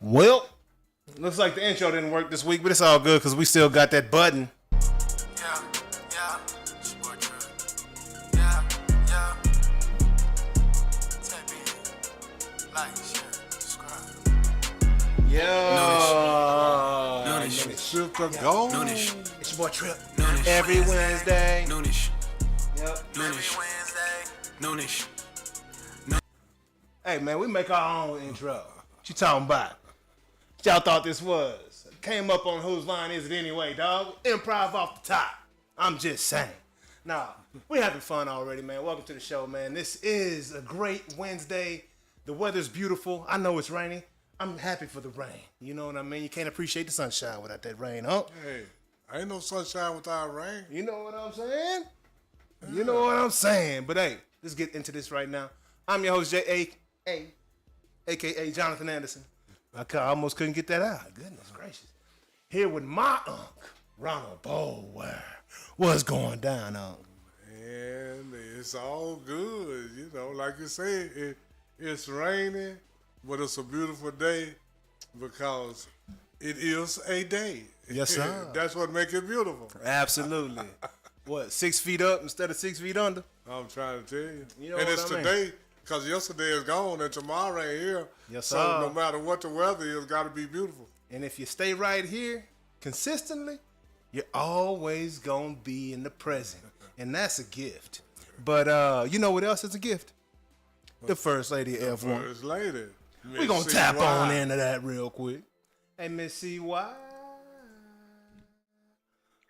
Well, looks like the intro didn't work this week, but it's all good because we still got that button. Yeah, yeah, it's your boy Trip. Yeah, yeah. Tap in, like, share, subscribe. Yo, Noonish. Shift to go. Noonish. It's your boy Trip. Noonish. Every Wednesday. Noonish. Yep. Noonish. Wednesday. Noonish. Hey man, we make our own intro. What you talking about? What y'all thought this was? Came up on whose line is it anyway, dog? Improv off the top. I'm just saying. Nah, we having fun already, man. Welcome to the show, man. This is a great Wednesday. The weather's beautiful. I know it's raining. I'm happy for the rain. You know what I mean? You can't appreciate the sunshine without that rain, huh? Hey, ain't no sunshine without rain. You know what I'm saying? You know what I'm saying? But hey, let's get into this right now. I'm your host, J.A., a.k.a. Jonathan Anderson. I almost couldn't get that out. Goodness gracious. Here with my uncle, Ronald Bower. What's going down, uncle? And it's all good. You know, like you say, it's raining, but it's a beautiful day because it is a day. Yes, sir. That's what makes it beautiful. Absolutely. What, 6 feet up instead of 6 feet under? I'm trying to tell you. You know and what it's I mean? today because yesterday is gone and tomorrow ain't here. Yes, so sir. no matter what the weather is, got to be beautiful. And if you stay right here consistently, you're always going to be in the present. And that's a gift. But you know what else is a gift? The First Lady of F1. First lady. We're going to tap on into that real quick. Hey, Miss C.Y.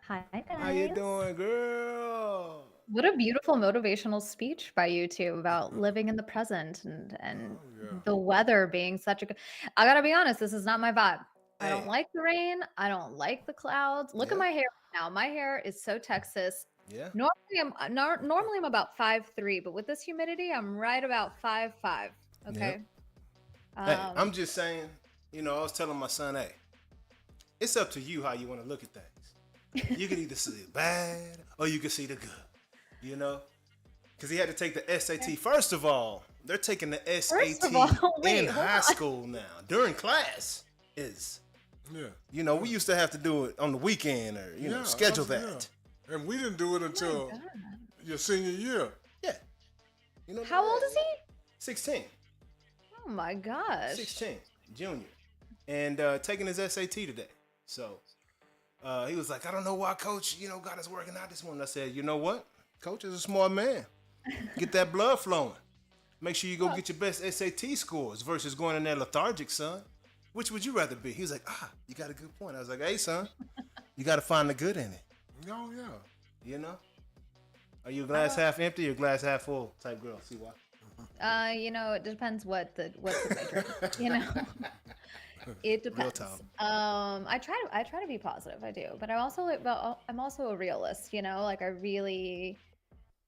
Hi guys. How you doing, girl? What a beautiful motivational speech by you two about living in the present and the weather being such a good. I gotta be honest, this is not my vibe. I don't Hey. like the rain. I don't like the clouds. Look Yeah. at my hair now. My hair is so Texas. Yeah. Normally I'm about 5'3", but with this humidity, I'm right about 5'5". Okay. Hey, I'm just saying, you know, I was telling my son, hey, it's up to you how you want to look at things. You can either see the bad or you can see the good, you know? Because he had to take the SAT. First of all, they're taking the SAT wait, in hold high on. school now. During class is, Yeah. you know, we used to have to do it on the weekend or, you know, Yeah, schedule that's- that. yeah. And we didn't do it until God. your senior year. Yeah. You know, How old is he? 16. Oh my gosh. 16, junior, and taking his SAT today. So he was like, I don't know why Coach, you know, got us working out this morning. I said, you know what? Coach is a smart man. Get that blood flowing. Make sure you go get your best SAT scores versus going in there lethargic, son. Which would you rather be? He was like, you got a good point. I was like, hey, son, you got to find the good in it. Oh, yeah. You know? Are you a glass half empty or glass half full type girl? See why? You know, it depends what's the major. You know, it depends. talk. I try to be positive. I do, but I'm also a realist. You know, like I really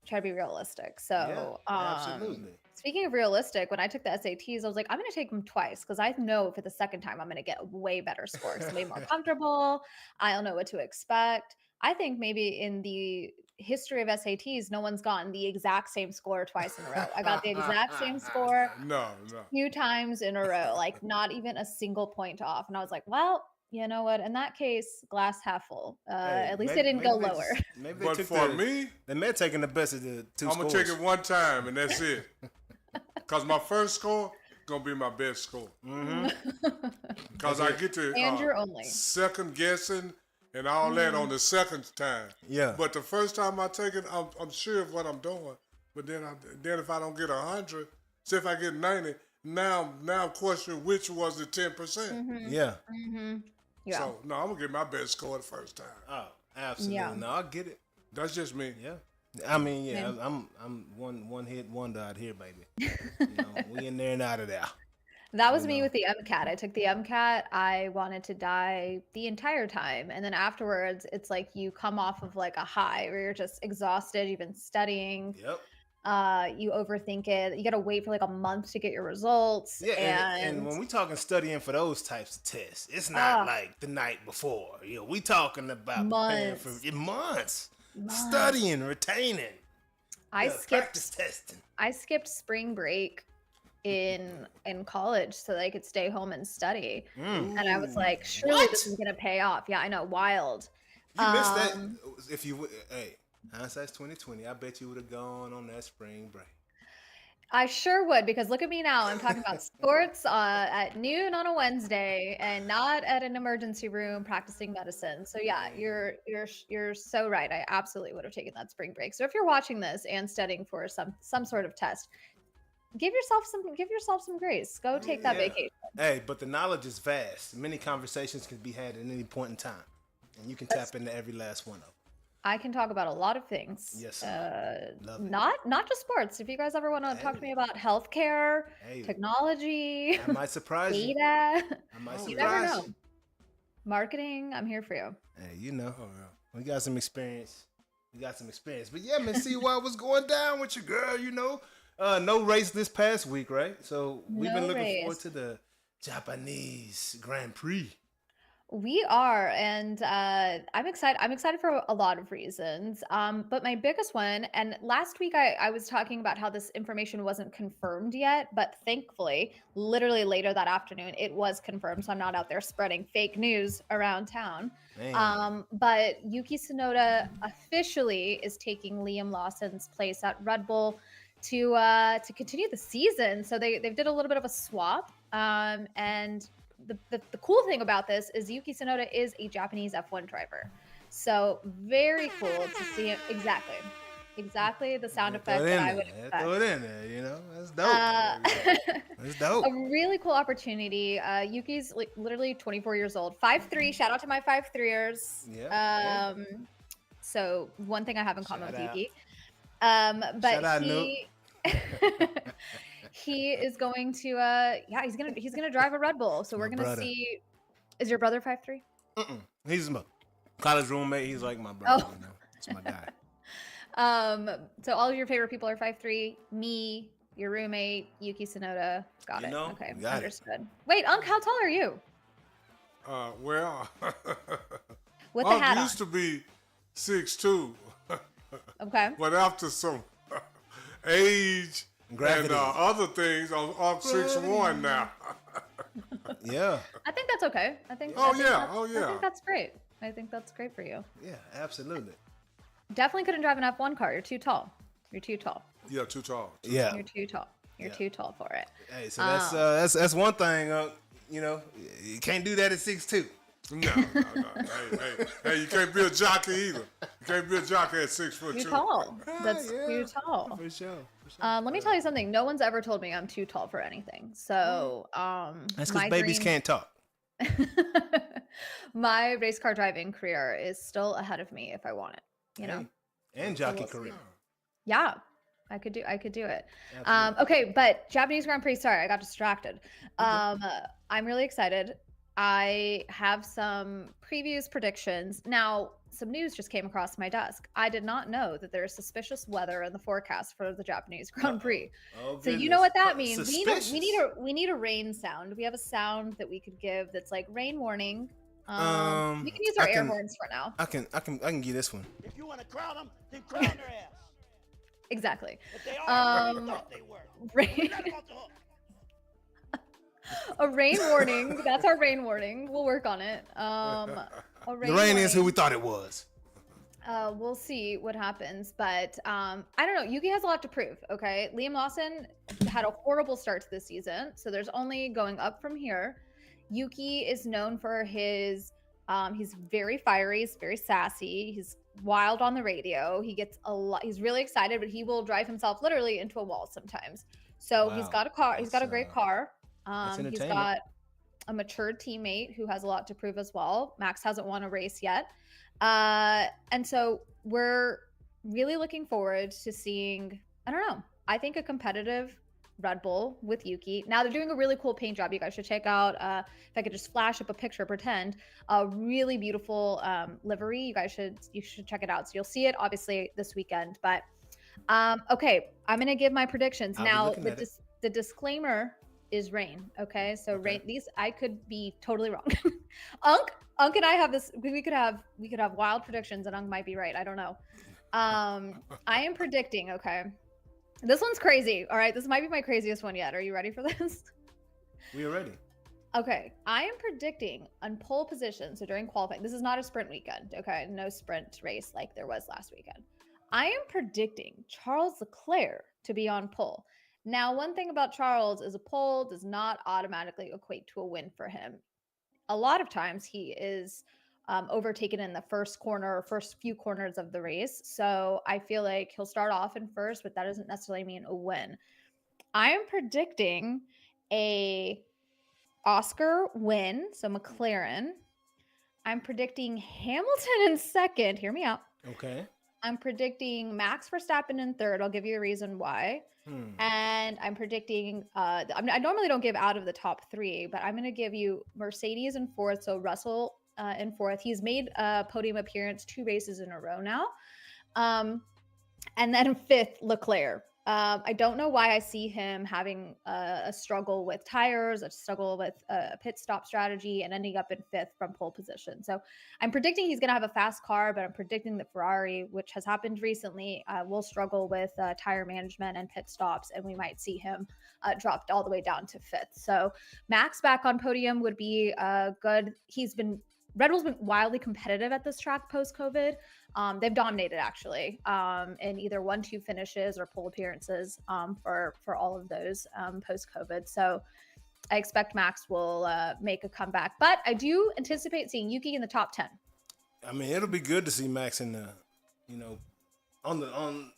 try to be realistic. So, absolutely. Speaking of realistic, when I took the SATs, I was like, I'm going to take them twice because I know for the second time I'm going to get way better scores, way more comfortable. I'll know what to expect. I think maybe in the history of SATs, no one's gotten the exact same score twice in a row. I got the exact same score No. 2 times in a row, like not even a single point off. And I was like, well, you know what? In that case, glass half full. Hey, at least maybe- they didn't go maybe they lower. just- maybe they But took for me, they may have taken the best of the two I'm scores. going to take it one time, and that's it. Because my first score going to be my best score. Because I get to And you're only. second guessing and all that on the second time. Yeah. But the first time I take it, I'm sure of what I'm doing. But then if I don't get 100, say if I get 90, now I'm questioning which was the 10%. Yeah. Yeah. So, no, I'm going to get my best score the first time. Oh, absolutely. Yeah. No, I get it. That's just me. Yeah. I mean, yeah, Yeah. I'm one hit wonder out here, baby. You know, we in there and out of there. That was me with the MCAT. I took the MCAT. I wanted to die the entire time. And then afterwards, it's like you come off of like a high where you're just exhausted. You've been studying. Yep. You overthink it. You got to wait for like a month to get your results. Yeah, and when we talking studying for those types of tests, it's not like the night before. You know, we talking about preparing for months. Studying, retaining. I practice testing. skipped spring break in college so they could stay home and study. Mm. And I was like, surely What? this is gonna pay off. Yeah, I know, wild. You missed that. Um, If you would, hey, hindsight's 2020. I bet you would have gone on that spring break. I sure would, because look at me now. I'm talking about sports at noon on a Wednesday and not at an emergency room practicing medicine. So yeah, you're so right. I absolutely would have taken that spring break. So if you're watching this and studying for some sort of test, give yourself some grace. Go take that Yeah. vacation. Hey, but the knowledge is vast. Many conversations can be had at any point in time, and you can tap into every last one of them. I can talk about a lot of things. Yes, sir. Love it. Not just sports. If you guys ever want to talk to me about healthcare, Hey. technology, I might surprise you. data, I might you never surprise know. you. Marketing, I'm here for you. Hey, you know, Oh yeah. we got some experience. But yeah, man, see what was going down with your girl, you know. No race this past week, right? So we've been No looking forward race. to the Japanese Grand Prix. We are, and I'm excited. I'm excited for a lot of reasons. But my biggest one, and last week I was talking about how this information wasn't confirmed yet, but thankfully, literally later that afternoon, it was confirmed. So I'm not out there spreading fake news around town. Man. But Yuki Tsunoda officially is taking Liam Lawson's place at Red Bull to continue the season. So they did a little bit of a swap, and the cool thing about this is Yuki Tsunoda is a Japanese F1 driver. So very cool to see him. Exactly the sound effect that I would expect. Throw it in there, you know. That's dope. That's dope. A really cool opportunity. Yuki's literally 24 years old, 5'3". Shout out to my 5'3ers. Yeah. So one thing I have in common Shout with out. Yuki. Shout But out, he is going to he's gonna drive a Red Bull. So we're My gonna brother. see. Is your brother 5'3"? He's my college roommate. He's like my brother. Oh. You know? It's my guy. So all of your favorite people are 5'3". Me, your roommate, Yuki Tsunoda. Got You it. know, Okay, you got it. understood. Wait, Unc, how tall are you? Well, With the hat I on. used to be 6'2", Okay. but after some age Gravity. and other things, I'm 6'1" now. Yeah. I think that's okay. I think. Oh, I think yeah. that's- Oh, I yeah. think that's great. I think that's great for you. Yeah, absolutely. Definitely couldn't drive an F1 car. You're too tall. You're too tall. Yeah, too tall. Yeah. You're too tall. You're Yeah. too tall for it. Hey, so that's one thing. You know, you can't do that at 6'2". No. Hey, you can't be a jockey either. You can't be a jockey at 6'2". You're tall. That's yeah. you're tall. For sure. Let me tell you something. No one's ever told me I'm too tall for anything. So, That's my because babies dream- can't talk. my race car driving career is still ahead of me if I want it. You know. Hey, and jockey we'll see. career. Yeah, I could do it. Absolutely. Okay, but Japanese Grand Prix. Sorry, I got distracted. I'm really excited. I have some previews, predictions. Now, some news just came across my desk. I did not know that there's suspicious weather in the forecast for the Japanese Grand Prix. Oh, So you know what that goodness. means. Suspicious. We need a rain sound. We have a sound that we could give that's like rain warning. We can use our I air can- horns for now. I can give this one. If you want to crown them, then crown their ass. Exactly. If they are, they thought they were. Rain, You're not about the hook. a rain warning. That's our rain warning. We'll work on it. A rain The rain is who warning. we thought it was. We'll see what happens, but I don't know. Yuki has a lot to prove. Okay, Liam Lawson had a horrible start to the season, so there's only going up from here. Yuki is known for his he's very fiery, he's very sassy, he's wild on the radio. He gets a lot. He's really excited, but he will drive himself literally into a wall sometimes. So he's Wow. got a car. He's got a That's, great car. that's He's entertainment. got a mature teammate who has a lot to prove as well. Max hasn't won a race yet. And so we're really looking forward to seeing, I don't know, I think a competitive Red Bull with Yuki. Now they're doing a really cool paint job. You guys should check out, if I could just flash up a picture, pretend, a really beautiful livery. You should check it out. So you'll see it obviously this weekend, but okay, I'm going to give my predictions. I'll be now looking at it. the disclaimer is rain. Okay. So Okay. rain, these, I could be totally wrong. Unk and I have this, we could have wild predictions and Unk might be right. I don't know. I am predicting, okay, This one's crazy. All right, this might be my craziest one yet. Are you ready for this? We are ready. Okay, I am predicting on pole position. So during qualifying, this is not a sprint weekend. Okay, no sprint race like there was last weekend. I am predicting Charles Leclerc to be on pole. Now, one thing about Charles is a pole does not automatically equate to a win for him. A lot of times he is overtaken in the first corner or first few corners of the race. So I feel like he'll start off in first, but that doesn't necessarily mean a win. I am predicting a Oscar win, so McLaren. I'm predicting Hamilton in second. Hear me out. Okay. I'm predicting Max Verstappen in third. I'll give you a reason why. And I'm predicting, I normally don't give out of the top three, but I'm going to give you Mercedes in fourth. So Russell in fourth. He's made a podium appearance 2 races in a row now. And then fifth, Leclerc. I don't know why I see him having a struggle with tires, a struggle with a pit stop strategy, and ending up in fifth from pole position. So I'm predicting he's going to have a fast car, but I'm predicting that Ferrari, which has happened recently, will struggle with tire management and pit stops, and we might see him dropped all the way down to fifth. So Max back on podium would be good. Red Bull's been wildly competitive at this track post-COVID. They've dominated actually in either 1-2 finishes or pole appearances for all of those post-COVID. So I expect Max will make a comeback, but I do anticipate seeing Yuki in the top 10. I mean, it'll be good to see Max in the, on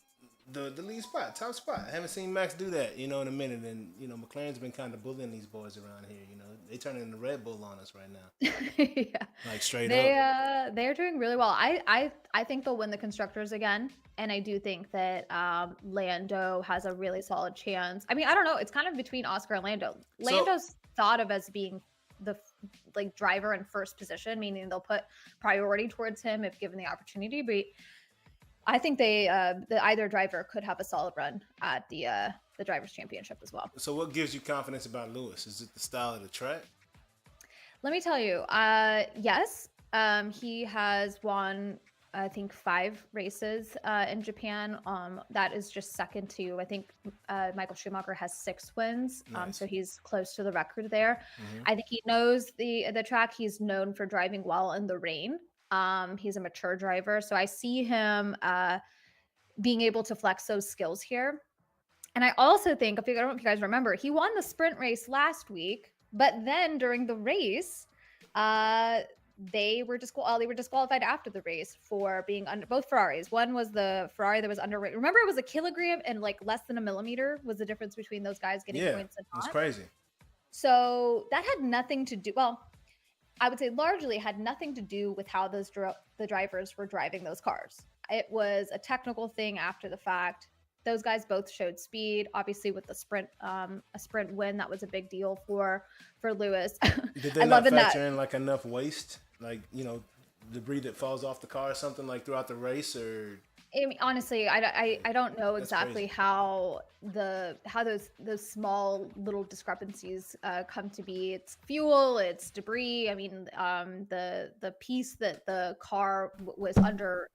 the lead spot, top spot. I haven't seen Max do that, in a minute. And, McLaren's been kind of bullying these boys around here. They turning into Red Bull on us right now. Yeah. Like straight up. They're doing really well. I think they'll win the constructors again. And I do think that Lando has a really solid chance. I mean, I don't know. It's kind of between Oscar and Lando. Lando's thought of as being the driver in first position, meaning they'll put priority towards him if given the opportunity. But I think either driver could have a solid run at the Drivers' Championship as well. So what gives you confidence about Lewis? Is it the style of the track? Let me tell you, yes. He has won, I think, 5 races in Japan. That is just second to, I think, Michael Schumacher has 6 wins. Nice. So he's close to the record there. Mm-hmm. I think he knows the track. He's known for driving well in the rain. He's a mature driver. So I see him being able to flex those skills here. And I also think, I don't know if you guys remember, he won the sprint race last week, but then during the race, they were disqualified after the race for being under both Ferraris. One was the Ferrari that was under. Remember, it was a kilogram and like less than a millimeter was the difference between those guys getting points and not. It's crazy. So that had nothing to do. Well, I would say largely had nothing to do with how the drivers were driving those cars. It was a technical thing after the fact. Those guys both showed speed. Obviously, with the sprint, a sprint win, that was a big deal for Lewis. Did they not factor in like enough waste, like debris that falls off the car or something like throughout the race? Or I mean, honestly, I don't know exactly how those small little discrepancies come to be. It's fuel, it's debris. I mean, the piece that the car was under,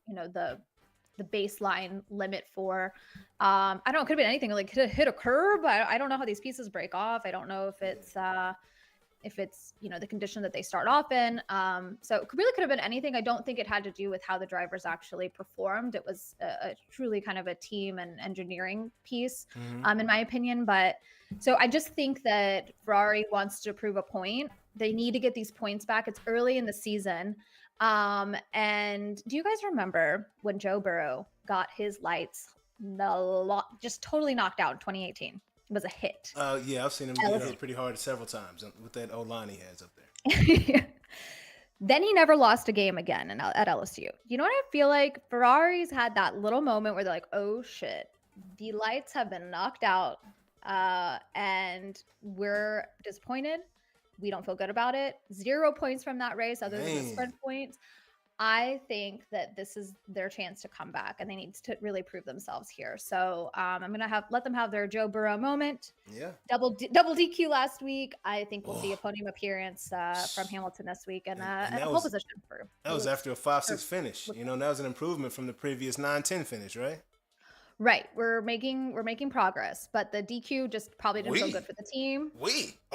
the baseline limit for, I don't know, it could have been anything. Like hit a curb. I don't know how these pieces break off. I don't know if it's the condition that they start off in. So it really could have been anything. I don't think it had to do with how the drivers actually performed. It was a truly kind of a team and engineering piece, in my opinion. But so I just think that Ferrari wants to prove a point. They need to get these points back. It's early in the season. And do you guys remember when Joe Burrow got his lights just totally knocked out in 2018? It was a hit. Yeah, I've seen him get hit pretty hard several times with that O-line he has up there. Then he never lost a game again at LSU. You know what I feel like? Ferrari's had that little moment where they're like, oh shit, the lights have been knocked out, and we're disappointed. We don't feel good about it. 0 points from that race other than the sprint points. I think that this is their chance to come back, and they need to really prove themselves here. So I'm gonna let them have their Joe Burrow moment. Yeah. Double DQ last week. I think we'll see a podium appearance from Hamilton this week, and a pole position for. That was after a 5-6 finish. That was an improvement from the previous 9-10 finish, right? Right. We're making progress, but the DQ just probably didn't feel good for the team.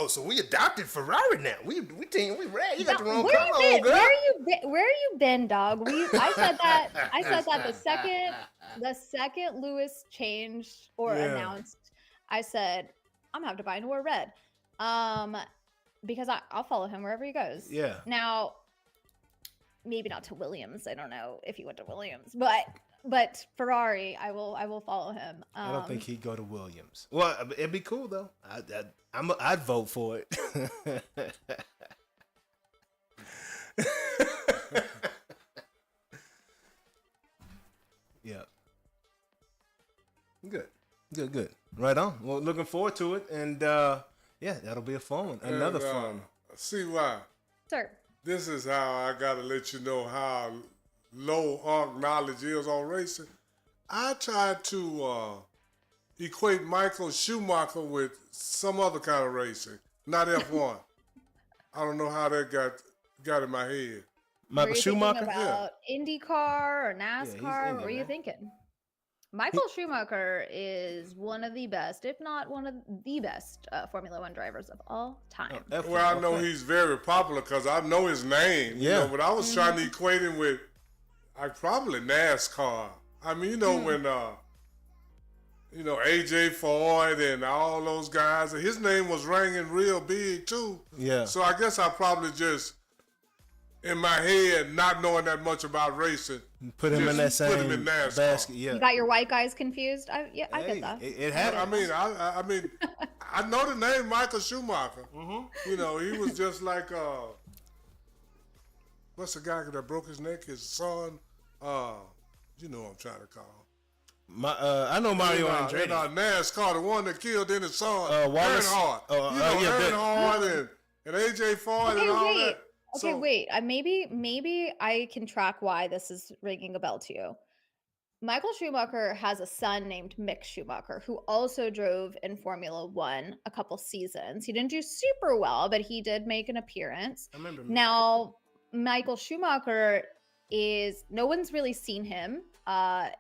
So we adopted Ferrari now. We team, we red. You got the wrong Where color you on, been? girl. Where you been, dog? I said that the second Lewis changed or announced, I said I'm gonna have to buy more red. Because I'll follow him wherever he goes. Yeah. Now, maybe not to Williams. I don't know if he went to Williams, but Ferrari, I will follow him. I don't think he'd go to Williams. Well, it'd be cool though. I'd vote for it. Yeah. Good. Right on. Well, looking forward to it, and yeah, that'll be a fun one. Another fun one. See why? Sir. This is how I gotta let you know how low Unc knowledge is on racing. I tried to equate Michael Schumacher with some other kind of racing, not F1. I don't know how that got in my head. Michael Schumacher? About IndyCar or NASCAR? What were you thinking? Michael Schumacher is one of the best, if not one of the best, Formula One drivers of all time. Well, I know he's very popular because I know his name. Yeah. You know, but I was trying to equate him with, probably NASCAR. I mean, you know, when, AJ Foyt and all those guys, his name was ringing real big too. Yeah. So I guess I probably just, in my head, not knowing that much about racing, put him in that same put him in NASCAR. basket. Yeah. You got your white guys confused? I get that. It happened. I mean, I know the name Michael Schumacher. You know, he was just like, what's the guy that broke his neck? His son. You know what I'm trying to call. I know Mario Andretti. NASCAR, the one that killed his son, Wallace. Earnhardt. Earnhardt and AJ Foyt and all that. Okay, wait. Maybe I can track why this is ringing a bell to you. Michael Schumacher has a son named Mick Schumacher who also drove in Formula One a couple seasons. He didn't do super well, but he did make an appearance. I remember. Now, Michael Schumacher no one's really seen him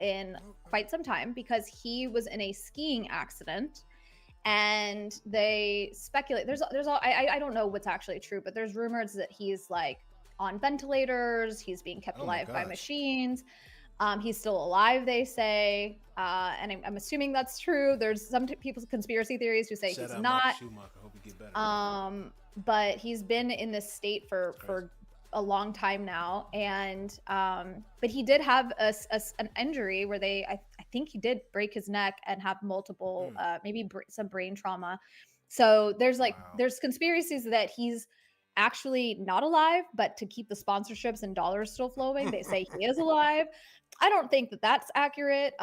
in quite some time because he was in a skiing accident. And they speculate I don't know what's actually true, but there's rumors that he's like on ventilators, he's being kept alive by machines. He's still alive, they say, and I'm assuming that's true. There's some people's conspiracy theories who say he's not. Hope he get better. But he's been in this state for a long time now, and but he did have an injury where I think he did break his neck and have multiple maybe some brain trauma. So there's conspiracies that he's actually not alive, but to keep the sponsorships and dollars still flowing, they say he is alive. I don't think that that's accurate.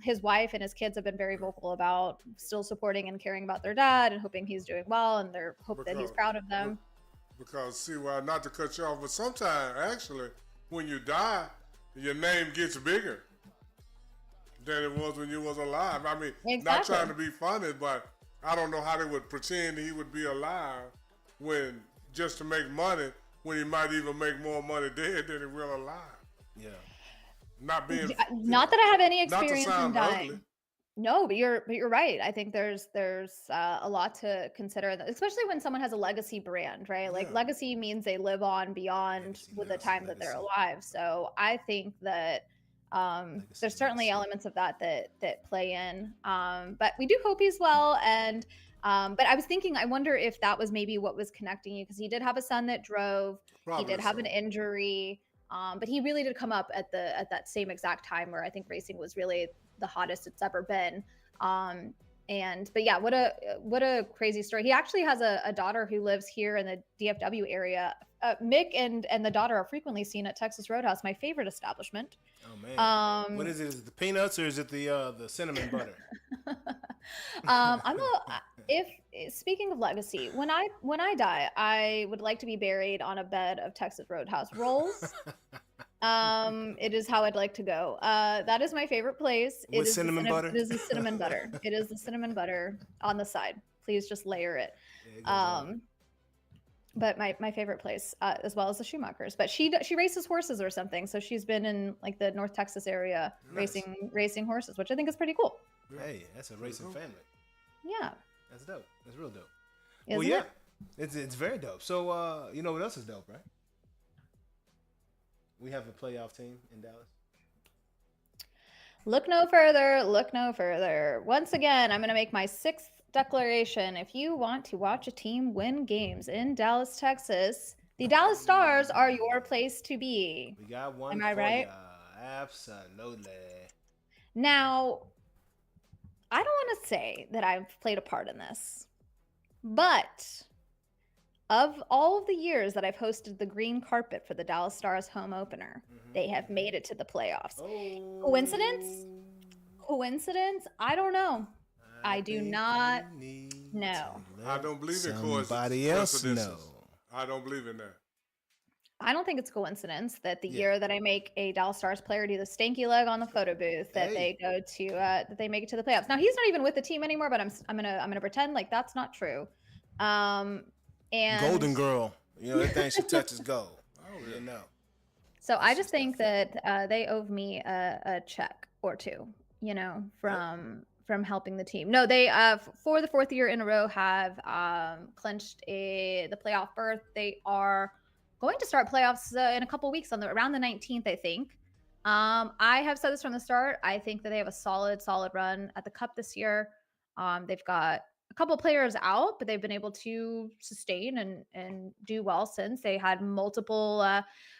His wife and his kids have been very vocal about still supporting and caring about their dad and hoping he's doing well, and they hope that he's proud of them. Because, see, well, not to cut you off, but sometimes, actually, when you die, your name gets bigger than it was when you was alive. I mean, not trying to be funny, but I don't know how they would pretend he would be alive when just to make money when he might even make more money dead than he will alive. Yeah. Not that I have any experience in dying. Ugly. No, but you're right. I think there's a lot to consider, especially when someone has a legacy brand, right? Like legacy means they live on beyond with the time that they're alive. So I think that there's certainly elements of that play in. But we do hope he's well. And but I was thinking, I wonder if that was maybe what was connecting you, because he did have a son that drove. Probably he did have an injury. But he really did come up at that same exact time where I think racing was really the hottest it's ever been. But yeah, what a crazy story. He actually has a daughter who lives here in the DFW area. Mick and the daughter are frequently seen at Texas Roadhouse, my favorite establishment. Oh man. What is it? Is it the peanuts or is it the cinnamon butter? Speaking of legacy, when I die, I would like to be buried on a bed of Texas Roadhouse rolls. It is how I'd like to go. That is my favorite place. With cinnamon butter? It is the cinnamon butter. It is the cinnamon butter on the side. Please just layer it. but my favorite place, as well as the Schumachers. But she races horses or something, so she's been in like the North Texas area Nice. racing horses, which I think is pretty cool. Hey, that's a racing family. Yeah. That's dope. That's real dope. Isn't well, yeah, it? it's very dope. So, you know what else is dope, right? We have a playoff team in Dallas. Look no further. Look no further. Once again, I'm going to make my 6th declaration. If you want to watch a team win games in Dallas, Texas, the Dallas Stars are your place to be. We got one. Am I for right? ya. Absolutely. Now, I don't want to say that I've played a part in this, but of all of the years that I've hosted the green carpet for the Dallas Stars home opener, they have made it to the playoffs. Oh. Coincidence? Coincidence? I don't know. I do think not we need know. to I let don't believe in somebody else coincidences. know. I don't believe in that. I don't think it's coincidence that the Yeah. year that I make a Dallas Stars player do the stanky leg on the photo booth, that Hey. they go to that they make it to the playoffs. Now he's not even with the team anymore, but I'm gonna pretend like that's not true. And Golden girl. You know, everything she touches gold. Oh, You know. So I just think that they owe me a check or two, you know, from helping the team. No, they for the 4th year in a row have clinched the playoff berth. They are going to start playoffs in a couple weeks around the 19th, I think. I have said this from the start. I think that they have a solid run at the Cup this year. They've got a couple players out, but they've been able to sustain and do well since. They had multiple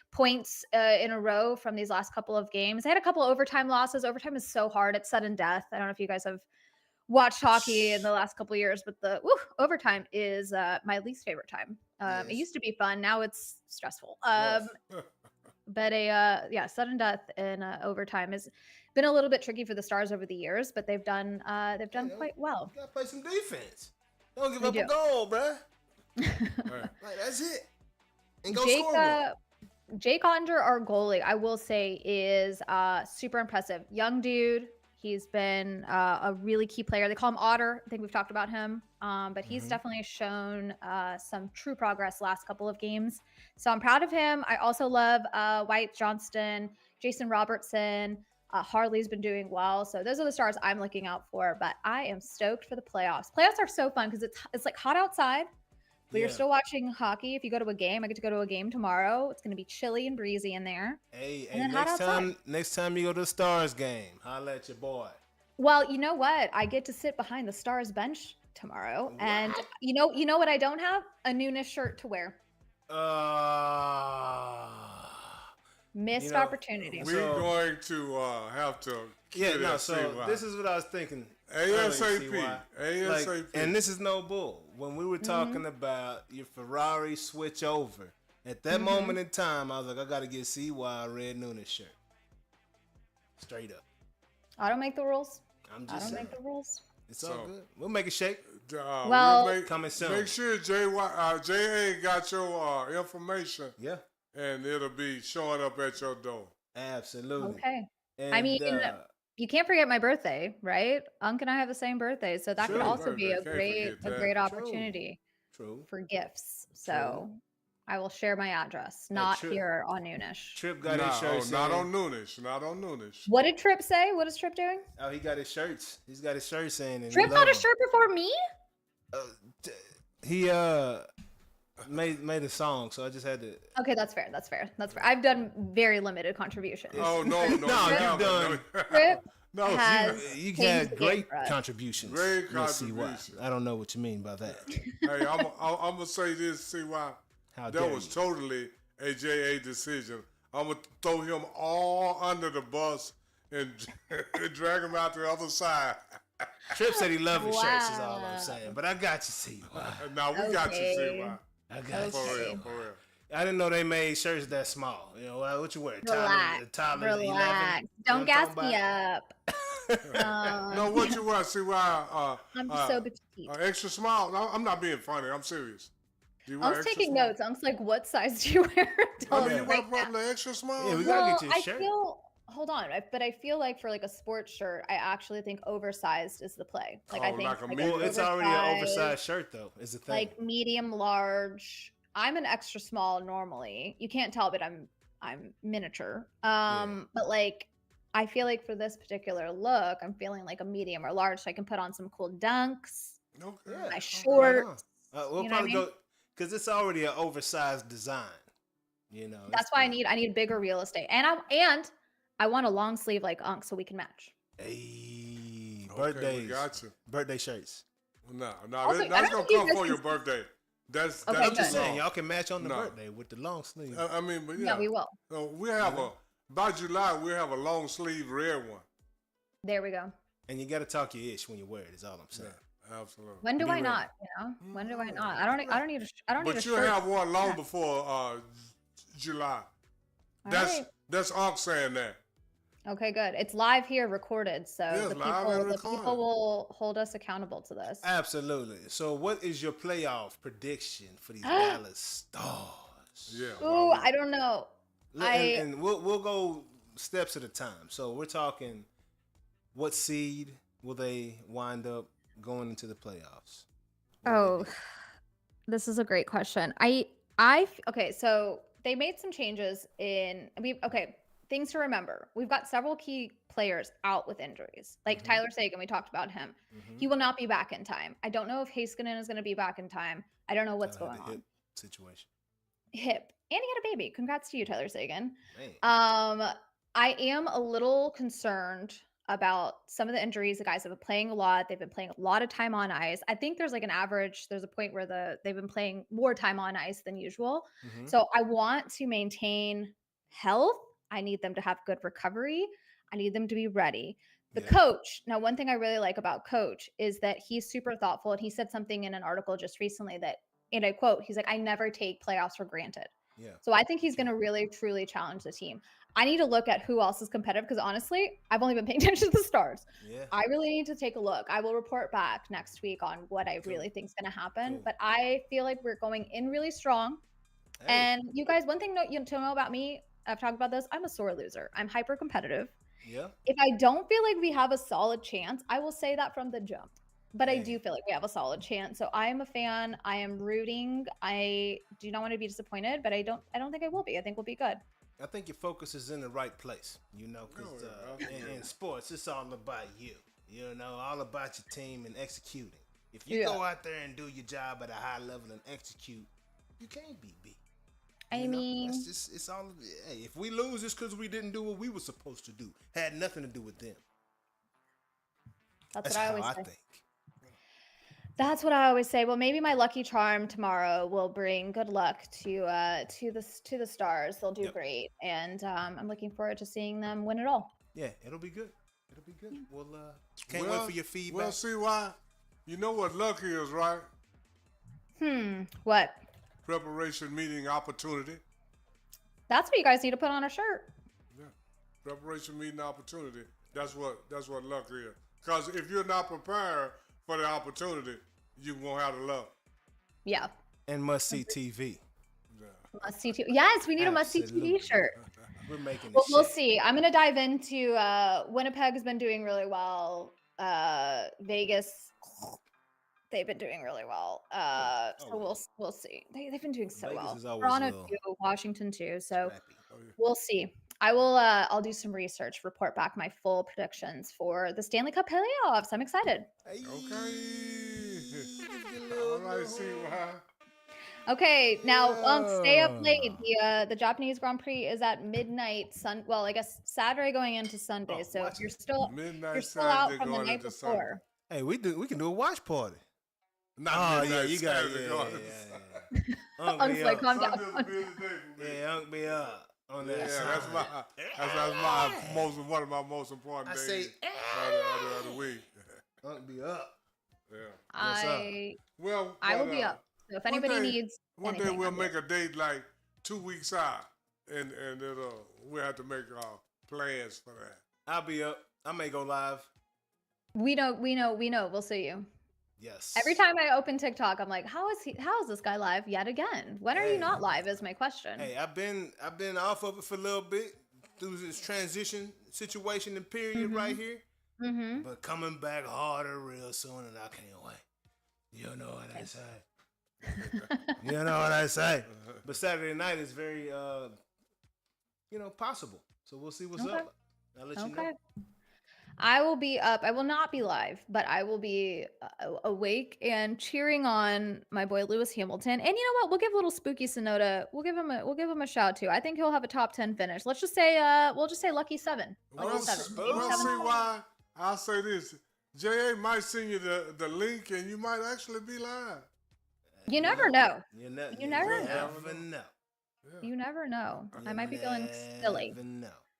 points in a row from these last couple of games. They had a couple overtime losses. Overtime is so hard. It's sudden death. I don't know if you guys have watched hockey in the last couple of years, but the overtime is my least favorite time. It used to be fun. Now it's stressful. Yes. But sudden death in overtime has been a little bit tricky for the Stars over the years, but they've done quite well. You gotta play some defense. Don't give They up do. a goal, bruh. Right. Like, that's it. And go Jake, score one. Jake Ottinger, our goalie, I will say is super impressive. Young dude. He's been a really key player. They call him Otter. I think we've talked about him. But he's definitely shown some true progress last couple of games. So I'm proud of him. I also love Wyatt Johnston, Jason Robertson. Harley's been doing well. So those are the Stars I'm looking out for. But I am stoked for the playoffs. Playoffs are so fun because it's like hot outside. But you're Yeah. still watching hockey. If you go to a game, I get to go to a game tomorrow. It's going to be chilly and breezy in there. Hey, and then hot next time you go to the Stars game, holla at your boy. Well, you know what? I get to sit behind the Stars bench tomorrow, and you know what I don't have? A noonish shirt to wear. Missed opportunity. We're going to have to. This is what I was thinking. ASAP. CY. ASAP. And this is no bull. When we were talking about your Ferrari switch over, at that moment in time, I was like, I got to get CY a red Noonish shirt. Straight up. I don't make the rules. I'm I just don't saying. make the rules. It's all good. We'll make a shake. Well, coming soon. Make sure JA got your information, Yeah. and it'll be showing up at your door. Absolutely. Okay. And, I mean, you can't forget my birthday, right? Unc and I have the same birthday, so that True. could also Right, be right. a Can't great forget that. great opportunity True. for gifts. So I will share my address, not Trip- here on Noonish. Trip got his shirts. not in. on Noonish. Not on Noonish. What did Trip say? What is Trip doing? Oh, he got his shirts. He's got his shirts in. And Trip we got love a him. shirt before me? He made a song, so I just had to. Okay, that's fair. That's fair. That's fair. I've done very limited contributions. Oh no, No, you've done- Trip No, has You changed had the game great for us. contributions. Great We'll see why. contribution. I don't know what you mean by that. Hey, I'm gonna say this. See why? How That dare was you. totally a JA decision. I'm gonna throw him all under the bus and drag him out the other side. Trip said he loved his shirts. Is all Wow. I'm saying. But I got you, see why. Now we got you, see Okay. why? I got you. For Okay. real, for real. I didn't know they made shirts that small. You know what you wear? Relax. Tyler's 11. Relax. You Don't know gas what I'm me talking up. No, what you want? See why? I'm just so petite. Extra small. No, I'm not being funny. I'm serious. Do you wear I'm extra taking small? notes. I'm like, what size do you wear? Tell I us mean, you wear right now. probably extra small. Yeah, we Yeah. gotta Well, get you a I shirt. feel. Hold on, but I feel like for like a sports shirt, I actually think oversized is the play. Like I Oh, think like a like medium. Well, it's already an oversized shirt, though. Is the thing. like medium large. I'm an extra small normally. You can't tell, but I'm miniature. But like I feel like for this particular look, I'm feeling like a medium or large, so I can put on some cool dunks, Okay. Yeah. my Right shorts. on. We'll You know what I probably mean? go because it's already an oversized design. You know, That's why I need bigger real estate, and I want a long sleeve like Unc so we can match. Hey, Okay, we birthdays, got you. birthday shirts. No, Also, I that's don't gonna think you come guys for can your see- birthday. That's Okay, I'm good. just too saying, long. y'all can match on the No. birthday with the long sleeve. I mean, but Yeah, we will. we have by July we have a long sleeve red one. There we go. And you got to talk your ish when you wear it. Is all I'm saying. Yeah, absolutely. When do Be I ready. not? You know, when do I not? I don't need I don't need But a you'll shirt. have one long before July. All That's right. that's Unc saying that. Okay, good. It's live here, recorded, so Yes, the live people and the people recorded. will hold us accountable to this. Absolutely. So, what is your playoff prediction for these Dallas Stars? Yeah. Ooh, well, I don't know. And we'll go steps at a time. So, we're talking, what seed will they wind up going into the playoffs? Oh, this is a great question. Okay, so they made some changes things to remember. We've got several key players out with injuries. Like Tyler Sagan, we talked about him. He will not be back in time. I don't know if Heiskanen is going to be back in time. I don't know what's going on. Hip situation. Hip. And he had a baby. Congrats to you, Tyler Sagan. Man. I am a little concerned about some of the injuries. The guys have been playing a lot. They've been playing a lot of time on ice. I think there's like an average. There's a point where they've been playing more time on ice than usual. So I want to maintain health. I need them to have good recovery. I need them to be ready. The coach. Now, one thing I really like about Coach is that he's super thoughtful. And he said something in an article just recently that, and I quote, he's like, I never take playoffs for granted. Yeah. So I think he's going to really, truly challenge the team. I need to look at who else is competitive because honestly, I've only been paying attention to the Stars. Yeah. I really need to take a look. I will report back next week on what I really think is going to happen. Cool. But I feel like we're going in really strong. Hey. And you guys, one thing to know about me, I've talked about this, I'm a sore loser. I'm hyper competitive. Yeah. If I don't feel like we have a solid chance, I will say that from the jump. But I Hey. do feel like we have a solid chance. So I am a fan. I am rooting. I do not want to be disappointed, but I don't think I will be. I think we'll be good. I think your focus is in the right place, you know, because in sports, it's all about you, you know, all about your team and executing. If you go out there and do your job at a high level and execute, you can't be beat. I mean, that's just, it's all, hey, if we lose, it's because we didn't do what we were supposed to do. Had nothing to do with them. that's what That's I how always I say. think. That's what I always say. Well, maybe my lucky charm tomorrow will bring good luck to the Stars. They'll do great, and I'm looking forward to seeing them win it all. Yeah, it'll be good. It'll be good. We'll can't wait for your feedback. Well, see why? You know what luck is, right? What? Preparation meeting opportunity. That's what you guys need to put on a shirt. Yeah. Preparation meeting opportunity. That's what luck is. Because if you're not prepared for the opportunity, you won't have the luck. Yeah. And must see TV. Must see TV. Yes, we need a must see Absolutely. TV shirt. We're making. Well, we'll see. I'm gonna dive into Winnipeg has been doing really well. Vegas, they've been doing really well. So we'll see. They've been doing so Vegas well. is always Toronto well too, Washington too. So Scrappy. we'll see. I will. I'll do some research. Report back my full predictions for the Stanley Cup playoffs. I'm excited. Hey. Okay. All right, see why? Okay, now stay up late. The Japanese Grand Prix is at midnight. Well, I guess Saturday going into Sunday. So if you're still Midnight you're still out Saturday from the going night into Sunday. before. Hey, we can do a watch party. Not Yeah, midnight you got Saturday yeah. going into Unc's like, calm down. Sunday's a busy day for me. Yeah, Unc be up on that Yeah, side. that's one of my most important I days say, of the week. Unc be up. Yeah. What's up? I will be up. So if anybody needs one day anything, we'll I'm make here. a date like 2 weeks out, and we'll have to make plans for that. I'll be up. I may go live. We know. We'll see you. Yes. Every time I open TikTok, I'm like, how is this guy live yet again? When are you not live is my question. Hey, I've been off of it for a little bit through this transition situation and period right here. But coming back harder real soon, and I can't wait. You know what I say. You know what I say? But Saturday night is very, possible. So we'll see what's up. I'll let you know. I will be up. I will not be live, but I will be awake and cheering on my boy Lewis Hamilton. And you know what? We'll give a little spooky Sonoda. We'll give him a shout too. I think he'll have a top 10 finish. Let's just say we'll just say lucky 7. We'll see why. I'll say this. JA might send you the link and you might actually be live. You never know. You never know. Yeah. You never know. I might be feeling silly.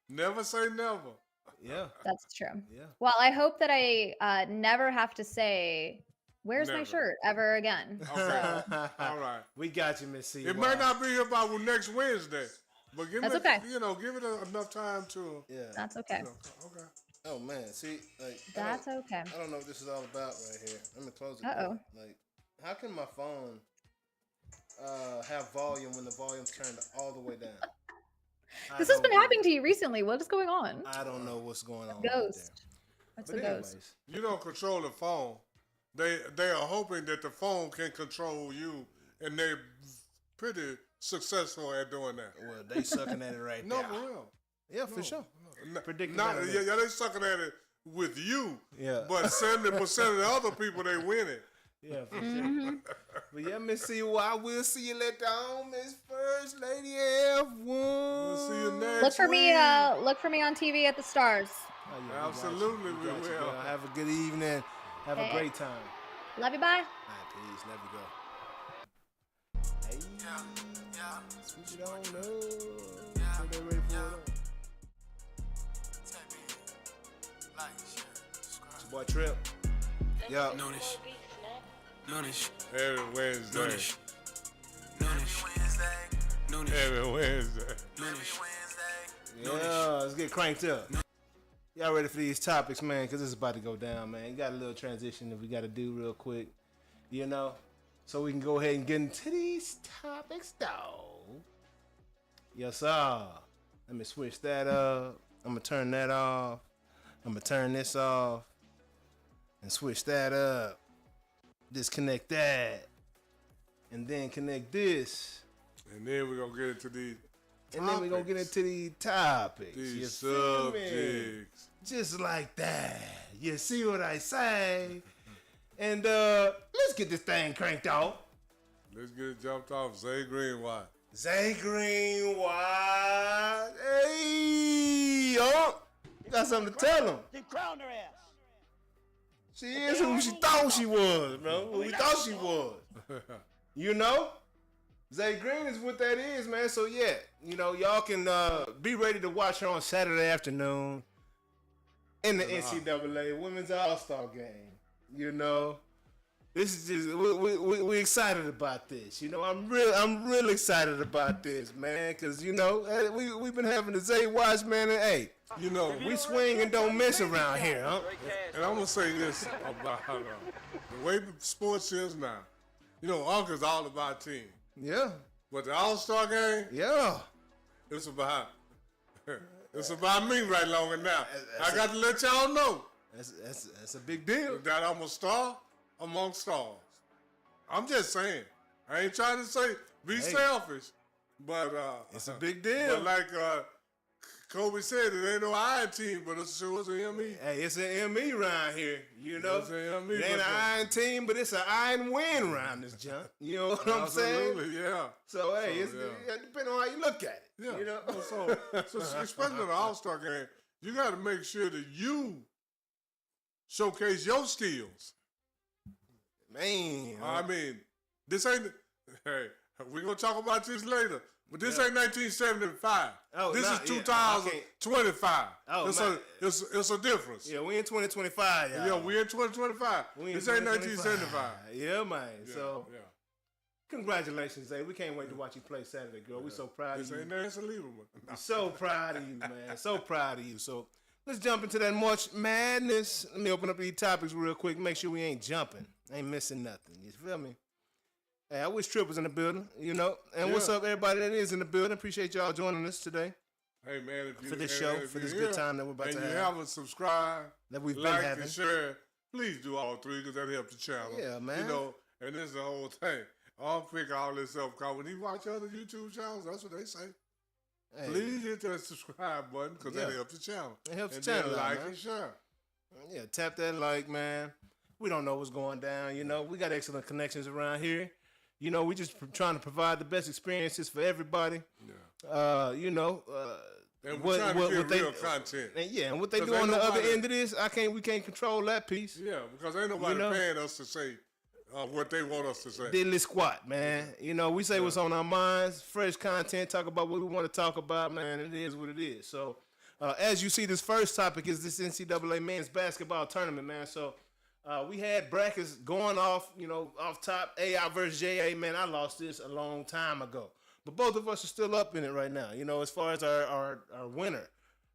Never say never. Yeah. That's true. Yeah. Well, I hope that I never have to say, "Where's my shirt?" ever again. Okay. All right. We got you, Miss C. It might not be here by next Wednesday, but give That's it, okay. give it enough time to. Yeah. That's okay. Okay. Oh man, see, like That's okay. I don't know what this is all about right here. Let me close it. Uh-oh. Like, how can my phone have volume when the volume's turned all the way down? This has been happening to you recently. What is going on? I don't know what's going on. Ghost. What's a ghost? You don't control the phone. They are hoping that the phone can control you, and they're pretty successful at doing that. Well, they sucking at it right now. No, for real. Yeah, for sure. Predicting. Yeah, they sucking at it with you. Yeah. But 70% of the other people, they winning. Yeah, for sure. But yeah, Miss C, I will see you later on, Miss First Lady F1. We'll see you next Look for me. week. Look for me on TV at the Stars. Oh, yeah, Absolutely, we got you, will. girl. Have a good evening. Have a great time. Love you. Bye. All right, peace. Love you, go. Hey, Yeah. switch it on up. Yeah. Get ready for it. Tap in. Like, share, subscribe. It's your boy Trip. Yeah. Noonish. Noonish. Every Wednesday. Noonish. Noonish. Wednesday. Noonish. Every Wednesday. Noonish. Wednesday. Yeah, let's get cranked up. Y'all ready for these topics, man? Because it's about to go down, man. Got a little transition that we got to do real quick, so we can go ahead and get into these topics, though. Yes, sir. Let me switch that up. I'm going to turn that off. I'm going to turn this off and switch that up. Disconnect that. And then connect this. And then we're going to get into these And then we're going to get into these topics. These You feel me? subjects. Just like that. You see what I say? And let's get this thing cranked off. Let's get it jumped off. Zay Green, why? Zay Green, why? Hey, you got something to tell him. Then crown their ass. She is who she thought she was, bro. Who we thought she was. Zay Green is what that is, man. So yeah, y'all can be ready to watch her on Saturday afternoon in the NCAA Women's All-Star Game. This is just we excited about this. I'm real excited about this, man, because we've been having the Zay watch, man, and hey, we swing and don't miss around here, huh? And I'm gonna say this about the way sports is now. Uncle's all about team. Yeah, But the All-Star game, yeah. it's about me right longer now. I got to let y'all know That's a big deal. that I'm a star among stars. I'm just saying. I ain't trying to say be selfish, but It's a big deal. But like Kobe said, it ain't no iron team, but it's sure it's an ME. Hey, it's an ME round here, It's an ME, It ain't an iron team, but it's an iron win round this junk. You know what I'm saying? Absolutely, yeah. So, hey, So, it depends on how you look at it. Yeah. So especially the All-Star game, you got to make sure that you showcase your skills. Man. I mean, this ain't. Hey, we're gonna talk about this later. But this ain't 1975. Oh, this nah, is yeah, 2025. Oh, it's a difference. Yeah, we in 2025, y'all. Yeah, we in 2025. We in This ain't 2025. 1975. Yeah, man. Yeah, So, yeah. congratulations, Zay. We can't wait to watch you play Saturday, girl. We so proud This of you. ain't Nancy Lieberman. No. So proud of you, man. So proud of you. So let's jump into that March Madness. Let me open up these topics real quick. Make sure we ain't jumping. Ain't missing nothing. You feel me? Hey, I wish Trip was in the building, And what's up, everybody that is in the building? Appreciate y'all joining us today Hey man, if you for this and show, if for you're this here good time that we're about and to you have. haven't subscribed, That we've been like having. and share, please do all three because that helps the channel. Yeah, man. And this is the whole thing. I'll pick all this up because when you watch other YouTube channels, that's what they say. Hey, Please hit that subscribe button because that helps the channel. It helps the then channel out, like man. and share. Yeah, tap that like, man. We don't know what's going down. You know, we got excellent connections around here. You know, we just trying to provide the best experiences for everybody. Yeah. You know, And we're trying to get real content. And what they 'Cause do on ain't the other nobody- end of this, we can't control that piece. Yeah, because ain't nobody You know? paying us to say what they want us to say. Diddly squat, man. You know, we say what's on our minds, fresh content, talk about what we want to talk about, man. It is what it is. So, as you see, this first topic is this NCAA men's basketball tournament, man. So, we had brackets going off, you know, off top, AI versus JA, man. I lost this a long time ago. But both of us are still up in it right now, you know, as far as our winner,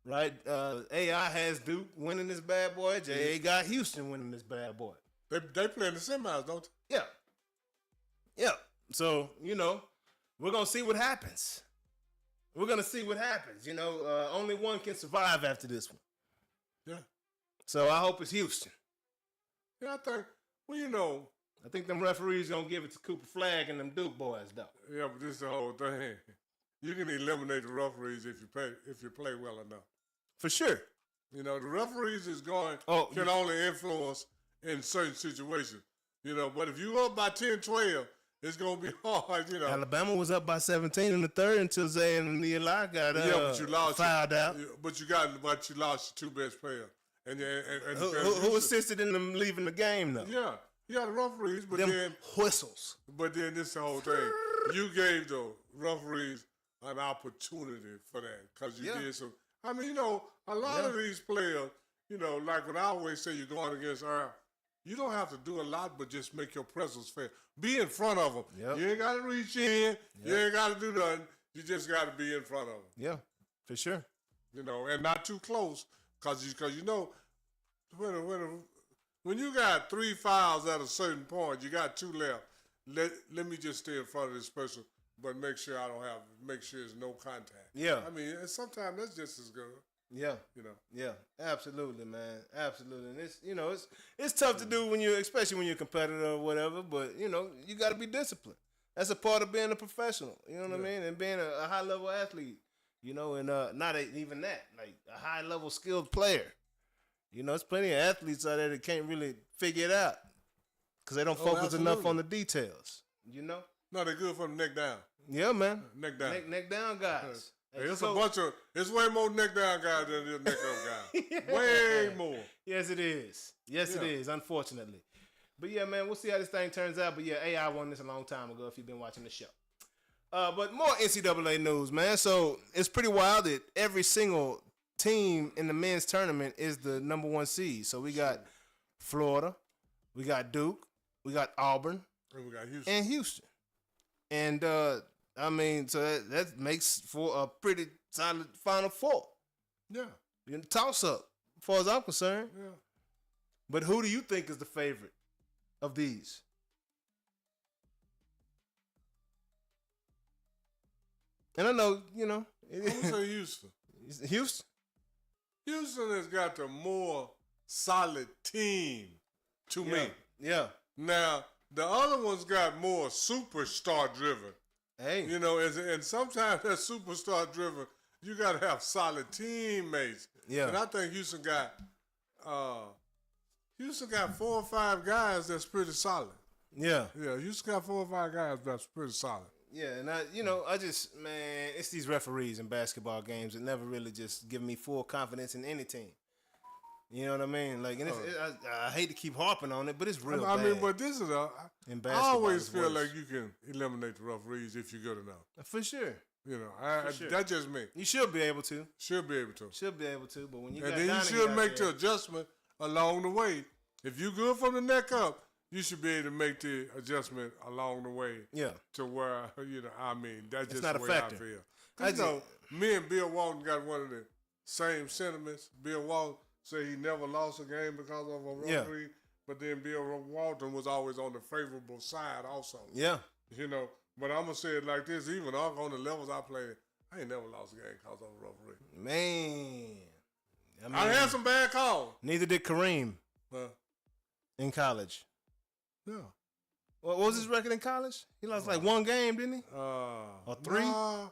right? AI has Duke winning this bad boy. JA got Houston winning this bad boy. They play in the semis, don't they? Yeah. Yeah. So, you know, we're going to see what happens. We're going to see what happens. You know, only one can survive after this one. Yeah. So I hope it's Houston. Yeah, I think, well, you know. I think them referees going to give it to Cooper Flagg and them Duke boys, though. Yeah, but this is the whole thing. You can eliminate the referees if you play well enough. For sure. You know, the referees can only influence in certain situations. You know, but if you up by 10-12, it's going to be hard, you know. Alabama was up by 17 in the third until Zay and Eli got but you lost fouled out. But you lost your two best players. And who assisted in them leaving the game, though? Yeah. Yeah, the referees, but them then whistles. But then this the whole thing. You gave the referees an opportunity for that because you did some. I mean, you know, a lot of these players, you know, like what I always say, you're going against her. You don't have to do a lot, but just make your presence fair. Be in front of them. Yep. You ain't got to reach in. You ain't got to do nothing. You just got to be in front of them. Yeah, for sure. You know, and not too close because you know, when you got 3 fouls at a certain point, you got 2 left. Let me just stay in front of this person, but make sure there's no contact. Yeah. I mean, and sometimes that's just as good. Yeah. You know. Yeah. Absolutely, man. Absolutely. And it's, you know, it's tough to do especially when you're a competitor or whatever, but you know, you got to be disciplined. That's a part of being a professional. You know what I mean? And being a high level athlete. You know, and not even that, like a high level skilled player. You know, there's plenty of athletes out there that can't really figure it out because they don't focus enough on the details. You know? No, they're good from the neck down. Yeah, man. Neck down. Neck down guys. Hey, it's way more neck down guys than there's neck up guys. Way more. Yes, it is. Yes, it is, unfortunately. But yeah, man, we'll see how this thing turns out. But yeah, AI won this a long time ago if you've been watching the show. But more NCAA news, man. So it's pretty wild that every single team in the men's tournament is the number 1 seed. So we got Florida, we got Duke, we got Auburn, and we got Houston. And I mean, so that makes for a pretty solid Final Four. Yeah. You know, toss up, as far as I'm concerned. Yeah. But who do you think is the favorite of these? And I know, you know. I'm going to say Houston. Houston? Houston has got the more solid team to me. Yeah. Now, the other one's got more superstar driven. Hey. You know, and sometimes that superstar driven, you got to have solid teammates. Yeah. And I think Houston got 4 or 5 guys that's pretty solid. Yeah. Yeah, Houston got 4 or 5 guys that's pretty solid. Yeah, and it's these referees in basketball games that never really just give me full confidence in any team. You know what I mean? Like, and I hate to keep harping on it, but it's real bad. I mean, but this is in basketball, I always feel like you can eliminate the referees if you're good enough. For sure. You know, that's just me. You should be able to. Should be able to. But when you and got then you Donnie should out make there, the adjustment along the way. If you're good from the neck up, you should be able to make the adjustment along the way. Yeah. To where, you know, I mean, that's just not the a way factor. I feel. Because, you know, me and Bill Walton got one of the same sentiments. Bill Walton said he never lost a game because of a referee. But then Bill Walton was always on the favorable side also. Yeah. You know, but I'm going to say it like this. Even on the levels I played, I ain't never lost a game because of a referee. Man. I mean, I had some bad calls. Neither did Kareem in college. Yeah. What was his record in college? He lost like one game, didn't he? Or 3? Nah,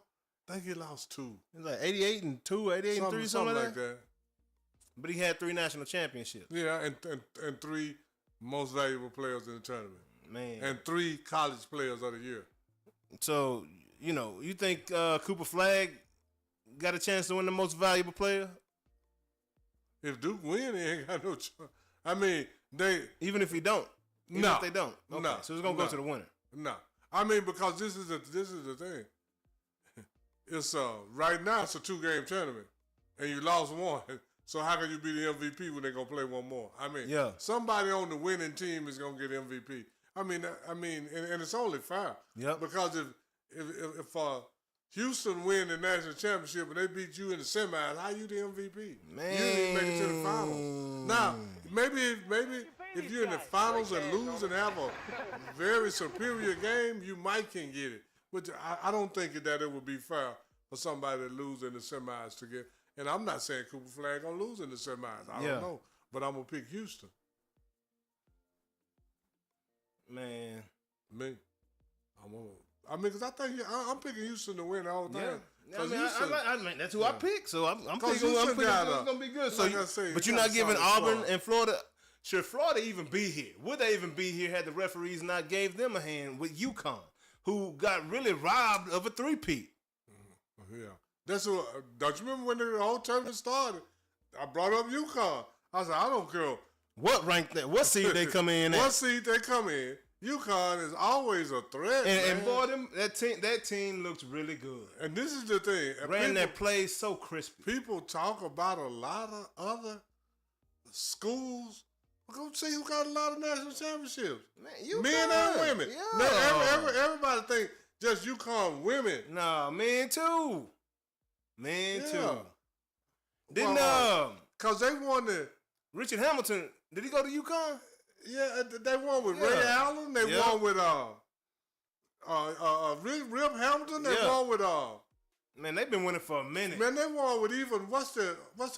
I think he lost 2. It was like 88-2, 88-3, something like that. that. But he had 3 national championships. Yeah, and 3 most valuable players in the tournament. Man. And 3 college players of the year. So, you think Cooper Flagg got a chance to win the most valuable player? If Duke win, he ain't got no choice. I mean, Even if he don't? Even No. if they don't? Okay. No. So it's going to go to the winner. No. I mean, because this is the thing. It's right now it's a 2-game tournament, and you lost 1. So how can you be the MVP when they're gonna play 1 more? I mean, somebody on the winning team is gonna get MVP. I mean, and it's only fair. Yep. Because if Houston win the national championship and they beat you in the semis, how you the MVP? Man. You didn't make it to the finals. Now, maybe if you're in the finals and lose and have a very superior game, you might can get it. But I don't think that it would be fair for somebody to lose in the semis to get. And I'm not saying Cooper Flagg gonna lose in the semis. I don't know, but I'm gonna pick Houston. Man, Me, because I think I'm picking Houston to win all the time. I mean, that's who I pick. So I'm picking. It's gonna be good. So, say, but you're not giving Auburn and Florida. Should Florida even be here? Would they even be here had the referees not gave them a hand with UConn, who got really robbed of a 3-peat? Yeah. That's what. Don't you remember when the whole tournament started? I brought up UConn. I said, I don't care what rank that, what seed they come in at. What seed they come in. UConn is always a threat. And boy, that team looks really good. And this is the thing. Ran that play so crispy. People talk about a lot of other schools. Go see who got a lot of national championships. Man, men and women. Yeah. Man, everybody think just UConn women. Nah, men too. Men too. Didn't cause they won the Richard Hamilton. Did he go to UConn? Yeah, they won with Ray Allen. They won with Rip Hamilton. They won with Man, they've been winning for a minute. Man, they won with even what's the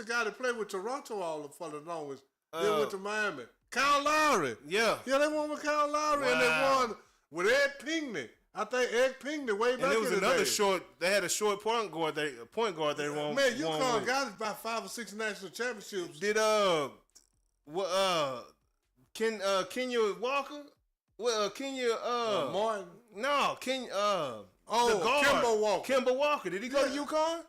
guy that played with Toronto for the longest? They went to Miami. Kyle Lowry. Yeah. Yeah, they won with Kyle Lowry and they won with Ed Pinckney. I think Ed Pinckney way back in the day. And there was another short. They had a short point guard. They won. Man, UConn got about 5 or 6 national championships. Did Kenya Walker? Well, Kenya Martin. No, Kenya Kemba Walker. Kemba Walker. Did he go to UConn?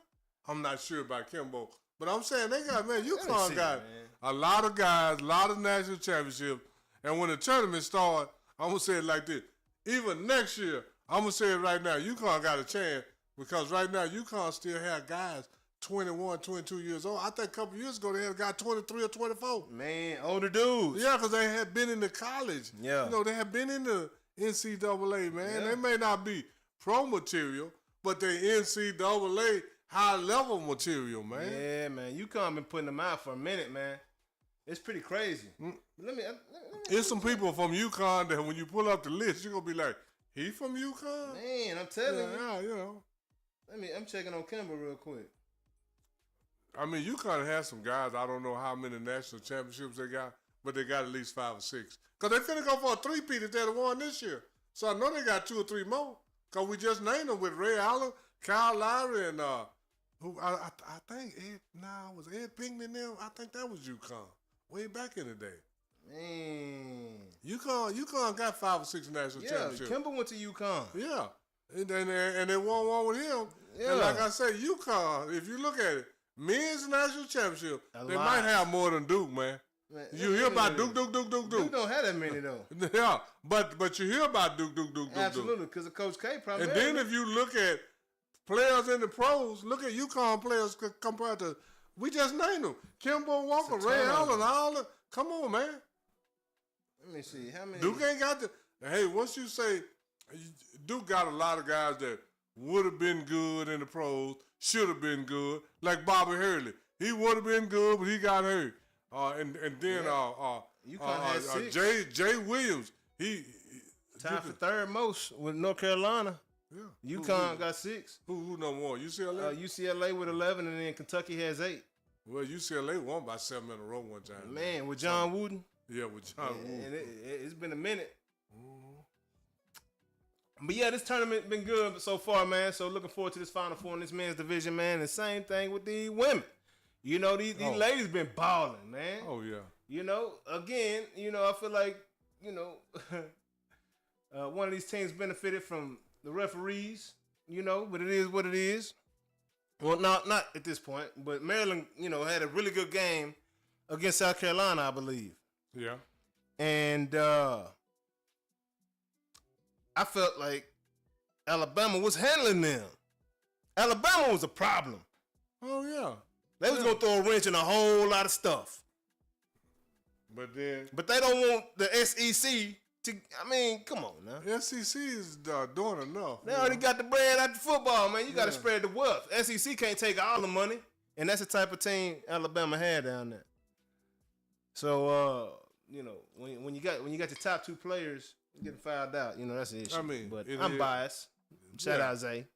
I'm not sure about Kemba, but I'm saying UConn got a lot of guys, a lot of national championships, and when the tournament starts, I'm gonna say it like this: even next year, I'm gonna say it right now. UConn got a chance because right now UConn still have guys 21, 22 years old. I think a couple years ago they had a guy 23 or 24. Man, older dudes. Yeah, because they had been in the college. Yeah. They had been in the NCAA, man. Yeah. They may not be pro material, but they NCAA high level material, man. Yeah, man. UConn been putting them out for a minute, man. It's pretty crazy. Let me There's some people from UConn that when you pull up the list, you're gonna be like, he from UConn? Man, I'm telling you. Yeah, I'm checking on Kemba real quick. I mean, UConn has some guys. I don't know how many national championships they got, but they got at least 5 or 6. Because they finna go for a 3-peat if they'd have won this year. So I know they got 2 or 3 more. Because we just named them with Ray Allen, Kyle Lowry, and who I think was Ed Pinckney now? I think that was UConn way back in the day. Man. UConn got 5 or 6 national championships. Yeah, Kemba went to UConn. Yeah. And they won one with him. Yeah. And like I say, UConn, if you look at it, men's national championship, they might have more than Duke, man. You hear about Duke. Duke don't have that many, though. Yeah, but you hear about Duke. Absolutely, because of Coach K probably. And then if you look at players in the pros, look at UConn players compared to, we just named them. Kemba Walker, Ray Allen, all the, come on, man. Let me see, how many? Duke ain't got the, hey, once you say, Duke got a lot of guys that would have been good in the pros, should have been good, like Bobby Hurley. He would have been good, but he got hurt. And then Jay Williams, he tied for third most with North Carolina. Yeah, UConn got 6. Who number 1? UCLA. UCLA with 11, and then Kentucky has 8. Well, UCLA won by 7 in a row one time. Man, with John Wooden. Yeah, with John Wooden. And it's been a minute. But yeah, this tournament been good so far, man. So looking forward to this Final Four in this men's division, man. And same thing with the women. You know, these ladies been balling, man. Oh, yeah. You know, again, you know, I feel like, you know, one of these teams benefited from the referees, you know, but it is what it is. Well, not at this point, but Maryland, you know, had a really good game against South Carolina, I believe. Yeah. And I felt like Alabama was handling them. Alabama was a problem. Oh, yeah. They was going to throw a wrench in a whole lot of stuff. But then... But they don't want the SEC to... I mean, come on now. SEC is doing enough. They already got the bread out the football, man. You got to spread the wealth. SEC can't take all the money. And that's the type of team Alabama had down there. So, you know, when you got your top two players getting fouled out, you know, that's an issue. I mean, but I'm biased. Shout out Zay.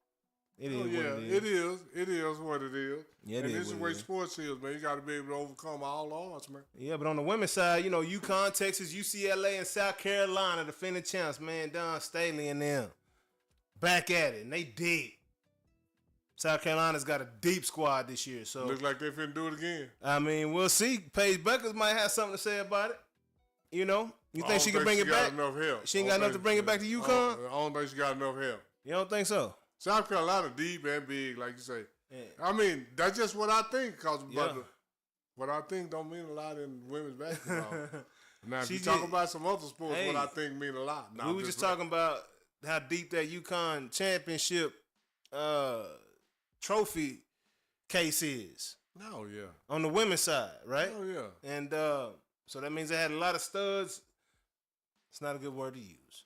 It is what it is. It is what it is. Yeah, and this is the way sports is, man. You got to be able to overcome all odds, man. Yeah, but on the women's side, you know, UConn, Texas, UCLA, and South Carolina defending champs, man. Don Staley and them back at it, and they deep. South Carolina's got a deep squad this year, so looks like they finna do it again. I mean, we'll see. Paige Beckers might have something to say about it. You know, you think she can bring it back? Enough help. She ain't got enough to bring it back to UConn. I don't think she got enough help. You don't think so? South Carolina deep and big, like you say. Yeah. I mean, that's just what I think. Cause what I think don't mean a lot in women's basketball. Now, if you talk about some other sports, what I think mean a lot. We were just talking about how deep that UConn championship trophy case is. Oh, yeah. On the women's side, right? Oh, yeah. And so that means they had a lot of studs. It's not a good word to use.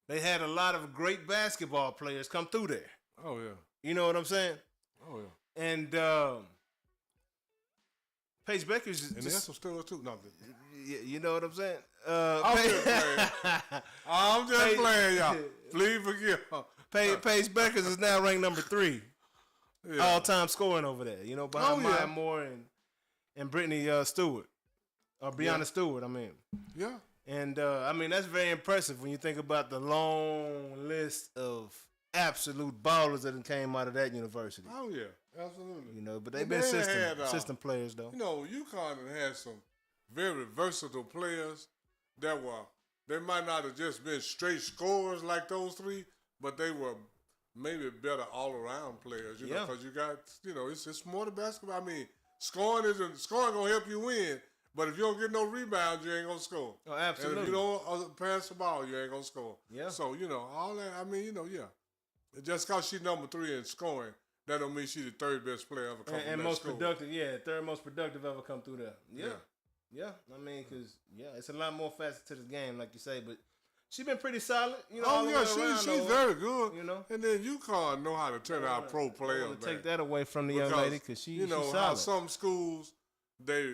They had a lot of great basketball players come through there. Oh, yeah. You know what I'm saying? Oh, yeah. And Paige Beckers is and there's some studs, too. No, you know what I'm saying? I'm just playing. I'm just playing, y'all. Please forgive. Paige Beckers is now ranked number 3. Yeah. All-time scoring over there, you know, behind Maya Moore and Brittany Stewart. Or Breonna Stewart, I mean. Yeah. And, I mean, that's very impressive when you think about the long list of absolute ballers that came out of that university. Oh, yeah. Absolutely. You know, but they've been system players, though. You know, UConn had some very versatile players that they might not have just been straight scorers like those three, but they were maybe better all-around players, you know, because you got, you know, it's more to basketball. I mean, scoring gonna help you win, but if you don't get no rebounds, you ain't gonna score. Oh, absolutely. And if you don't pass the ball, you ain't gonna score. Yeah. So, you know, all that, I mean, you know, just because she's number 3 in scoring, that don't mean she's the third best player ever come from and that most school. productive, third most productive ever come through there. Yeah. I mean, because, it's a lot more facets to this game, like you say, but she's been pretty solid, you know. Oh, yeah, she's very good. You know. And then UConn know how to turn out pro players, man. Take that away from the young lady because she's solid. You know how some schools, they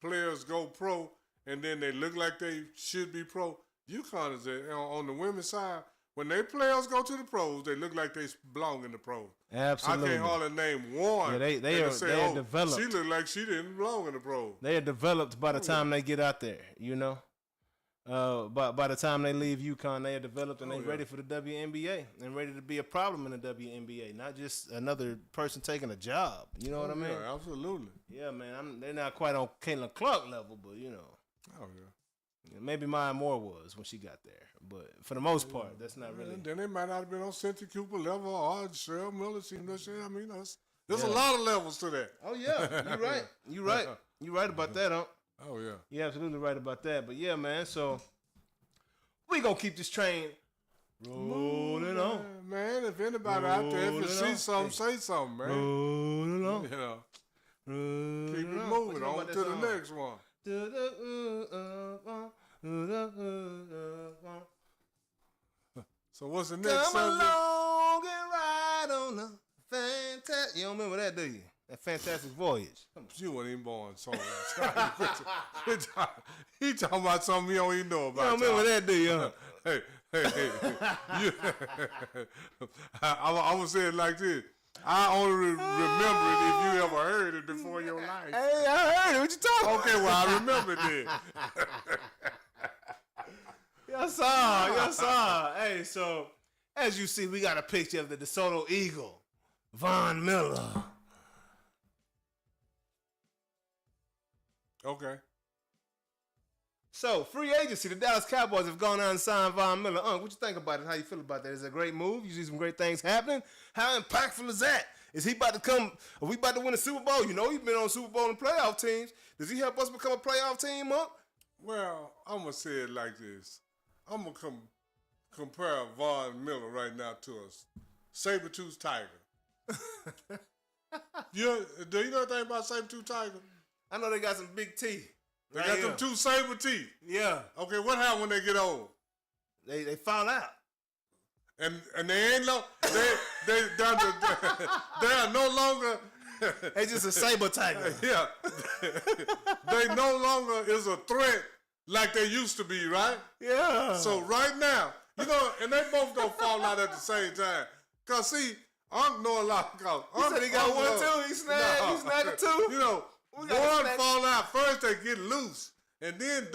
players go pro, and then they look like they should be pro. UConn is on the women's side. When they players go to the pros, they look like they belong in the pros. Absolutely. I can't hardly name one. Yeah, they are developed. She looked like she didn't belong in the pros. They are developed by the time they get out there, you know. By the time they leave UConn, they are developed and they're ready for the WNBA and ready to be a problem in the WNBA, not just another person taking a job. You know what I mean? Yeah, absolutely. Yeah, man. They're not quite on Caitlin Clark level, but you know. Oh yeah. Maybe Maya Moore was when she got there, but for the most part, that's not really. Then they might not have been on Cynthia Cooper level or Cheryl Miller. I mean, there's a lot of levels to that. Oh yeah, you're right. You're right. You're right about that, huh? Oh yeah. You're absolutely right about that. But yeah, man. So we gonna keep this train rolling on, man. If anybody out there, if you see something, say something, man. Rolling on. You know. Keep it moving on to the next one. So what's the next subject? Come along and ride on the fantastic. You don't remember that, do you? That Fantastic Voyage. You weren't even born, so he talking about something you don't even know about. You don't remember that, do you? Hey. I'm gonna say it like this. I only remember it if you ever heard it before in your life. Hey, I heard it. What you talking about? Okay, well, I remember it then. Yes, sir. Yes, sir. Hey, so as you see, we got a picture of the DeSoto Eagle, Von Miller. Okay. So, free agency. The Dallas Cowboys have gone out and signed Von Miller. What you think about it? How you feel about that? Is it a great move? You see some great things happening? How impactful is that? Is he about to come? Are we about to win a Super Bowl? You know, he's been on Super Bowl and playoff teams. Does he help us become a playoff team, Monk? Well, I'm going to say it like this. I'm going to compare Von Miller right now to a saber-toothed tiger. Do you know anything about saber-toothed tiger? I know they got some big teeth. They got them two saber teeth. Yeah. Okay, what happens when they get old? They fall out. And they ain't they are no longer They just a saber tiger. yeah. They no longer is a threat like they used to be, right? Yeah. So right now, you know, and they both don't fall out at the same time. Cause see, Unc know a lot. He said he got one too. He snagged a two. You know, one fall out first, they get loose, and then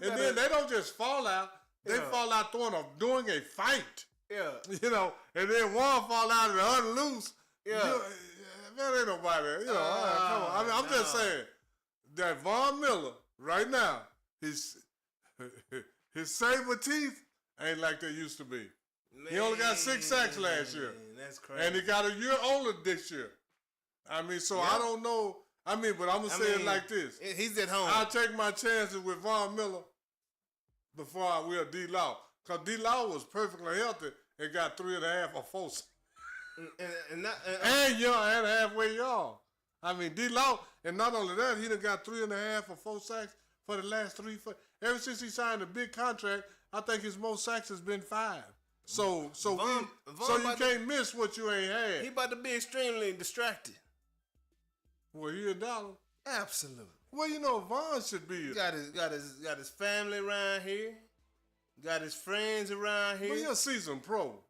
then they don't just fall out. They fall out doing a fight. Yeah. You know, and then one fall out and unloose. Yeah. That ain't nobody. You know, come on. I mean, I'm just saying that Von Miller right now, his saber teeth ain't like they used to be. He only got 6 sacks last year. That's crazy. And he got a year older this year. I mean, so I don't know. I mean, but I'm going to say it like this. He's at home. I'll take my chances with Von Miller before I will D-Law. Because D-Law was perfectly healthy and got 3.5 or 4 sacks. And young and halfway young. I mean, D-Law, and not only that, he done got 3.5 or 4 sacks for the last 3. Ever since he signed a big contract, I think his most sacks has been 5. So you can't miss what you ain't had. He about to be extremely distracted. Well, he a dollar. Absolutely. Well, you know, Von should be. He got his family around here. Got his friends around here. Well, he a seasoned pro.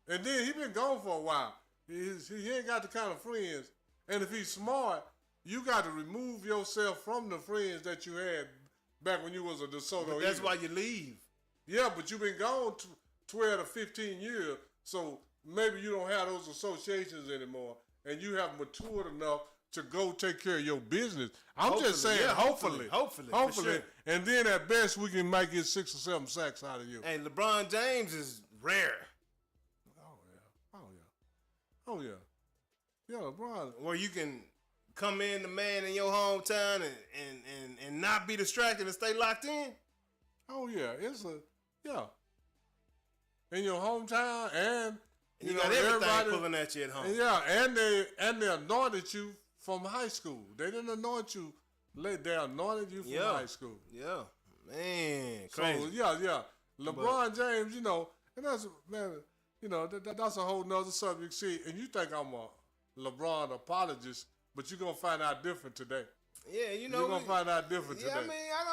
And then he been gone for a while. He ain't got the kind of friends. And if he's smart, you got to remove yourself from the friends that you had back when you was a DeSoto Eagle. That's why you leave. Yeah, but you've been gone 12 to 15 years, so maybe you don't have those associations anymore, and you have matured enough to go take care of your business. I'm just saying, hopefully. For sure. And then at best, we might get 6 or 7 sacks out of you. Hey, LeBron James is rare. Oh, yeah. Yeah, LeBron. Where you can come in, the man in your hometown, and not be distracted and stay locked in. Oh, yeah. In your hometown, and you got everybody pulling at you at home. Yeah, and they anointed you from high school. They didn't anoint you late. They anointed you from high school. Yeah, man, crazy. So yeah. LeBron James, you know, and that's that's a whole nother subject. See, and you think I'm a LeBron apologist, but you're gonna find out different today. Yeah, you know, you're gonna find out different today. I mean,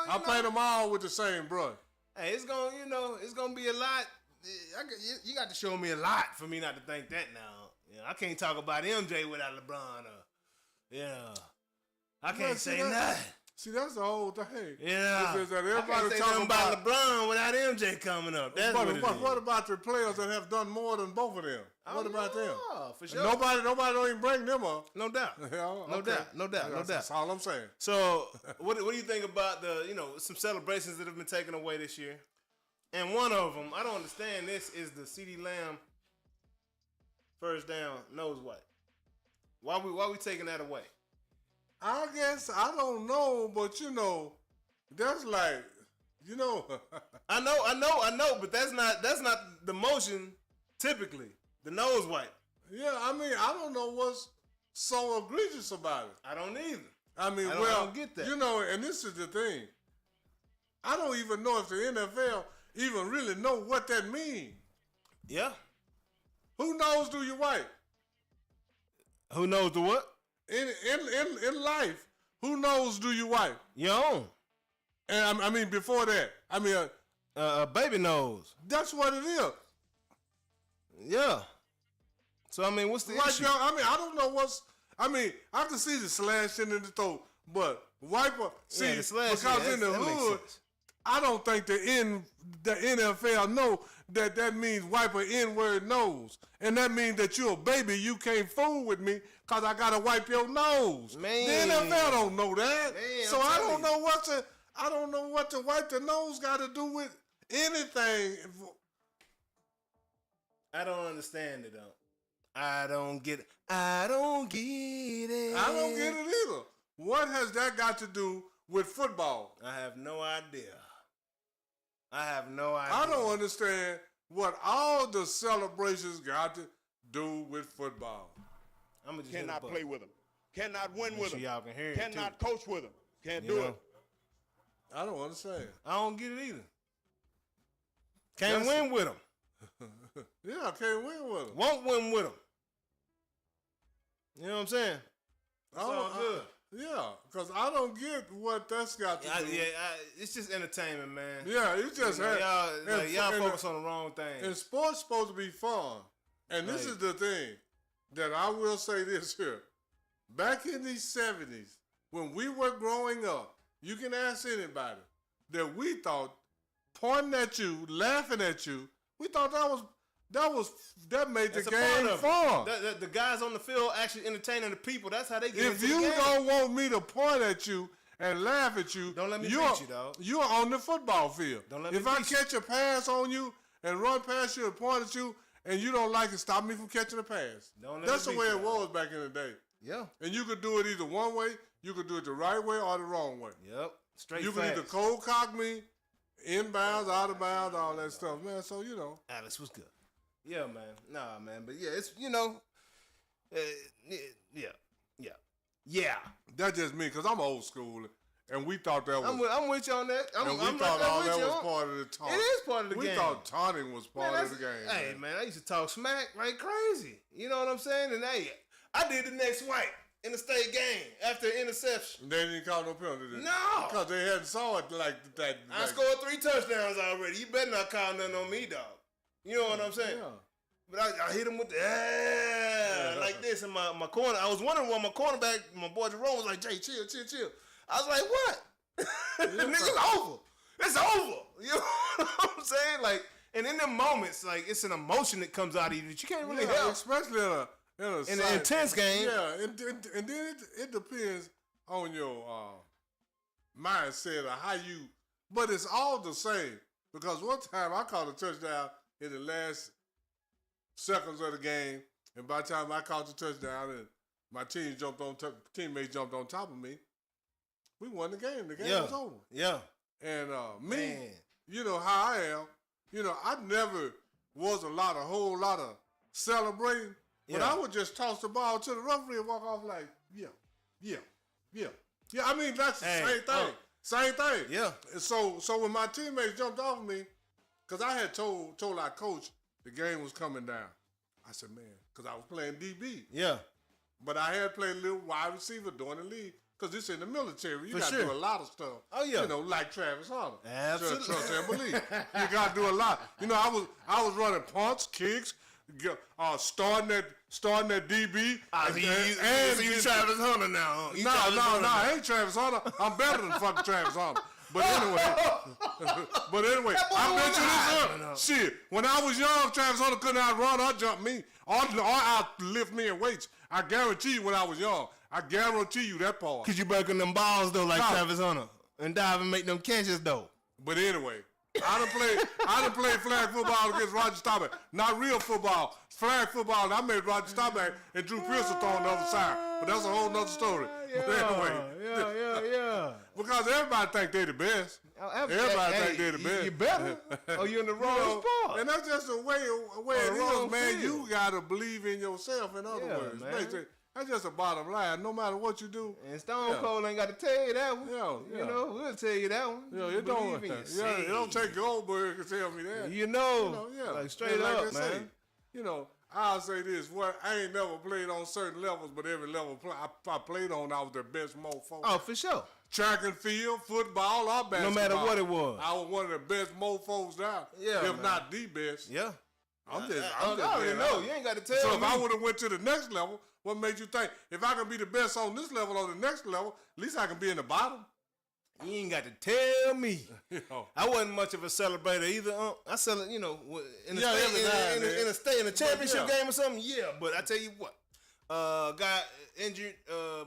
I play them all with the same brush. Hey, it's gonna be a lot. You got to show me a lot for me not to think that now. I can't talk about MJ without LeBron. I can't say nothing. See, that's the whole thing. Yeah. It's that everybody I can't say nothing about LeBron without MJ coming up. That's what about the players that have done more than both of them? What about them? For sure. Nobody don't even bring them up. No doubt. No doubt. That's all I'm saying. So, what do you think about some celebrations that have been taken away this year? And one of them, I don't understand this, is the CeeDee Lamb first down nose wipe. Why we taking that away? I guess I don't know, but that's like, I know, but that's not the motion typically. The nose wipe. Yeah, I mean, I don't know what's so egregious about it. I don't either. I mean, I don't get that. And this is the thing. I don't even know if the NFL even really know what that means. Yeah. Who knows do you wipe? Who knows the what? In life, who knows do you wipe? Your own. And I mean, before that, I mean, baby nose. That's what it is. Yeah. So I mean, what's the issue? I don't know I can see the slashing in the throat, but wiper. See, the slash, because in the hood, I don't think the NFL know that means wipe an N-word nose. And that means that you're a baby, you can't fool with me because I got to wipe your nose. Man. The NFL don't know that. Man, so I'm I telling don't know what to wipe the nose got to do with anything. I don't understand it, though. I don't get it. I don't get it. I don't get it either. What has that got to do with football? I have no idea. I don't understand what all the celebrations got to do with football. I'm just Cannot play with him. Cannot win with him. Y'all can hear it Cannot too. coach with him. Can't do it. I don't understand. I don't get it either. Can't That's win with them. Yeah, I can't win with them. Won't win with them. You know what I'm saying? It's all good. Yeah, because I don't get what that's got to do. It's just entertainment, man. Yeah, it just y'all focus on the wrong thing. And sports supposed to be fun. And this is the thing that I will say this here. Back in the 70s, when we were growing up, you can ask anybody that we thought pointing at you, laughing at you, we thought that made the game fun. The guys on the field actually entertaining the people. That's how they get If into the game. you don't want me to point at you and laugh at you, don't let me beat you, dog. You're on the football field. Don't let me if I beat you. catch a pass on you and run past you and point at you and you don't like it, stop me from catching a pass. That's the way it was back in the day. Yeah. And you could do it either one way, you could do it the right way or the wrong way. Yep. Straight You could either cold cock me, inbounds, out of bounds, all that stuff, man. So, you know. Alex was good. Yeah, man. Nah, man. But yeah, it's, yeah. That's just me, because I'm old school. And we thought that was... I'm with you on that. We thought all that was part of the taunt. It is part of the game. We thought taunting was part of the game. Hey, man, I used to talk smack like crazy. You know what I'm saying? And hey, I did the next white in the state game after an interception. They didn't call no penalty, did they? No. Because they hadn't saw it like that. I scored 3 touchdowns already. You better not call nothing on me, dog. You know what I'm saying? Yeah. But I hit him with the like this in my corner. I was wondering why my cornerback, my boy Jerome, was like, Jay, chill. I was like, what? Nigga's over. It's over. You know what I'm saying? Like, and in them moments, like, it's an emotion that comes out of you that you can't really help. Especially in an intense game. Yeah, and then it depends on your mindset or how you, but it's all the same. Because one time I caught a touchdown in the last seconds of the game, and by the time I caught the touchdown and my teammates jumped on top of me, we won the game. The game was over. Yeah. And me, you know how I am. You know, I never was a whole lot of celebrating, but I would just toss the ball to the referee and walk off like, yeah. I mean, that's the same thing. Same thing. Yeah. So when my teammates jumped off of me, because I had told our coach the game was coming down. I said, man, because I was playing DB. Yeah. But I had played a little wide receiver during the league. Because it's in the military. You got to do a lot of stuff. Oh, yeah. You know, like Travis Hunter. Absolutely. Trust and believe. You got to do a lot. You know, I was running punts, kicks, starting that DB. And you Travis Hunter now. No, I ain't Travis Hunter. I'm better than fucking Travis Hunter. But anyway, I bet you this up. Shit, when I was young, Travis Hunter couldn't outrun or jump me or outlift me in weights. I guarantee you when I was young. I guarantee you that part. Because you breaking them balls, though, like Travis Hunter. And dive and make them catches, though. But anyway, I done played flag football against Roger Staubach. Not real football. Flag football. And I made Roger Staubach and Drew Pearson throw on the other side. But that's a whole nother story. But anyway. Yeah. Because everybody think they the best. Everybody think they the best. You better. Or you in the wrong spot. And that's just the way it is, man. You got to believe in yourself, in other words. Man. That's just a bottom line. No matter what you do. And Stone Cold ain't got to tell you that one. You know, we'll tell you that one. Yeah, it don't take Goldberg to tell me that. You know, like straight up, man. You know, I'll say this. I ain't never played on certain levels, but every level I played on, I was the best mofo. Oh, for sure. Track and field, football, or basketball. No matter what it was. I was one of the best mofos there. Yeah, if not the best. Yeah. I'm just know. You ain't got to tell me. So if I would have went to the next level, what made you think if I can be the best on this level or the next level, at least I can be in the bottom? You ain't got to tell me. You know. I wasn't much of a celebrator either. I celebrate, you know, in a championship game or something. Yeah, but I tell you what, got injured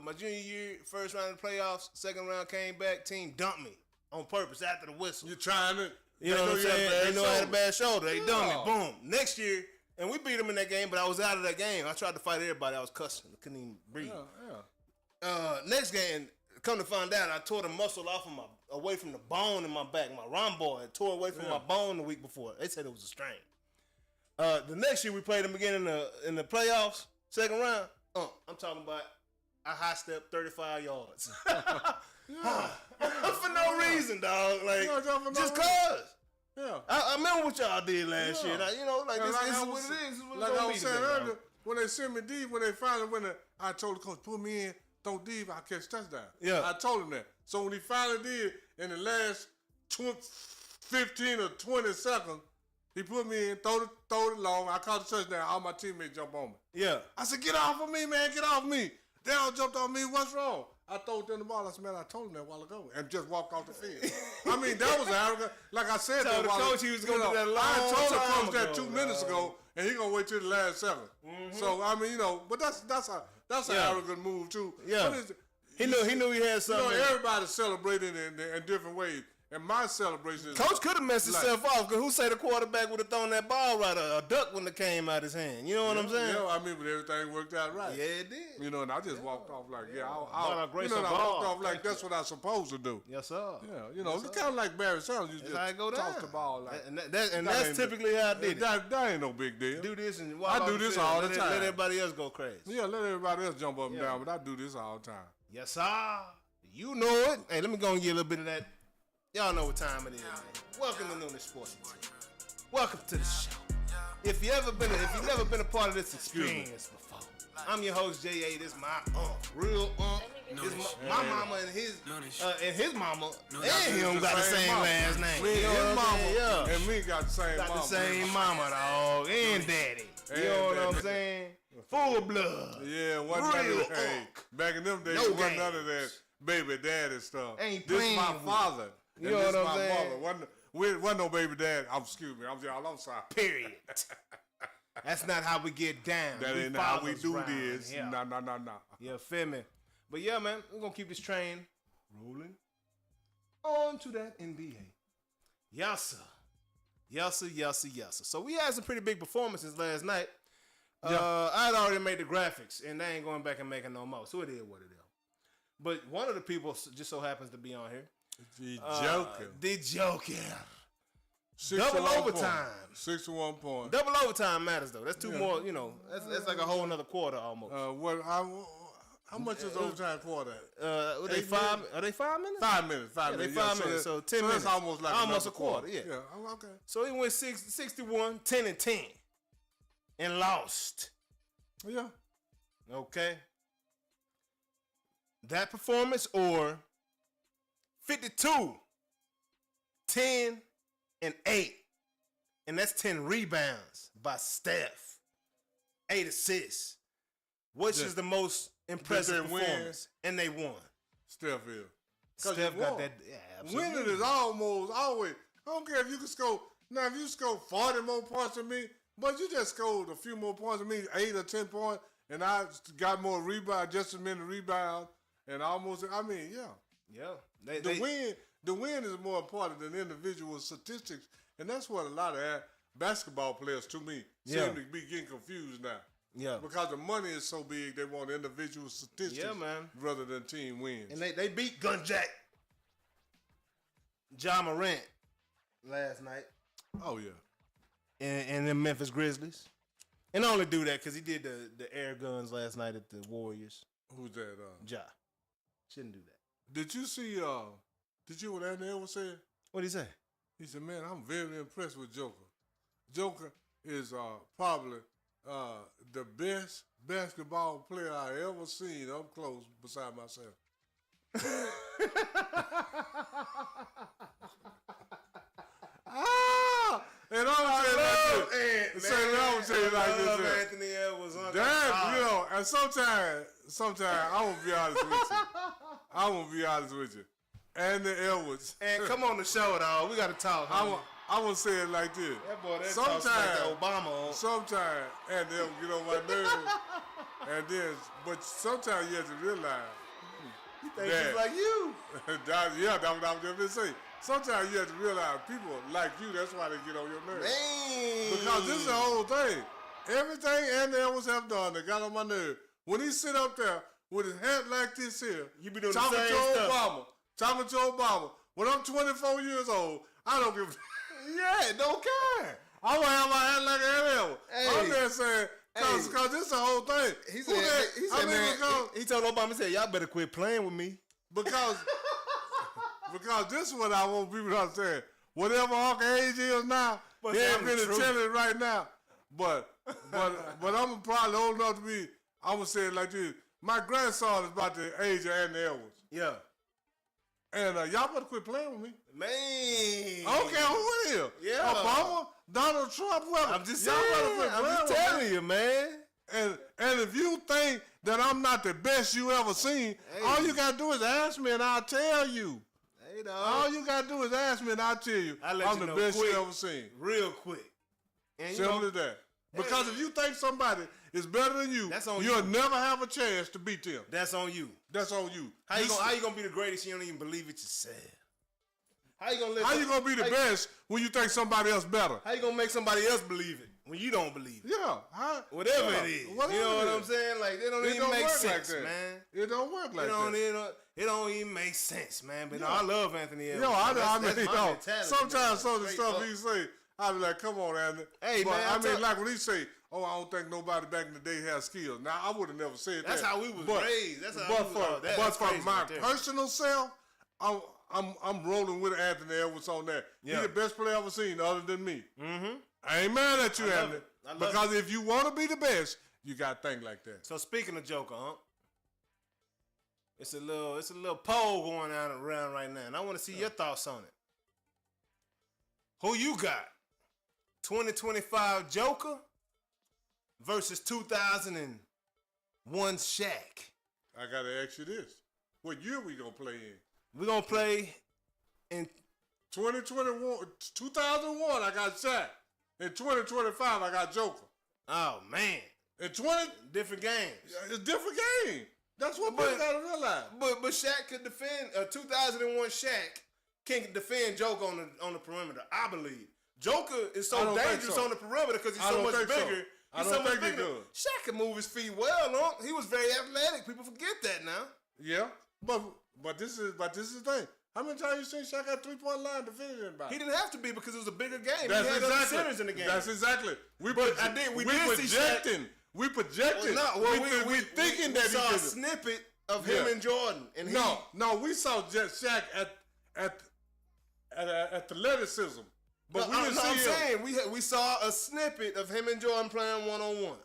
my junior year, first round of the playoffs, second round came back, team dumped me on purpose after the whistle. You're trying to, you know what I'm saying? They know I had a bad shoulder. They dumped me. Boom. Next year, and we beat them in that game, but I was out of that game. I tried to fight everybody. I was cussing. I couldn't even breathe. Next game. Come to find out, I tore the muscle off of away from the bone in my back. My rhomboid tore away from my bone the week before. They said it was a strain. The next year we played them again in the playoffs, second round. I'm talking about I high step 35 yards for no reason, dog. Like just cause. Yeah, I remember what y'all did last year. Like, you know, like this is what it is. Like I was saying earlier, when they sent me deep, when they finally I told the coach, put me in. Don't deep, I'll catch touchdown. Yeah. I told him that. So when he finally did, in the last 15 or 20 seconds, he put me in, throw it long. I caught the touchdown. All my teammates jump on me. Yeah. I said, get off of me, man. Get off me. They all jumped on me. What's wrong? I threw them the ball. I said, man, I told him that a while ago. And just walked off the field. I mean, that was arrogant. Like I said, the coach he was going to do that long I told the time coach that ago, 2 minutes ago, and he going to wait till the last second. Mm-hmm. So, I mean, you know, but that's an arrogant move, too. Yeah. He knew he had something. You know, everybody celebrated in different ways. And my celebration is... Coach could have messed himself off, because who say the quarterback would have thrown that ball right? A duck wouldn't have came out his hand. You know what I'm saying? Yeah, I mean, but everything worked out right. Yeah, it did. You know, and I just walked off like, I walked off like that's what I'm supposed to do. Yes, sir. Yeah, you know, it's kind of like Barry Sanders. You just toss the ball. Like, and that's typically how I did it. That ain't no big deal. Do this and I do this all the time. Let everybody else go crazy. Yeah, let everybody else jump up and down, but I do this all the time. Yes, sir. You know it. Hey, let me go and get a little bit of that. Y'all know what time it is, man. Welcome to Noonish Sports. Welcome to the show. If you've never been a part of this experience before, I'm your host, J.A. This my real This my mama and his mama and him got the same last name. Me and his mama yeah. and me got the same mama. Got the same mama, dog, and daddy. You know what I'm saying? Full blood. Yeah, wasn't none of that. Hey, back in them days, wasn't none of that baby daddy stuff. This is my father. You know what I'm saying? Wasn't no baby dad. Excuse me. I'm sorry. Period. That's not how we get down. That ain't how we do this. Yeah. No. You feel me? But yeah, man, we're going to keep this train rolling on to that NBA. Yes, sir. So we had some pretty big performances last night. I had already made the graphics, and they ain't going back and making no more. So it is what it is. But one of the people just so happens to be on here. The Joker. Double overtime. 61 points. Double overtime matters, though. That's two more, you know. That's like a whole another quarter almost. How much is overtime quarter? Are they 5 minutes? 5 minutes. 5 minutes. They 5 minutes. So 10 minutes. That's almost like a quarter. Yeah. Okay. So he went 61, 10-10, and lost. Yeah. Okay. That performance or 52, 10, and 8. And that's 10 rebounds by Steph. 8 assists. Which is the most impressive performance? And they won. Steph is. Steph got that. Yeah, absolutely. Winning is almost always. I don't care if you can score. Now, if you score 40 more points than me, but you just scored a few more points than me, 8 or 10 points, and I got more rebounds, just as many rebounds, and almost. I mean, yeah. Yeah. The win is more important than individual statistics, and that's what a lot of basketball players, to me, seem to be getting confused now. Yeah. Because the money is so big, they want individual statistics rather than team wins. And they beat Gunjack Ja Morant last night. Oh, yeah. And the Memphis Grizzlies. And only do that because he did the air guns last night at the Warriors. Who's that? Ja. Shouldn't do that. Did you see, did you what Anthony Edwards said? What'd he say? He said, man, I'm very impressed with Joker. Joker is probably the best basketball player I ever seen up close beside myself. And I'm saying like this. Anthony Edwards. Damn, you know, and sometimes I won't be honest with you. Andy Edwards. And come on the show, dog. We got to talk. Huh? I will say it like this. That boy, that talks like the Obama. Sometimes Andy Edwards get on my nerves. And then, but sometimes you have to realize. He thinks he's like you. That's what I was just going to say. Sometimes you have to realize people like you, that's why they get on your nerves. Man. Because this is the whole thing. Everything Andy Edwards have done that got on my nerves. When he sit up there with his hat like this here, you be doing talking the same to stuff. Talking to Obama. When I'm 24 years old, I don't give a yeah, don't care. I want to have my hat like Andy Edwards. Hey. I'm just saying, because this is the whole thing. He said, man, he told Obama, he said, y'all better quit playing with me. Because this is what I want people to understand. Whatever Uncle age is now, he ain't really telling it right now. But I'm probably old enough to be, I'm going to say it like this. My grandson is about the age of Andy Edwards. Yeah. And y'all better quit playing with me. Man. I don't care who it is. Yeah. Obama, Donald Trump, whoever. I'm just saying. I'm just telling you, man. And if you think that I'm not the best you ever seen, all you got to do is ask me and I'll tell you. Hey, dog. All you got to do is ask me and I'll tell you. I'm the best you ever seen. Real quick. And simple as that. Because if you think somebody is better than you, you'll never have a chance to beat them. That's on you. That's on you. How you gonna be the greatest? You don't even believe it yourself. How you gonna be the best when you think somebody else better? How you gonna make somebody else believe it when you don't believe it? Yeah. Whatever it is. Whatever you know what I'm saying? Like it don't even make sense, like man. It don't work like that. It don't even make sense, man. But no, I love Anthony Edwards. I mean, sometimes some of the stuff he say, I be like, come on, Anthony. Hey, but, man. Like when he say, oh, I don't think nobody back in the day had skills. Now, I would have never said that. That's how we was raised. That's how but for my personal self, I'm rolling with Anthony Edwards on that. Yeah. He's the best player I've ever seen other than me. Mm-hmm. I ain't mad at you, Anthony. Because if you want to be the best, you got to think like that. So speaking of Joker, it's a little poll going on around right now, and I want to see your thoughts on it. Who you got? 2025 Joker versus 2001 Shaq. I got to ask you this. What year we going to play in? We're going to play in 2021. 2001, I got Shaq. In 2025, I got Joker. Oh, man. In 20... Different games. It's a different game. That's what people got to realize. But Shaq could defend... 2001 Shaq can't defend Joker on the perimeter, I believe. Joker is so dangerous on the perimeter because he's so much bigger. I don't think he does. Shaq can move his feet well. He was very athletic. People forget that now. Yeah, but this is the thing. How many times you seen Shaq at 3-point line defending anybody? He didn't have to be because it was a bigger game. That's he had other centers in the game. That's exactly. We projecting. We thinking that we saw a snippet of him and Jordan. And no, we saw just Shaq at athleticism. But I'm saying we saw a snippet of him and Jordan playing 1-on-1.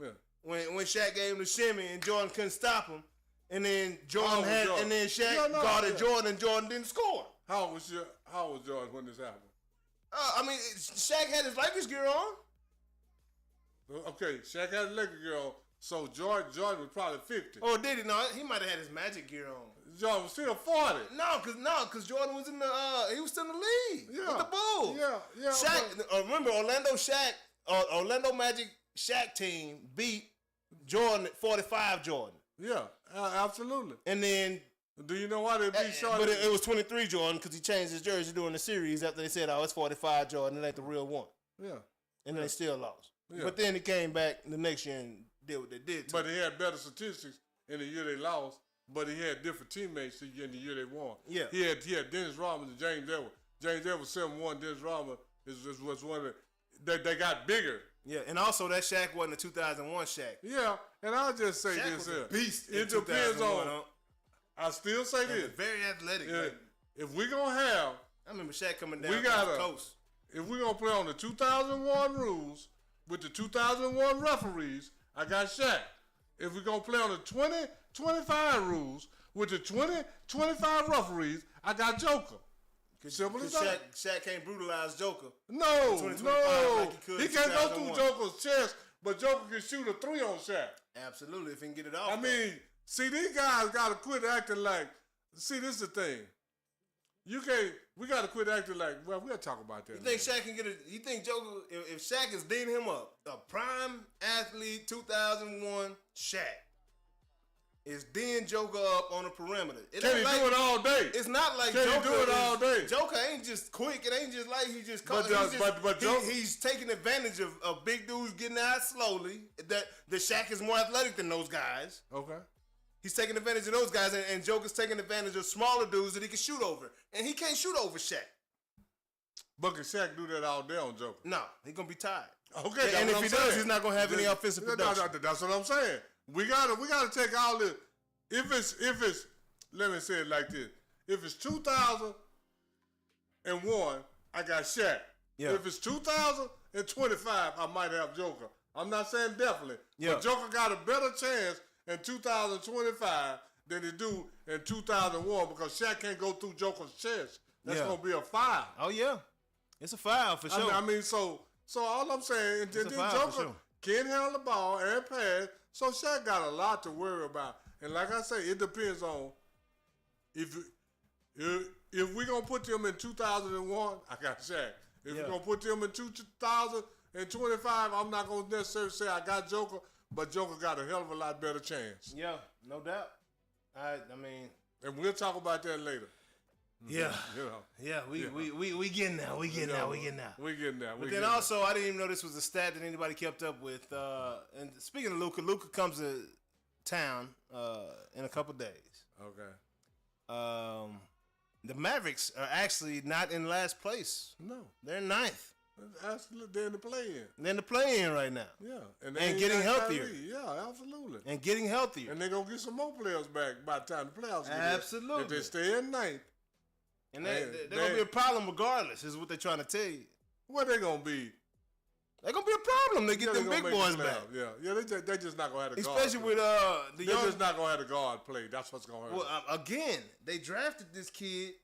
Yeah. When Shaq gave him the shimmy and Jordan couldn't stop him, and then and then Shaq guarded Jordan and Jordan didn't score. How old was Jordan when this happened? Shaq had his Lakers gear on. Okay, Shaq had his Lakers gear on, so Jordan was probably 50. Oh, did he? No, he might have had his Magic gear on. Jordan was still 40. Cause Jordan was he was still in the league with the Bulls. Yeah. Shaq, remember Orlando Magic Shaq team beat Jordan at 45 Jordan. Yeah, absolutely. And then, do you know why they beat Jordan? But it was 23 Jordan because he changed his jersey during the series after they said, "Oh, it's 45 Jordan. It ain't the real one." Yeah. And they still lost. Yeah. But then he came back the next year and did what they did. But he had better statistics in the year they lost. But he had different teammates in the year they won. Yeah. He had Dennis Rodman and James Edwards. James Edwards 7-1. Dennis Rodman was one of they got bigger. Yeah, and also that Shaq wasn't a 2001 Shaq. Yeah, and I'll just say Shaq this was a beast. It depends on. I still say this. Very athletic. Yeah, if we're gonna have, I remember Shaq coming down the coast. If we're gonna play on the 2001 rules with the 2001 referees, I got Shaq. If we're gonna play on the 2025 rules with the 2025 referees, I got Joker. Simple as that. Shaq can't brutalize Joker. No. He can't go through Joker's chest, but Joker can shoot a 3 on Shaq. Absolutely, if he can get it off. I mean, see, these guys got to quit acting like, see, this is the thing. You can't. We got to quit acting like. Well, we got to talk about that. You think Shaq can get a? You think Joker? If Shaq is beating him up, a prime athlete, 2001 Shaq is D'ing Joker up on the perimeter. Can he do it all day? It's not like Can Joker he do it all day? Joker ain't just quick. It ain't just like he just. He's taking advantage of big dudes getting out slowly. That the Shaq is more athletic than those guys. Okay. He's taking advantage of those guys, and Joker's taking advantage of smaller dudes that he can shoot over. And he can't shoot over Shaq. But can Shaq do that all day on Joker? No, he's going to be tired. Okay, and if he does, he's not going to have any offensive production. That's what I'm saying. We gotta take all this. If it's, let me say it like this. If it's 2001, I got Shaq. Yeah. If it's 2025, I might have Joker. I'm not saying definitely. Yeah. But Joker got a better chance in 2025 than he do in 2001 because Shaq can't go through Joker's chest. That's going to be a foul. Oh, yeah. It's a foul for sure. I mean, so all I'm saying, then Joker can handle the ball and pass, so Shaq got a lot to worry about. And like I say, it depends on if we're going to put them in 2001, I got Shaq. If we're going to put them in 2025, I'm not going to necessarily say I got Joker, but Joker got a hell of a lot better chance. Yeah, no doubt. I mean, and we'll talk about that later. Yeah, you know. Yeah, we getting there. We getting there. But then also, I didn't even know this was a stat that anybody kept up with. And speaking of Luka comes to town in a couple days. Okay. The Mavericks are actually not in last place. No, they're in ninth. Absolutely, they're in the play-in. They're in the play-in right now. Yeah, and getting healthier. Yeah, absolutely. And getting healthier. And they're going to get some more players back by the time the playoffs get absolutely. If they stay in ninth. And they're going to be a problem regardless, is what they're trying to tell you. What they going to be? They're going to be a problem. They get them big boys back. Yeah, they just not going to have the guard. Especially with the they're young. just not going to have the guard play. That's what's going to hurt. Well, again, they drafted this kid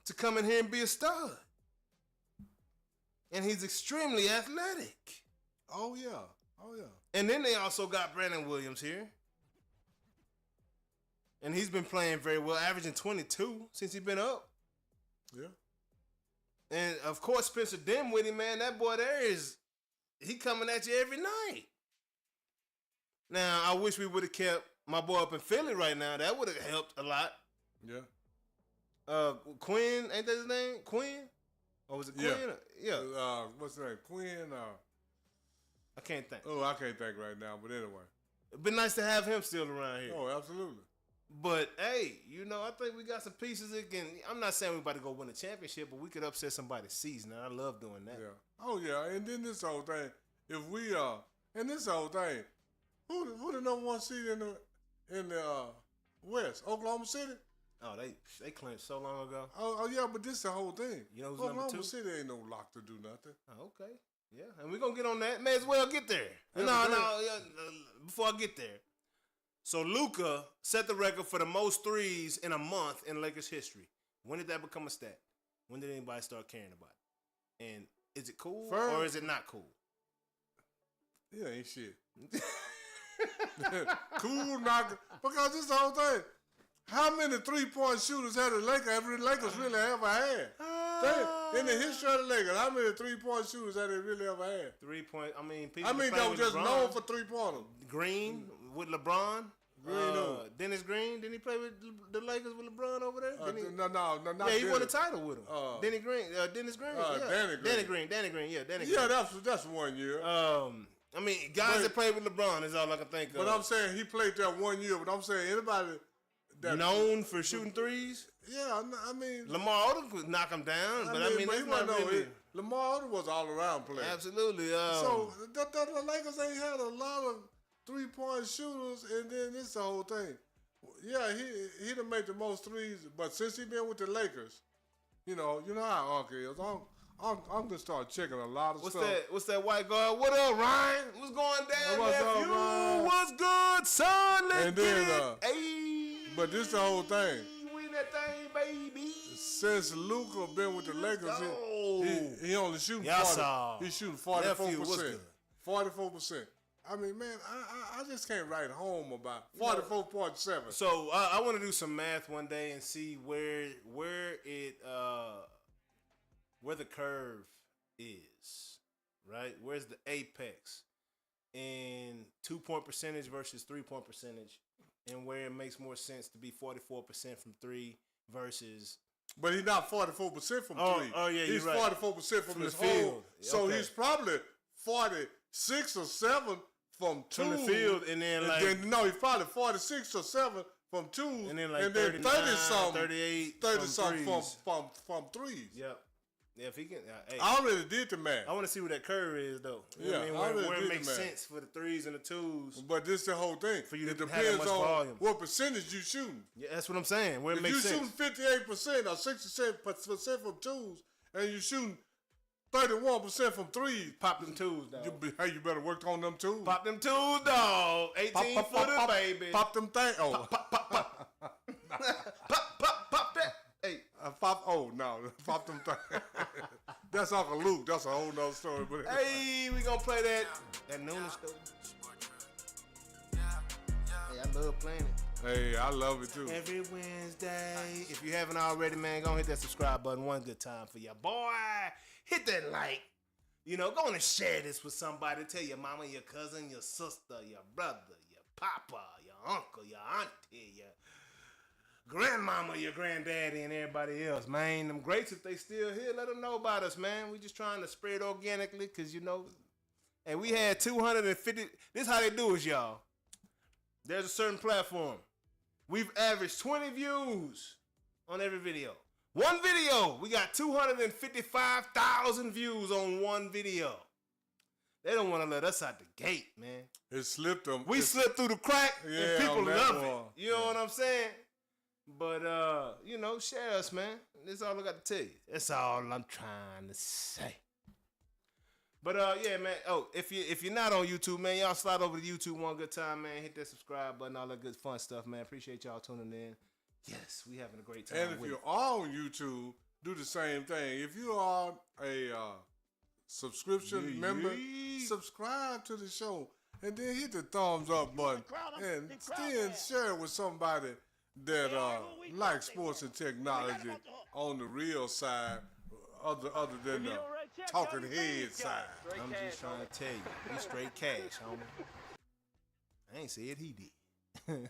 to come in here and be a stud. And he's extremely athletic. Oh, yeah. And then they also got Brandon Williams here. And he's been playing very well, averaging 22 since he's been up. Yeah. And, of course, Spencer Dinwiddie, man, that boy there he coming at you every night. Now, I wish we would have kept my boy up in Philly right now. That would have helped a lot. Yeah. Quinn, ain't that his name? Quinn? Or was it Quinn? Yeah. What's his name? Quinn? I can't think. Oh, I can't think right now, but anyway. It'd be nice to have him still around here. Oh, absolutely. But, hey, I think we got some pieces that can. I'm not saying we're about to go win a championship, but we could upset somebody's season, and I love doing that. Yeah. Oh, yeah. And then this whole thing, who the number one seed in the West? Oklahoma City? Oh, they clinched so long ago. Oh, yeah, but this is the whole thing. You know who's Oklahoma number 2? City ain't no lock to do nothing. Oh, okay. Yeah, and we're going to get on that. May as well get there. Before I get there. So, Luka set the record for the most threes in a month in Lakers history. When did that become a stat? When did anybody start caring about it? And is it cool or is it not cool? Yeah, ain't shit. Cool, not because this whole thing. How many 3-point shooters have the Lakers really ever had? In the history of the Lakers, how many 3-point shooters have they really ever had? 3-point. People. They were just known for 3-pointers. Green with LeBron. Dennis Green. Didn't he play with the Lakers with LeBron over there? No, not yeah, he won a title with him. Dennis Green. Danny Green. Yeah, that's 1 year. Guys that played with LeBron is all I can think of. But I'm saying he played that 1 year. But I'm saying anybody that known for shooting threes. Yeah, Lamar Odom could knock him down, but that's not really. Lamar Odom was all around player. Absolutely. So the Lakers ain't had a lot of 3-point shooters, and then this the whole thing. Yeah, he done made the most threes, but since he been with the Lakers, you know how Uncle is. I'm gonna start checking a lot of stuff. What's that white guard? What up, Ryan? What's going down, nephew? What's good, son? Let's get it. But this the whole thing. Win that thing, baby. Since Luka been with the Lakers, he only shooting 40. He's shooting 44%. 44%. I mean, man, I just can't write home about 44.7. So I want to do some math one day and see where the curve is, right? Where's the apex in 2-point percentage versus 3-point percentage, and where it makes more sense to be 44% from 3 versus. But he's not 44% from 3. Oh yeah, he's right. 44% from his the field. hole. So Okay. he's probably 46 or 7 from 2. From the field, and then no, he's probably 46 or 7 from 2, and then like 30 something, 38 30 something threes. from 3s. Yep. Yeah, if he can, hey, I already did the math. I want to see where that curve is, though. You Yeah, know what I mean? I Where, already where it did makes the math. sense for the 3s and the 2s. But this is the whole thing. For you to it have that depends much on volume. what percentage you shooting. Yeah, that's what I'm saying. Where it If makes you sense. shooting 58% or 67% from 2s, and you shooting 31% from 3s, Pop them 2s, dog. you better work on them 2s. Pop them 2s, dog. 18-footer, baby. Pop them things. Oh. Pop that. Hey. Pop them things. That's Uncle Luke. That's a whole nother story. But Hey, we gonna play that noonish though. Hey, I love playing it. hey, I love it too. Every Wednesday. If you haven't already, man, go hit that subscribe button. One good time for your boy. Hit that like. You know, go on and share this with somebody. Tell your mama, your cousin, your sister, your brother, your papa, your uncle, your auntie, your grandmama, your granddaddy, and everybody else. Man, them greats, if they still here, let them know about us, man. We just trying to spread organically because, you know, and we had 250. This how they do it, y'all. There's a certain platform. We've averaged 20 views on every video. One video, we got 255,000 views on one video. They don't want to let us out the gate, man. It slipped them. We slipped through the crack, Yeah, and people on that love one. it. You know what I'm saying? But, you know, share us, man. That's all I got to tell you. That's all I'm trying to say. But, yeah, man. Oh, if you're not on YouTube, man, y'all slide over to YouTube one good time, man. Hit that subscribe button, all that good fun stuff, man. Appreciate y'all tuning in. Yes, we having a great time. And if with you're it. on YouTube, do the same thing. If you are a subscription member, subscribe to the show. And then hit the thumbs up button. And then share it with somebody that likes sports and technology on the real side, other than the talking head side. I'm just trying to tell you, we straight cash, homie. I ain't said he did.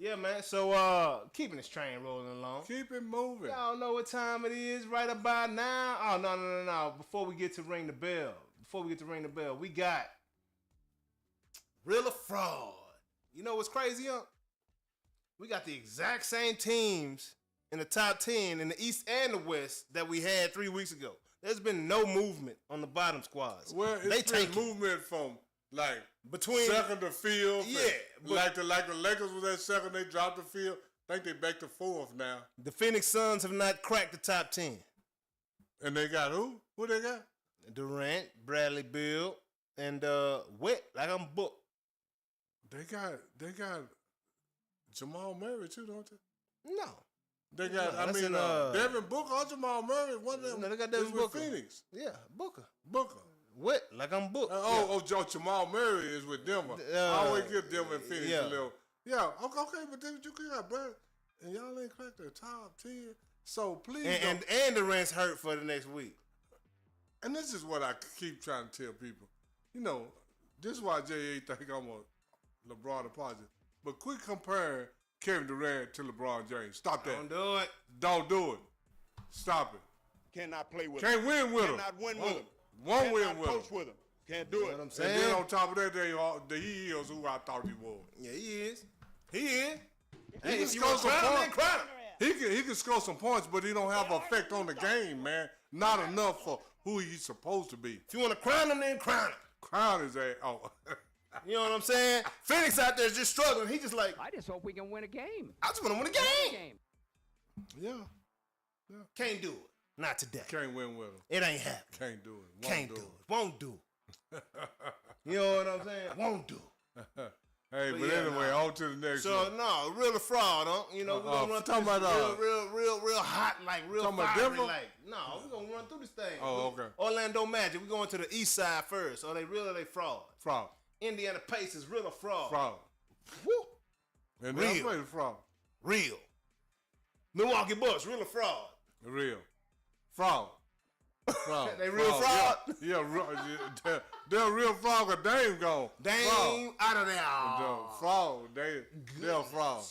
Yeah, man. So, keeping this train rolling along. Keep it moving. Y'all know what time it is right about now. Oh, no. Before we get to ring the bell, we got Real or Fraud. You know what's crazy, huh? We got the exact same teams in the top 10 in the East and the West that we had 3 weeks ago. There's been no movement on the bottom squads. Well, it's been movement from like between second to field. Yeah, like the Lakers was at second, they dropped the field. I think they back to 4th now. The Phoenix Suns have not cracked the top 10. And they got who? Who they got? Durant, Bradley Beal, and Wet, like I'm booked. They got Jamal Murray too, don't they? No. They got, No, Devin Booker or Jamal Murray. One of them. No, they got Devin with Booker. Phoenix. Yeah, Booker. Booker. Wet, like I'm booked. Jamal Murray is with Denver. I always give Denver and Phoenix a little. Yeah, okay, but then you got Brad, and y'all ain't cracked the top 10. So please and Durant's hurt for the next week. And this is what I keep trying to tell people. You know, this is why J.A. think I'm a LeBron apology. But quit comparing Kevin Durant to LeBron James. Stop that. Don't do it. Don't do it. Stop it. Cannot play with Can't him. win with him. Cannot win with him. Won't win Cannot with him. coach with him. Can't do You know it. what I'm And saying? then on top of that, he is who I thought he was. Yeah, he is. He is. He Hey, can if you score want to some crown him, points. then crown him. He can score some points, but he don't have an effect on the game, man. Not enough for who he's supposed to be. If you want to crown him, then crown him. Crown his ass. Oh. You know what I'm saying? Phoenix out there is just struggling. He just like, I just hope we can win a game. I just want to win a game. Yeah. Can't do it. Not today. Can't win with him. It ain't happening. Can't do it. Can't do it. Won't do it. You know what I'm saying? Won't do it. Hey, but yeah, anyway, nah. on to the next So one. no, real or fraud, huh? You know, we're gonna run through talking this about, real hot, like real talking about fiery, Denver? like. No, we're gonna run through this thing. Oh, okay. Orlando Magic. We're going to the east side first. Are they real or they fraud? Fraud. Indiana Pacers, real or fraud? Fraud. Woo. And they Real. play the fraud. Real. Milwaukee Bucks, real or fraud? Real. Fraud. Fraud. They real fraud? Yeah, they're a real fraud because Dame gone. Dame out of there. Fraud. They're fraud.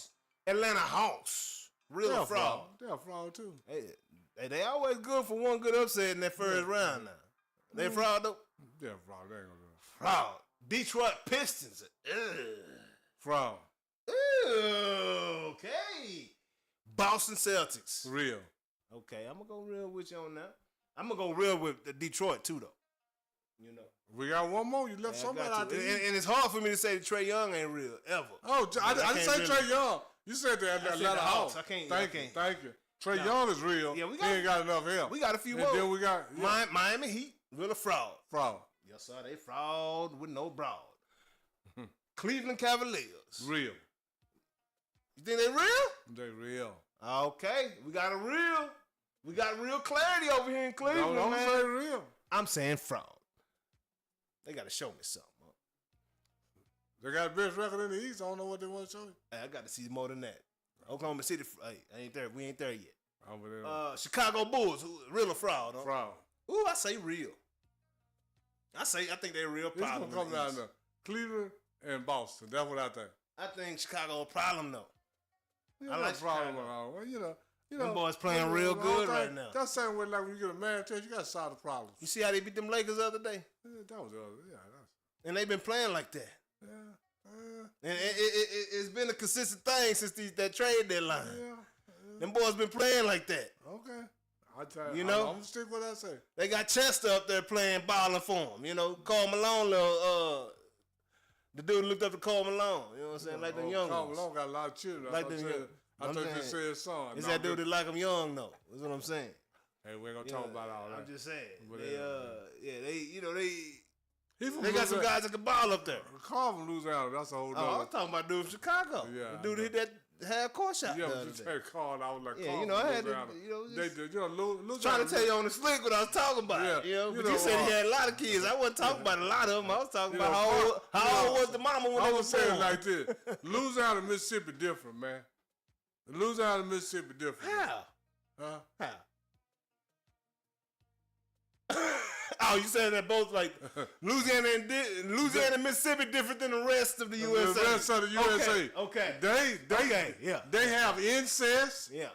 Atlanta Hawks, real or fraud? They're fraud too. They always good for one good upset in that first round now. They fraud though? They're fraud. They ain't gonna do it. Fraud. Detroit Pistons. Ugh. Fraud. Okay. Boston Celtics. Real. Okay, I'm gonna go real with you on that. I'm gonna go real with the Detroit too, though. You know, We got one more. You left I somebody got out to. there. And it's hard for me to say that Trey Young ain't real ever. Oh, I didn't say can't Trey Young. You said that said Atlanta the Hawks. Hawks. I can't. Thank you. Trey No. Young is real. Yeah, we He got- ain't got enough help. We got a few And more. then we got Miami Heat, real or fraud? fraud. Yes, sir. They fraud with no broad. Cleveland Cavaliers. Real. You think they real? They real. Okay, we got real clarity over here in Cleveland, Don't man. say real. I'm saying fraud. They got to show me something. Huh? They got the best record in the East. I don't know what they want to show you. Hey, I got to see more than that. Oklahoma City, hey, I ain't there. We ain't there yet. Over there. Chicago Bulls, real or fraud? Huh? fraud. Ooh, I say real. I think they're real It's problem. gonna come down to Cleveland and Boston. That's what I think. I think Chicago a problem though. You I like problem Chicago. at all. Well, you know. Them boys playing real good right now. That's the same way like when you get a man test, you got to solve the problems. You see how they beat them Lakers the other day? Yeah, that was the other. Yeah, that's. And they've been playing like that. Yeah. And it's been a consistent thing since that trade deadline. Yeah. Them boys been playing like that. Okay. I tell You know? I'm gonna stick with what I say. They got Chester up there playing balling for them. You know, Carl Malone, the dude looked up to Carl Malone. You know what I'm saying? Like them young Carl ones. Malone got a lot of children. Like I them thought young- you I'm said saying, his son. It's No, that dude that like them young though. That's what I'm saying. Hey, we ain't gonna You talk know, about all that. I'm just saying. But, They from got some Louisiana. guys that can ball up there. Carl from Louisiana. That's a whole Oh, I nother. was talking about dude from Chicago. Yeah, The dude I hit that half court shot. Yeah, the but other you day. said Carl. I was like, Yeah, Carl you know, from I had to, Louisiana. you know, They just did. You know, Louisiana. trying to tell you on the slick what I was talking about. Yeah, You know, you but know, you said he had a lot of kids. I wasn't talking about a lot of them. I was talking you about know, how old was the mama when I they was was saying born. like this: Louisiana, Mississippi, different, man. Louisiana, Mississippi, different. How? Huh? How? Oh, you saying that both like Louisiana and Mississippi different than the rest of the USA? The rest of the USA. Okay. They They have incest. Yeah.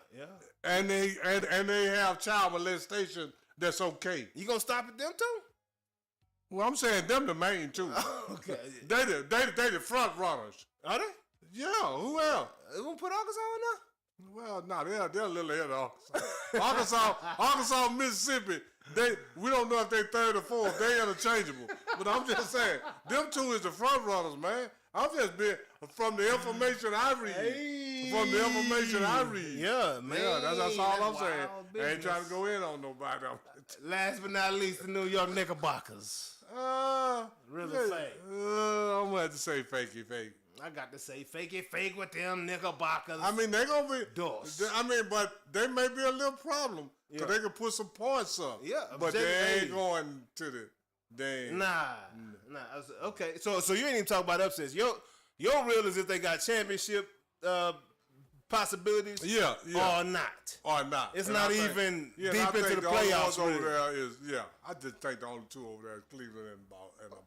And they have child molestation. That's okay. You gonna stop at them too? Well, I'm saying them the main two. Okay. They the front runners. Are they? Yeah. Who else? You gonna put Arkansas on there? Well, no, they're a little ahead of Arkansas. Arkansas, Mississippi. We don't know if they third or fourth. They interchangeable. But I'm just saying, them two is the front runners, man. I'm just being from the information I read. Hey. From the information I read. Yeah, man. Yeah, that's all I'm That's saying. wild I ain't business. trying to go in on nobody. Last but not least, the New York Knickerbockers. Real or fake? I'm gonna have to say fake. I got to say fake it, fake with them Knickerbockers. I mean, they gonna be. Dos. I mean, but they may be a little problem because Yeah. they can put some points up. Yeah, but they objective- ain't going to the. They ain't. Nah. Okay, so you ain't even talking about upsets. Your real is if they got championship possibilities. Yeah. Or not. Or not. It's And not I think- even and deep I into think the only playoffs, ones over really. there is I just think the only two over there is Cleveland and Boston.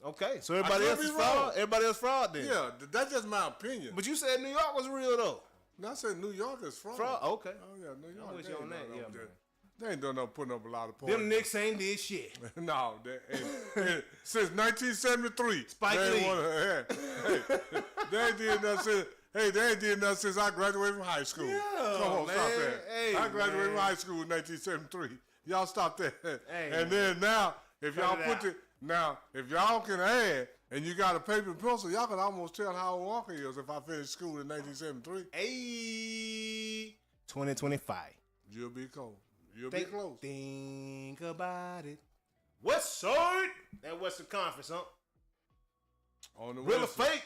Okay. So everybody could else be is wrong. fraud. Everybody else fraud then. Yeah, that's just my opinion. But you said New York was real though. And I said New York is fraud. Fraud. Okay. Oh yeah, New York. with they you ain't on that, done yeah, no- man. They ain't done no putting up a lot of points. Them Knicks ain't did shit. No, and since 1973. Spike they Lee. They ain't did nothing since. Hey, they ain't did nothing since I graduated from high school. Yeah, Come on, stop man. that. Hey, I graduated man. from high school in 1973. Y'all stop that. Hey, and man. then now, if Cut y'all it put out. it now, if y'all can add and you got a paper and pencil, y'all can almost tell how old Walker is if I finished school in 1973. Hey, 2025. You'll be cold. You'll be close. Think about it. West Side. That Western Conference, huh? On the Real or west side. fake?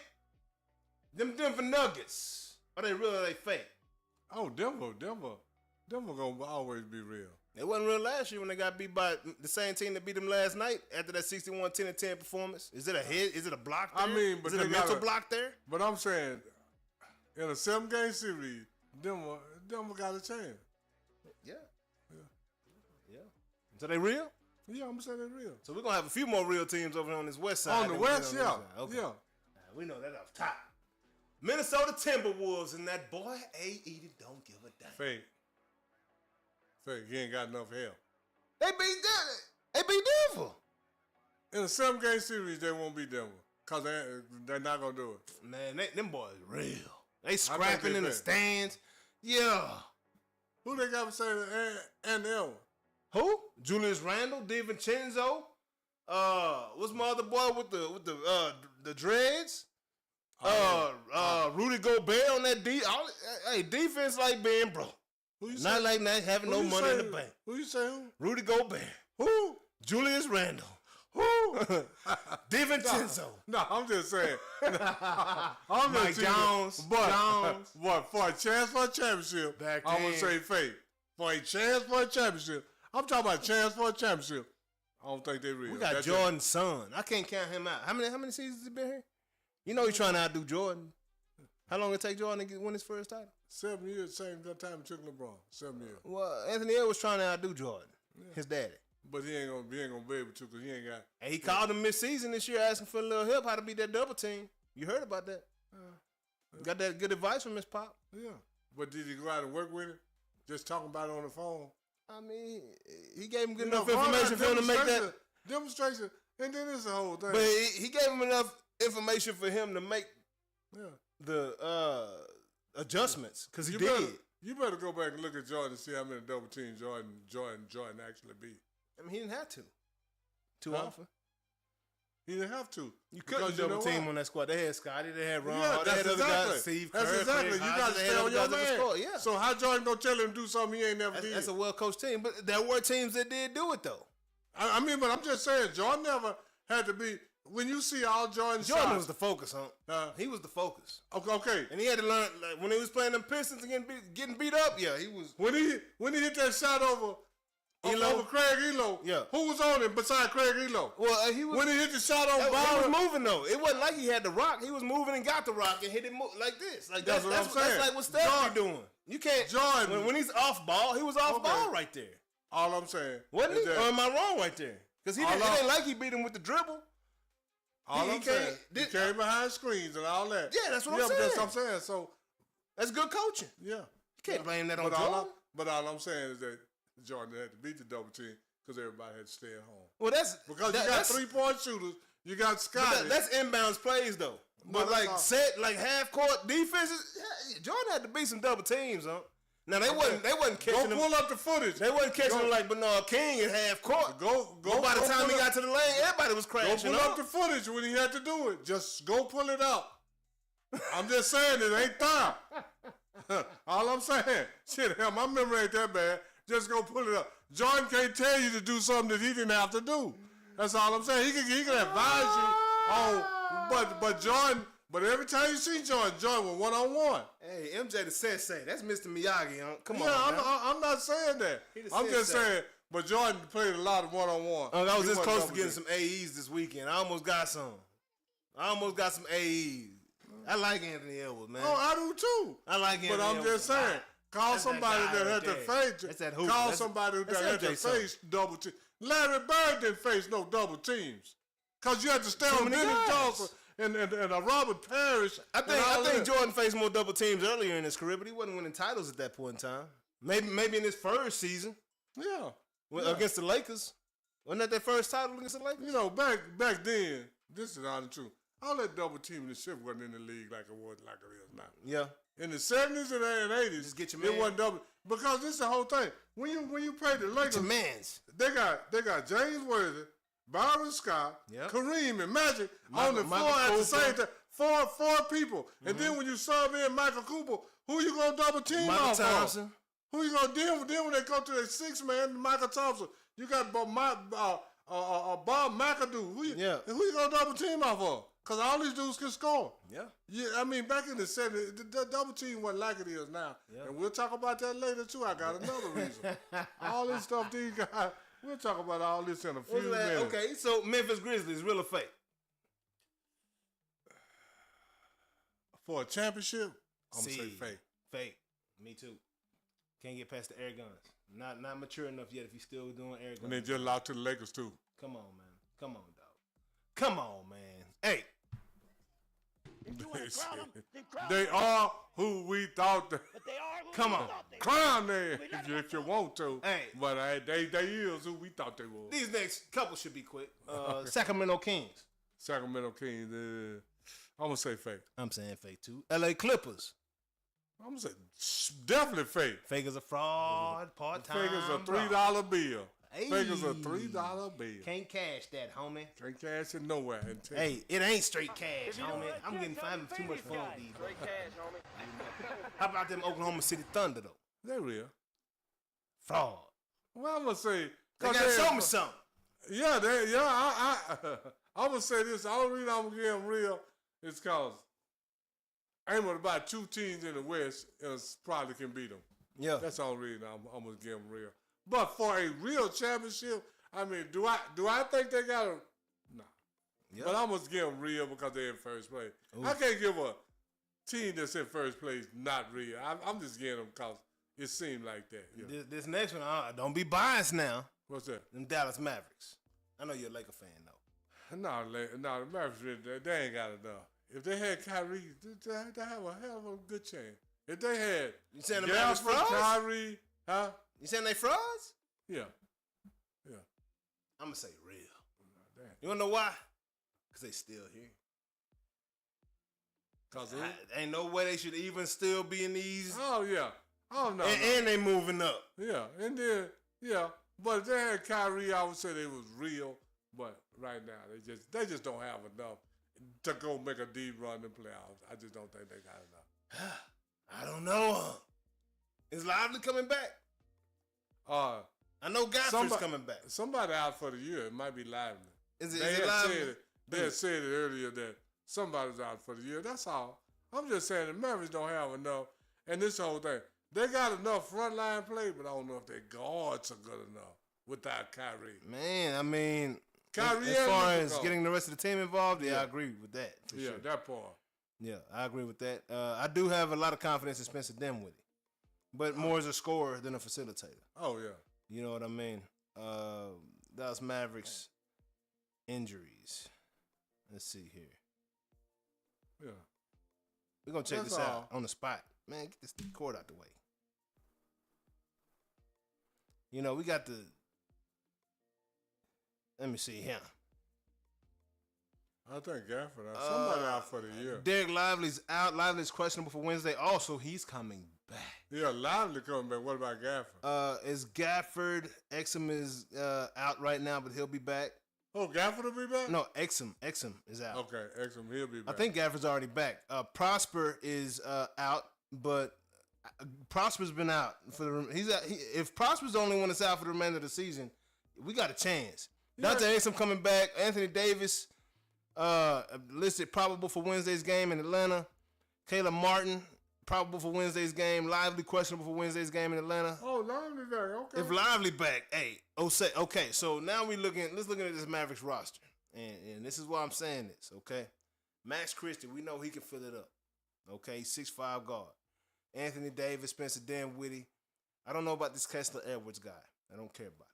Them Denver Nuggets. Are they real or they fake? Oh, Denver gonna always be real. It wasn't real last year when they got beat by the same team that beat them last night after that 61-10-10 performance. Is it a hit? Is it a block there? I mean, but is it a mental block there? But I'm saying, in a 7-game series, Denver got a chance. Yeah. So they real? Yeah, I'm saying they're real. So we're going to have a few more real teams over here on this west side. On the west, yeah. Okay. Yeah. We know that off top. Minnesota Timberwolves and that boy A. Edie don't give a damn. Fake. He ain't got enough help. They beat Denver. In a 7-game series, they won't beat Denver. Because they're not going to do it. Man, them boys real. They scrapping in the stands. Yeah. Who they got to say and Elwin? Who? Julius Randle, DiVincenzo. What's my other boy with the dreads? Rudy Gobert on that defense like being broke. Not like not having no money in the bank. Who you say who? Rudy Gobert. Who? Julius Randle. Who? DiVincenzo. No, I'm just saying. Mike Jones. But for a chance for a championship, Back I'm going then. to say fake. For a chance for a championship. I'm talking about a chance for a championship. I don't think they're real. We got Jordan's son. I can't count him out. How many seasons has he been here? You know he's trying to outdo Jordan. How long it take Jordan to win his first title? 7 years, same time it took LeBron. 7 years. Well, Anthony Edwards trying to outdo Jordan, his daddy. But he ain't gonna be able to because he ain't got. And he called him mid-season this year asking for a little help how to beat that double team. You heard about that? Got that good advice from Miss Pop? Yeah. But did he go out and work with it? Just talking about it on the phone? I mean, he gave him good enough information for him to make that demonstration. And then it's the whole thing. But he gave him enough information for him to make the adjustments because he did. You better go back and look at Jordan and see how many double teams Jordan actually beat. I mean, he didn't have to. Too often. He didn't have to. You couldn't double team on that squad. They had Scotty, they had Ron, yeah, they had other exactly. guys, Steve Curry. That's exactly. You got to stay on your man. Yeah. So how Jordan gonna tell him to do something he ain't never did? That's a well-coached team. But there were teams that did do it, though. I mean, but I'm just saying, Jordan never had to be. When you see all Jordan was the focus, he was the focus. Okay. And he had to learn, like, when he was playing them Pistons and getting beat up, he was. When he hit that shot over Craig Elo, who was on him besides Craig Elo? Well, he was. When he hit the shot on Bauer. He was moving, though. It wasn't like he had the rock. He was moving and got the rock and hit it like this. Like that's what I'm saying. That's like what Steph be doing. You can't. Jordan. When he's off ball, he was off ball right there. All I'm saying. Wasn't he? Or am I wrong right there? Because it ain't like he beat him with the dribble. All I'm saying, he came behind screens and all that. Yeah, that's what I'm saying. That's what I'm saying. So that's good coaching. Yeah, you can't blame that on Jordan. But all I'm saying is that Jordan had to beat the double team because everybody had to stay at home. Well, because you got 3-point shooters. You got Scotty. That's inbounds plays though. But like half court defenses, Jordan had to beat some double teams, huh? Now they wasn't catching him. Go pull up the footage. They wasn't catching him like Bernard King at half court. Go. By the time he got to the lane, everybody was crashing. Go pull up the footage when he had to do it. Just go pull it up. I'm just saying it ain't time. All I'm saying, shit, hell, my memory ain't that bad. Just go pull it up. Jordan can't tell you to do something that he didn't have to do. That's all I'm saying. He can advise you on, but Jordan. But every time you see Jordan with one-on-one. Hey, MJ the sensei. That's Mr. Miyagi, huh? Come on. Yeah, I'm not saying that. I'm just saying, but Jordan played a lot of one-on-one. I was this close to getting some AEs this weekend. I almost got some. AEs. I like Anthony Edwards, man. Oh, I do too. I like Anthony Edwards. But I'm just saying, call somebody that had to face. That's that hoop. Call somebody that had to face double team. Larry Bird didn't face no double teams. Because you had to stay on Dennis Johnson. And Robert Parrish. I think Jordan faced more double teams earlier in his career, but he wasn't winning titles at that point in time. Maybe in his first season. Yeah. Against the Lakers. Wasn't that their first title against the Lakers? You know, back then, this is honest truth. All that double teaming and shit wasn't in the league like it is now. Yeah. In the 70s and 80s, just get your man. It wasn't double. Because this is the whole thing. When you play the Lakers, get your mans. They got James Worthy, Byron Scott, Kareem, and Magic on the floor at the same time. Four people. And then when you sub in Michael Cooper, who you going to double team off of? Who you going to deal with? Then when they go to the 6-man, Michael Thompson, you got Bob McAdoo. Who you going to double team off of? Because all these dudes can score. Yeah. Yeah, I mean, back in the 70s, the double team wasn't like it is now. Yeah. And we'll talk about that later, too. I got another reason. All this stuff these guys, we'll talk about all this in a few minutes. Okay, so Memphis Grizzlies, real or fake? For a championship, I'm going to say fake. Fake. Me too. Can't get past the air guns. Not mature enough yet if you're still doing air guns. And they just lost to the Lakers, too. Come on, man. Come on, dog. Come on, man. Hey. They are who we thought. But they are who Come on. Crown them if you want to. Hey. But they is who we thought they were. These next couple should be quick. Sacramento Kings. Sacramento Kings. I'm going to say fake. I'm saying fake too. LA Clippers. I'm going to say definitely fake. Fake is a fraud. Part-time. Fake is a $3 bill. Hey. Fake is a $3 bill. Can't cash that, homie. Can't cash it nowhere. Hey, it ain't straight cash, homie. I'm having too much fun with these. Straight cash, homie. How about them Oklahoma City Thunder, though? They're real. Fraud. Well, I'm going to say. They gotta show me something. Yeah, I'm going to say this. The only reason I'm going to give them real is because ain't but about two teams in the West probably can beat them. Yeah. That's the only reason I'm going to give them real. But for a real championship, I mean, do I think they got a nah. Yep. But I'm going to give them real because they're in first place. Ooh. I can't give a team that's in first place not real. I'm just giving them because it seemed like that. Yeah. This next one, don't be biased now. What's that? Them Dallas Mavericks. I know you're a Laker fan, though. No, the Mavericks, they ain't got enough. If they had Kyrie, they have a hell of a good chance. If they had you saying the Mavericks frauds? Kyrie, huh? You saying they frauds? Yeah. I'm going to say real. You want to know why? Because they still here. Because ain't no way they should even still be in these. Oh, yeah. Oh, no. And they moving up. Yeah. And then, yeah. But if they had Kyrie, I would say they was real. But right now, they just don't have enough to go make a deep run in the playoffs. I just don't think they got enough. I don't know. Is Lively coming back? I know Godfrey's coming back. Somebody out for the year. It might be Lively. Is it Lively? They had said it earlier that somebody's out for the year. That's all. I'm just saying the Mavericks don't have enough. And this whole thing, they got enough frontline play, but I don't know if their guards are good enough without Kyrie. Man, I mean, Kyrie as far as getting the rest of the team involved, yeah. I agree with that. Sure. That part. Yeah, I agree with that. I do have a lot of confidence in Spencer Dinwiddie, but more as a scorer than a facilitator. Oh, yeah. You know what I mean? Dallas Mavericks injuries. Let's see here. Yeah. We're going to check this out on the spot. Man, get this cord out the way. You know, we got the... Let me see here. I think Gafford out. Somebody out for the year. Derek Lively's out. Lively's questionable for Wednesday. Also, he's coming back. Yeah, Lively coming back. What about Gafford? Is Gafford? Exum is out right now, but he'll be back. Oh, Gafford will be back? No, Exum is out. Okay, Exum, he'll be back. I think Gafford's already back. Prosper is out, but Prosper's been out for the. If Prosper's the only one that's out for the remainder of the season, we got a chance. Yeah. Dante Exum coming back. Anthony Davis listed probable for Wednesday's game in Atlanta. Caleb Martin probable for Wednesday's game. Lively questionable for Wednesday's game in Atlanta. Oh, Lively back. Okay. If Lively back, hey, okay. So now let's look at this Mavericks roster, and this is why I'm saying this. Okay, Max Christie, we know he can fill it up. Okay, 6'5" guard. Anthony Davis, Spencer Dinwiddie. I don't know about this Kessler Edwards guy. I don't care about him.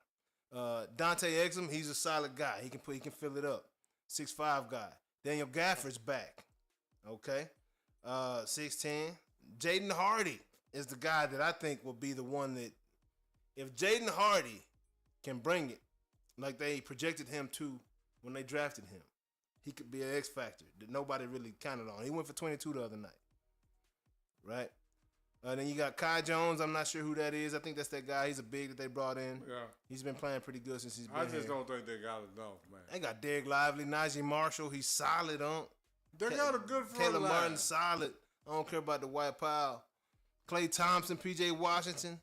Dante Exum, he's a solid guy. He can fill it up. 6'5" guy. Daniel Gafford's back. Okay. 6'10". Jaden Hardy is the guy that I think will be the one that, if Jaden Hardy can bring it like they projected him to when they drafted him, he could be an X factor that nobody really counted on. He went for 22 the other night. Right? Then you got Kai Jones. I'm not sure who that is. I think that's that guy. He's a big that they brought in. Yeah. He's been playing pretty good since he's been here. I just don't think they got enough, man. They got Derek Lively, Najee Marshall. He's solid on. They got a good front Caleb line. Martin, solid. I don't care about the white pile. Klay Thompson, P.J. Washington.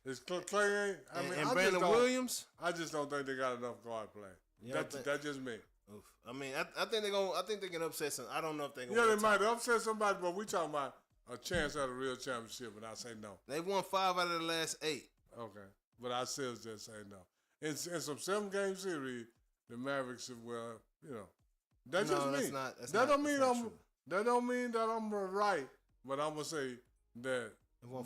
Is Klay ain't? And Brandon Williams. I just don't think they got enough guard play. That's just me. Oof. I mean, I think they can upset some. I don't know if they. Yeah, they might upset somebody, but we talking about a chance at a real championship, and I say no. They won 5 out of the last 8. Okay, but I still just say no. In some 7-game series, the Mavericks, well, you know, that's just me. That don't mean that I'm right, but I'm gonna say that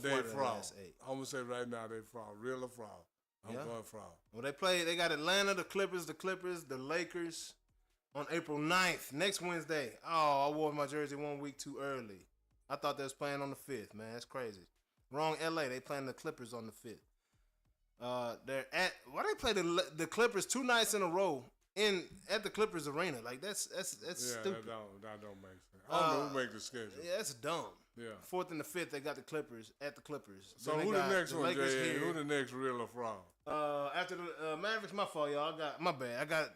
they fraud. I'm gonna say right now they fraud, real or fraud. I'm going fraud. Well, they got Atlanta, the Clippers, the Lakers on April 9th, next Wednesday. Oh, I wore my jersey 1 week too early. I thought they was playing on the 5th, man. That's crazy. Wrong LA. They playing the Clippers on the 5th. They're at why they play the Clippers 2 nights in a row at the Clippers arena. Like that's stupid. That don't make sense. I don't know who make the schedule. Yeah, that's dumb. Yeah. 4th and the 5th, they got the Clippers at the Clippers. So who the next one, Jay? Who the next real or fraud? After the Mavericks, my fault, y'all. My bad. I got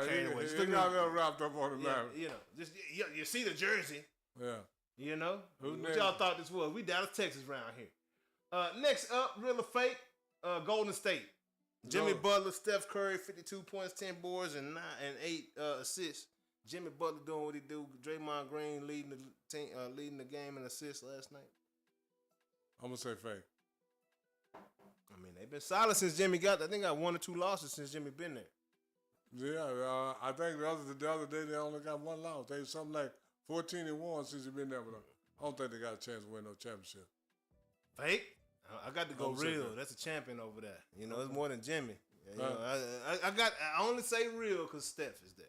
carried away. He got a little wrapped up on the Mavericks. You know, just you see the jersey. Yeah. You know? Who what next? Y'all thought this was? We Dallas, Texas around here. Next up, real or fake, Golden State. Jimmy Butler, Steph Curry, 52 points, 10 boards, and 8 assists. Jimmy Butler doing what he do. Draymond Green leading the team, leading the game in assists last night. I'm gonna say fake. I mean, they've been solid since Jimmy got. I think got 1 or 2 losses since Jimmy been there. Yeah, I think the other day they only got 1 loss. They something like 14-1 since he been there. But I don't think they got a chance to win no championship. Fake? I got to go real. That's a champion over there. You know, it's more than Jimmy. You know, I only say real because Steph is there.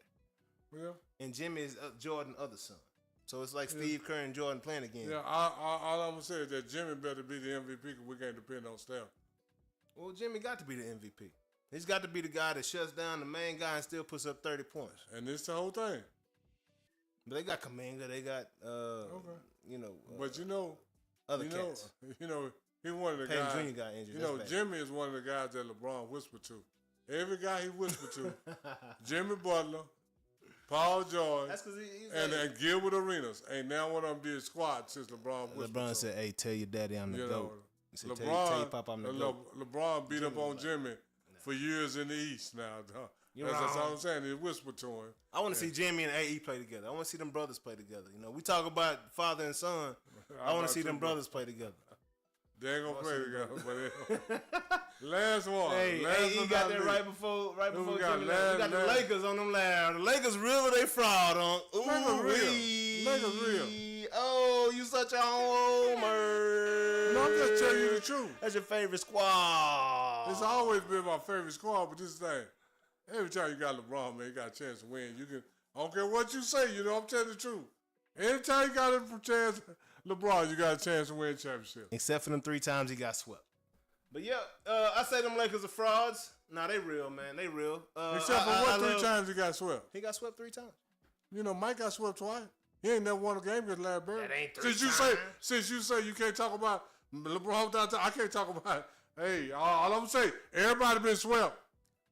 Yeah. And Jimmy is Jordan's other son. So it's like Steve Curry and Jordan playing again. Yeah, all I'm going to say is that Jimmy better be the MVP because we can't depend on Steph. Well, Jimmy got to be the MVP. He's got to be the guy that shuts down the main guy and still puts up 30 points. And it's the whole thing. But they got Kuminga. They got, you know. But you know. Other cats. You know, he's one of the Payne guys. Jr. got injured. You know, Jimmy is one of the guys that LeBron whispered to. Every guy he whispered to. Jimmy Butler. Paul George, and Gilbert Arenas. Ain't now one of them did squat since LeBron said, hey, tell your daddy I'm the GOAT. He said, LeBron, tell your pop I'm the GOAT. LeBron beat up on Jimmy for years in the East now. That's all I'm saying. He whispered to him. I want to see Jimmy and AE play together. I want to see them brothers play together. You know, we talk about father and son. I want to see them brothers play together. They ain't gonna play together, but last one. Hey, he got that right before Jimmy. We got the Lakers on them last. The Lakers real or they fraud on? Lakers real. Oh, you such a homer. No, I'm just telling you the truth. That's your favorite squad. It's always been my favorite squad, but this thing, every time you got LeBron, man, you got a chance to win. You can. I don't care what you say. You know, I'm telling the truth. Anytime you got a chance. LeBron, you got a chance to win a championship. Except for them 3 times he got swept. But yeah, I say them Lakers are frauds. Nah, they real, man. They real. Except for what 3 times he got swept? He got swept 3 times. You know, Mike got swept twice. He ain't never won a game against Larry Bird. That ain't 3 times. Since you say you can't talk about LeBron, I can't talk about. Hey, all I'm saying, everybody been swept.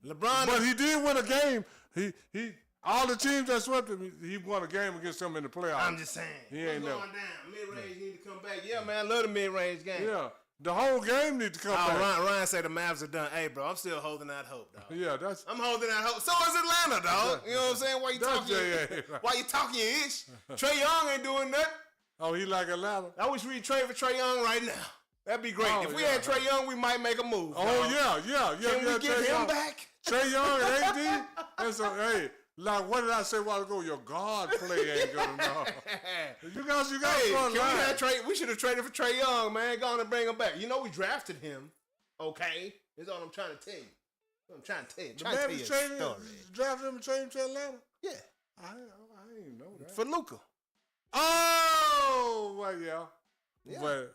LeBron, but he did win a game. He. All the teams that swept him, he won a game against them in the playoffs. I'm just saying. He ain't going down. Mid-range need to come back. Yeah, man, I love the mid-range game. Yeah, the whole game need to come back. Ryan said the Mavs are done. Hey, bro, I'm still holding out hope, dog. Yeah, I'm holding out hope. So is Atlanta, dog. You know what I'm saying? Why you talking ish? Trae Young ain't doing nothing. Oh, he like Atlanta? I wish we'd trade for Trae Young right now. That'd be great. If we had Trae Young, we might make a move. Oh, yeah. Can we get him back? Trae Young and AD? And so, hey. Like, what did I say a while ago? Your guard play ain't good enough. You guys we should have traded for Trae Young, man. Go on and bring him back. You know we drafted him. Okay? That's all I'm trying to tell you. I'm trying to tell you. The Mavericks drafted him and traded him to Atlanta? Yeah. I didn't know that. For Luka. Oh, well, yeah.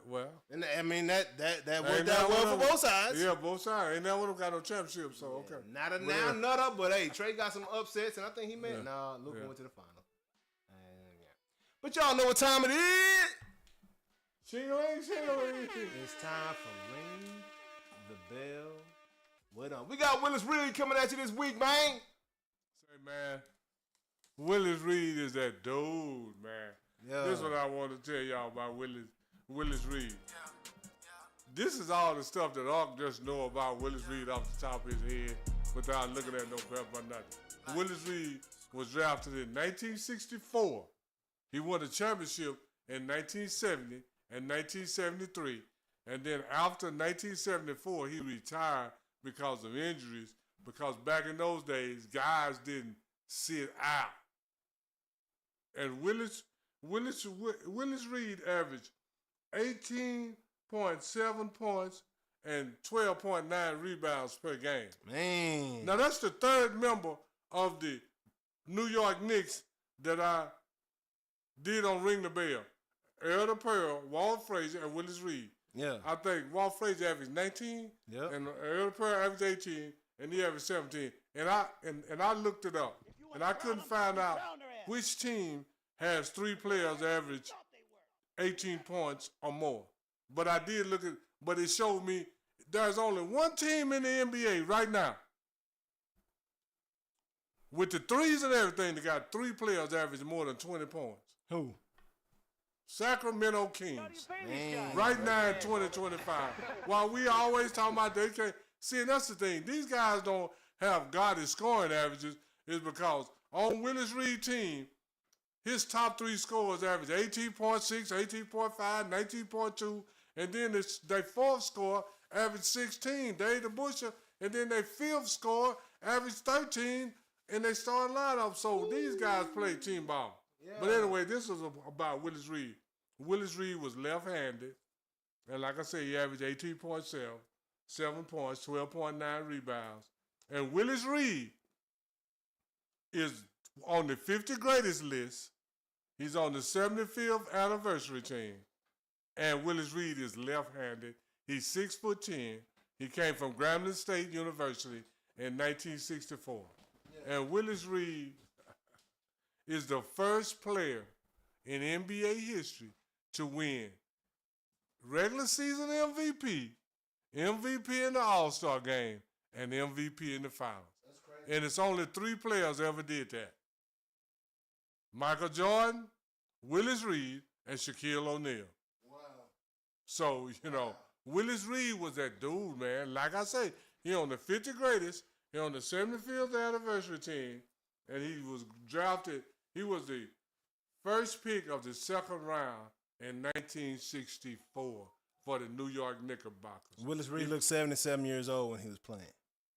Well. And I mean, that worked out well for both sides. Yeah, both sides. Ain't that one of them got no championship, so okay. Not a now nutter, but hey, Trae got some upsets, and I think he made it. Nah, Luka went to the final. But y'all know what time it is. Shing-a-ling. It's time for Ring the Bell. What up? We got Willis Reed coming at you this week, man. Say, man, Willis Reed is that dude, man. Yeah. This is what I want to tell y'all about Willis Reed. This is all the stuff that Ark just know about Willis Reed off the top of his head without looking at no pep or nothing. Willis Reed was drafted in 1964. He won the championship in 1970 and 1973. And then after 1974, he retired because of injuries, because back in those days, guys didn't sit out. And Willis Reed averaged 18.7 points and 12.9 rebounds per game. Man. Now, that's the third member of the New York Knicks that I did on Ring the Bell. Elder Pearl, Walt Frazier, and Willis Reed. Yeah. I think Walt Frazier averaged 19, Yep. and Elder Pearl averaged 18, and he averaged 17. And I looked it up, and I couldn't find out which team has 3 players average 18 points or more. But I did look at, but it showed me there's only one team in the NBA right now with the threes and everything that got 3 players averaging more than 20 points. Who? Sacramento Kings. Man. Right now in 2025. While we always talking about they can't. See, and that's the thing. These guys don't have godly scoring averages is because on Willis Reed's team, his top 3 scorers average 18.6, 18.5, 19.2, and then their fourth scorer average 16, Dave the Busher, and then their fifth scorer average 13 in their starting lineup. So these guys play team ball. Yeah. But anyway, this is about Willis Reed. Willis Reed was left-handed, and like I said, he averaged 18.7, 7 points, 12.9 rebounds. And Willis Reed is on the 50 greatest list. He's on the 75th anniversary team. And Willis Reed is left-handed. He's 6'10". He came from Grambling State University in 1964. Yeah. And Willis Reed is the first player in NBA history to win regular season MVP, MVP in the All-Star game, and MVP in the finals. That's crazy. And it's only 3 players ever did that. Michael Jordan, Willis Reed, and Shaquille O'Neal. Wow. So, Willis Reed was that dude, man. Like I say, he on the 50 greatest, he on the 75th anniversary team, and he was drafted. He was the first pick of the second round in 1964 for the New York Knickerbockers. Willis Reed looked 77 years old when he was playing.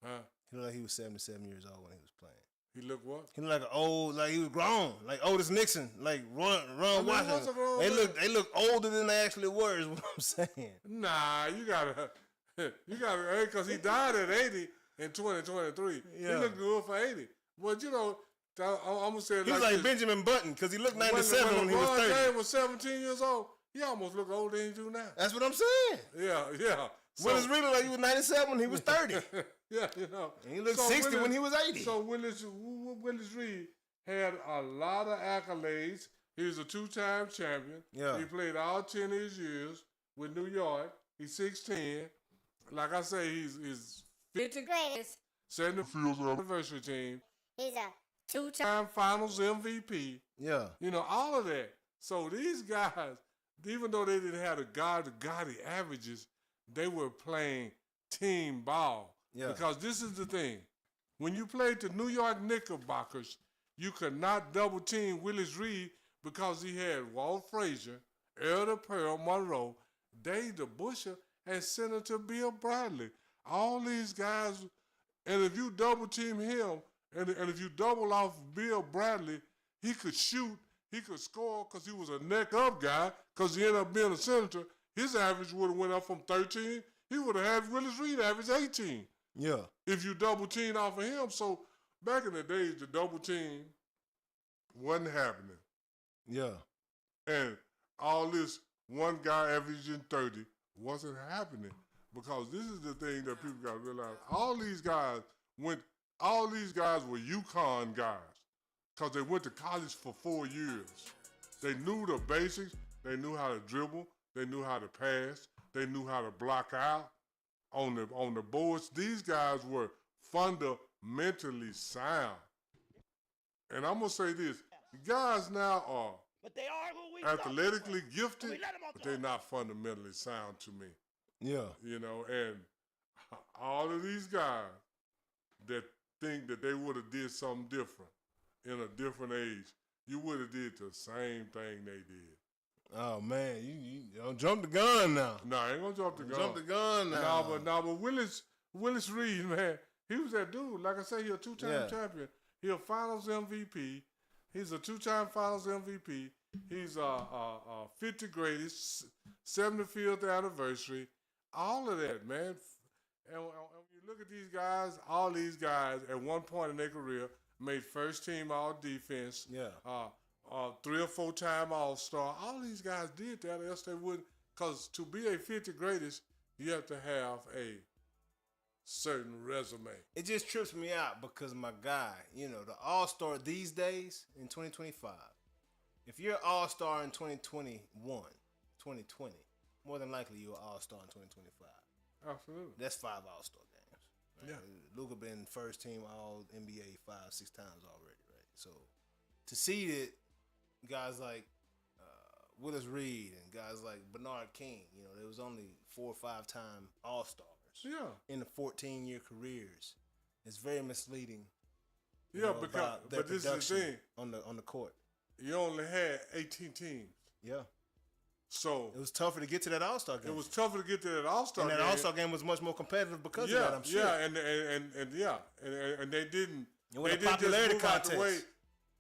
Huh? He looked like he was 77 years old when he was playing. He looked what? He looked like like he was grown, like Otis Nixon, like Ron Washington. They look older than they actually were, is what I'm saying. Nah, you gotta, because he died at 80 in 2023. Yeah. He looked good for 80. But I'm gonna say it he was like this. Benjamin Button because he looked 97 when he was 30. James was 17 years old. He almost looked older than he do now. That's what I'm saying. Yeah. Willis Reed looked like he was 97 when he was 30. Yeah, And he looked 60 when he was 80. So Willis Reed had a lot of accolades. He was a 2-time champion. Yeah. He played all 10 of his years with New York. He's 6'10". Like I say, he's 50 greatest. 75th anniversary team. He's a 2-time finals MVP. Yeah. All of that. So these guys, even though they didn't have the gaudy averages, they were playing team ball. Yeah. Because this is the thing. When you played the New York Knickerbockers, you could not double team Willis Reed because he had Walt Frazier, Elder Pearl Monroe, Dave the Busher, and Senator Bill Bradley. All these guys, and if you double team him, and if you double off Bill Bradley, he could shoot, he could score because he was a neck-up guy because he ended up being a senator. His average would have went up from 13. He would have had Willis Reed average 18. Yeah. If you double team off of him. So back in the days, the double team wasn't happening. Yeah. And all this one guy averaging 30 wasn't happening because this is the thing that people got to realize. All these guys were UConn guys because they went to college for 4 years. They knew the basics. They knew how to dribble. They knew how to pass. They knew how to block out on the boards. These guys were fundamentally sound. And I'm going to say this. Guys now are athletically gifted, but they're not fundamentally sound to me. Yeah. And all of these guys that think that they would have did something different, in a different age, you would have did the same thing they did. Oh man, you don't jump the gun now. No, I ain't gonna jump the gun. Jump the gun now. But Willis Reed, man, he was that dude. Like I said, he a 2-time champion. He a Finals MVP. He's a 2-time Finals MVP. He's a 50 greatest, 75th anniversary. All of that, man. And when you look at these guys, all these guys at one point in their career made first team all defense. Yeah. 3 or 4-time All-Star. All these guys did that, else they wouldn't. Because to be a 50 greatest, you have to have a certain resume. It just trips me out because my guy, the All-Star these days in 2025, if you're an All-Star in 2021, 2020, more than likely you're an All-Star in 2025. Absolutely. That's 5 All-Star games. Right? Yeah. Luka been first team All NBA 5-6 times already, right? So to see it, guys like Willis Reed and guys like Bernard King, there was only 4 or 5-time All-Stars in the 14-year careers. It's very misleading. Yeah, but this is the thing. On the court. You only had 18 teams. Yeah. So it was tougher to get to that All-Star game. It was tougher to get to that All-Star game. And that All-Star game was much more competitive because of that, I'm sure. Yeah, and they didn't. It was a popularity contest.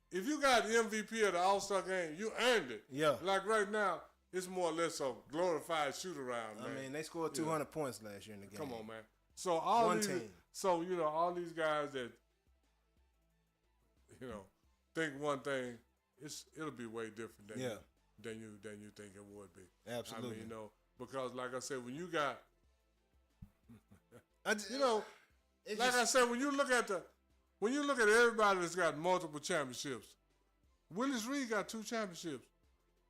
If you got the MVP of the All-Star game, you earned it. Yeah. Like right now, it's more or less a glorified shoot-around, man. I mean, they scored 200 points last year in the game. Come on, man. So all One these, team. So all these guys that think one thing, it'll be way different than you think it would be. Absolutely. I mean, because like I said, when you got, I said, when you look at everybody that's got multiple championships, Willis Reed got 2 championships,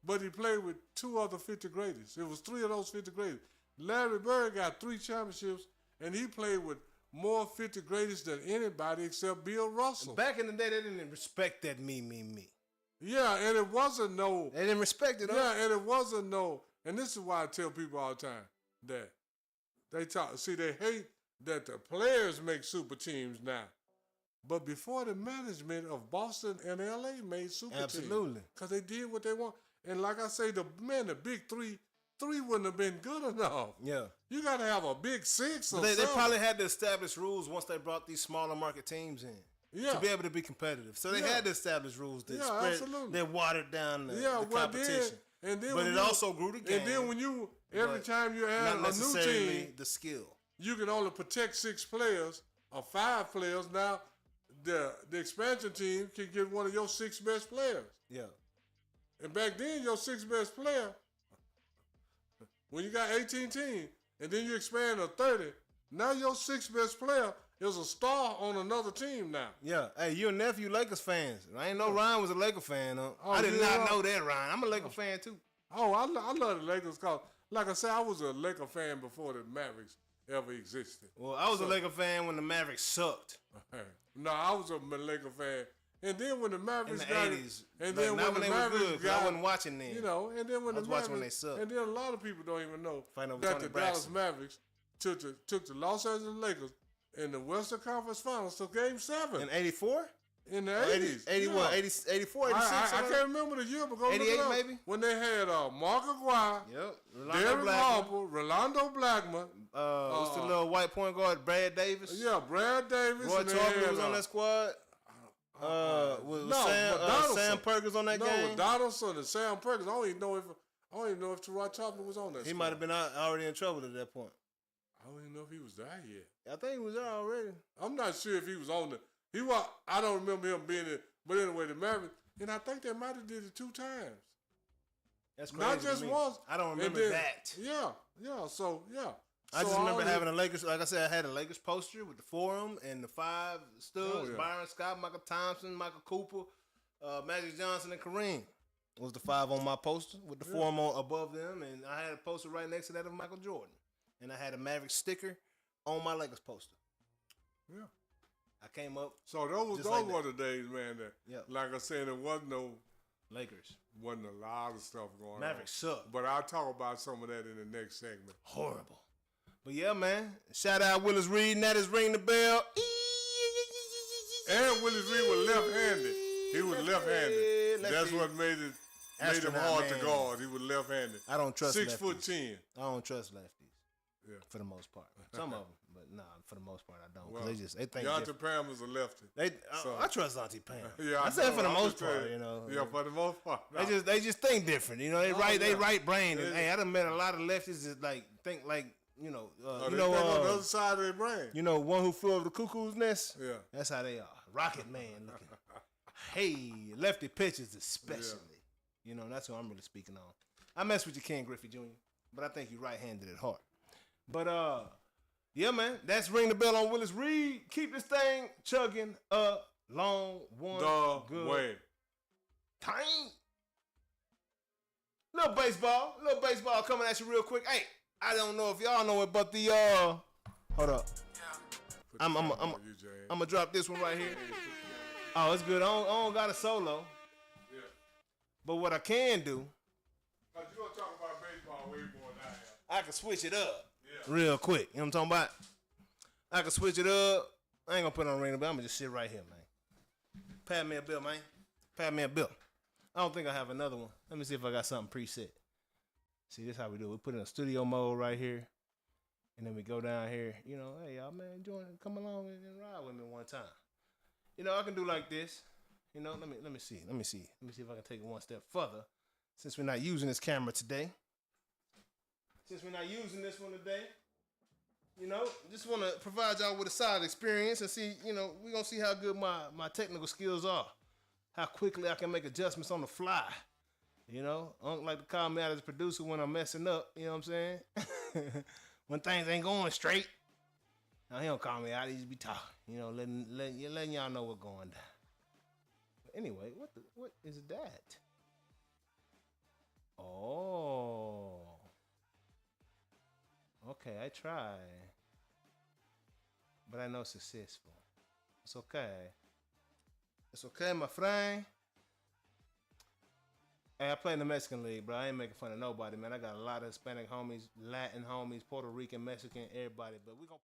but he played with 2 other 50 greatest. It was 3 of those 50 greatest. Larry Bird got 3 championships, and he played with more 50 greatest than anybody except Bill Russell. Back in the day, they didn't respect that me. Yeah, and it wasn't no. They didn't respect it. Yeah, and it wasn't no. And this is why I tell people all the time that they hate that the players make super teams now. But before the management of Boston and LA made super teams. Absolutely. Because they did what they want. And like I say, the big three wouldn't have been good enough. Yeah. You got to have a big 6 or they something. probably had to establish rules once they brought these smaller market teams in. Yeah. To be able to be competitive. So they had to establish rules that absolutely. They watered down the competition. But it also grew the game. And then when every time you add a new team, the skill. You can only protect 6 players or 5 players. Now, the expansion team can get one of your 6 best players. Yeah. And back then, your 6 best player, when you got 18 teams, and then you expand to 30, now your 6 best player is a star on another team now. Yeah. Hey, your nephew Lakers fans. I ain't know Ryan was a Laker fan. I did not know that, Ryan. I'm a Laker fan, too. Oh, I love the Lakers because, like I said, I was a Laker fan before the Mavericks ever existed. Well, I was a Laker fan when the Mavericks sucked. No, I was a Laker fan. And then when the Mavericks in the got 80s, and then when the Mavericks got, I wasn't watching then. And then when I was watching when they sucked. And then a lot of people don't even know that the Dallas Mavericks took the Los Angeles Lakers in the Western Conference Finals to Game 7. In 84? In the 80s. 84, 86? I can't remember the year, but go 88 look it up. maybe? When they had Mark Aguirre, Derrick Harper, Rolando Blackman. What's the little white point guard, Brad Davis? Yeah, Brad Davis. Roy Tarplin was on that squad. Sam Perkins on that game? No, Donaldson and Sam Perkins. I don't even know if Roy Tarplin was on that squad. He might have been already in trouble at that point. I don't even know if he was there yet. I think he was there already. I'm not sure if he was on the. He was. I don't remember him being there. But anyway, the Mavericks, and I think they might have did it 2 times. That's crazy. Not just once. I don't remember that. Yeah. So yeah. I just remember having a Lakers. Like I said, I had a Lakers poster with the Forum and the 5 studs: Byron Scott, Michael Thompson, Michael Cooper, Magic Johnson, and Kareem. It was the 5 on my poster with the Forum on above them, and I had a poster right next to that of Michael Jordan, and I had a Maverick sticker on my Lakers poster. Yeah. I came up. So those were the days, man. That like I said, there wasn't no Lakers. Wasn't a lot of stuff going on. Mavericks suck. But I'll talk about some of that in the next segment. Horrible. But yeah, man. Shout out Willis Reed, and that is Ring the Bell. And Willis Reed was left-handed. He was lefty, left-handed. lefty. That's what made him Astronaut hard to man. guard. He was left-handed. I don't trust 6'10". I don't trust lefties. Yeah. For the most part. Some of them, but nah, for the most part, I don't. 'Cause Well, they think Deonte Pam is a lefty. I trust Auntie Pam. Yeah, I said know. for the I'm most just telling part, you know. Yeah, for the most part. They just think different, you know. They right brain. And, hey, I done met a lot of lefties that like think like you know. They think on the other side of their brain. You know, one who flew over the cuckoo's nest. Yeah, that's how they are. Rocket man looking. Hey, lefty pitchers especially. You know, that's who I'm really speaking on. I mess with you, Ken Griffey Jr., but I think you right-handed at heart. But yeah, man, that's Ring the Bell on Willis Reed. Keep this thing chugging along one good way. time. Little baseball coming at you real quick. Hey, I don't know if y'all know it, but the hold up. I'm gonna drop this one right here. Oh, it's good. I don't got a solo. Yeah. But what I can do, You're gonna talk about baseball way more than I am. I can switch it up real quick. You know what I'm talking about? I can switch it up. I ain't gonna put on Ring the Bell. I'm gonna just sit right here, man. Pat me a bill, man. Pat me a bill. I don't think I have another one. Let me see if I got something preset. See, this is how we do it. We put it in studio mode right here. And then we go down here. You know, hey, y'all, man, come along and ride with me one time. You know, I can do like this. You know, let me see. Let me see if I can take it one step further. Since we're not using this camera today. Since we're not using this one today. You know, just want to provide y'all with a solid experience and see, you know, we're going to see how good my technical skills are. How quickly I can make adjustments on the fly. You know, I don't like to call me out as a producer when I'm messing up. You know what I'm saying? When things ain't going straight. Now, he don't call me out. He just be talking. You know, letting y'all know what's going down. But anyway, what is that? Oh. Okay, I try. But I know successful. It's okay. It's okay, my friend. Hey, I play in the Mexican League, bro. I ain't making fun of nobody, man. I got a lot of Hispanic homies, Latin homies, Puerto Rican, Mexican, everybody. But we gonna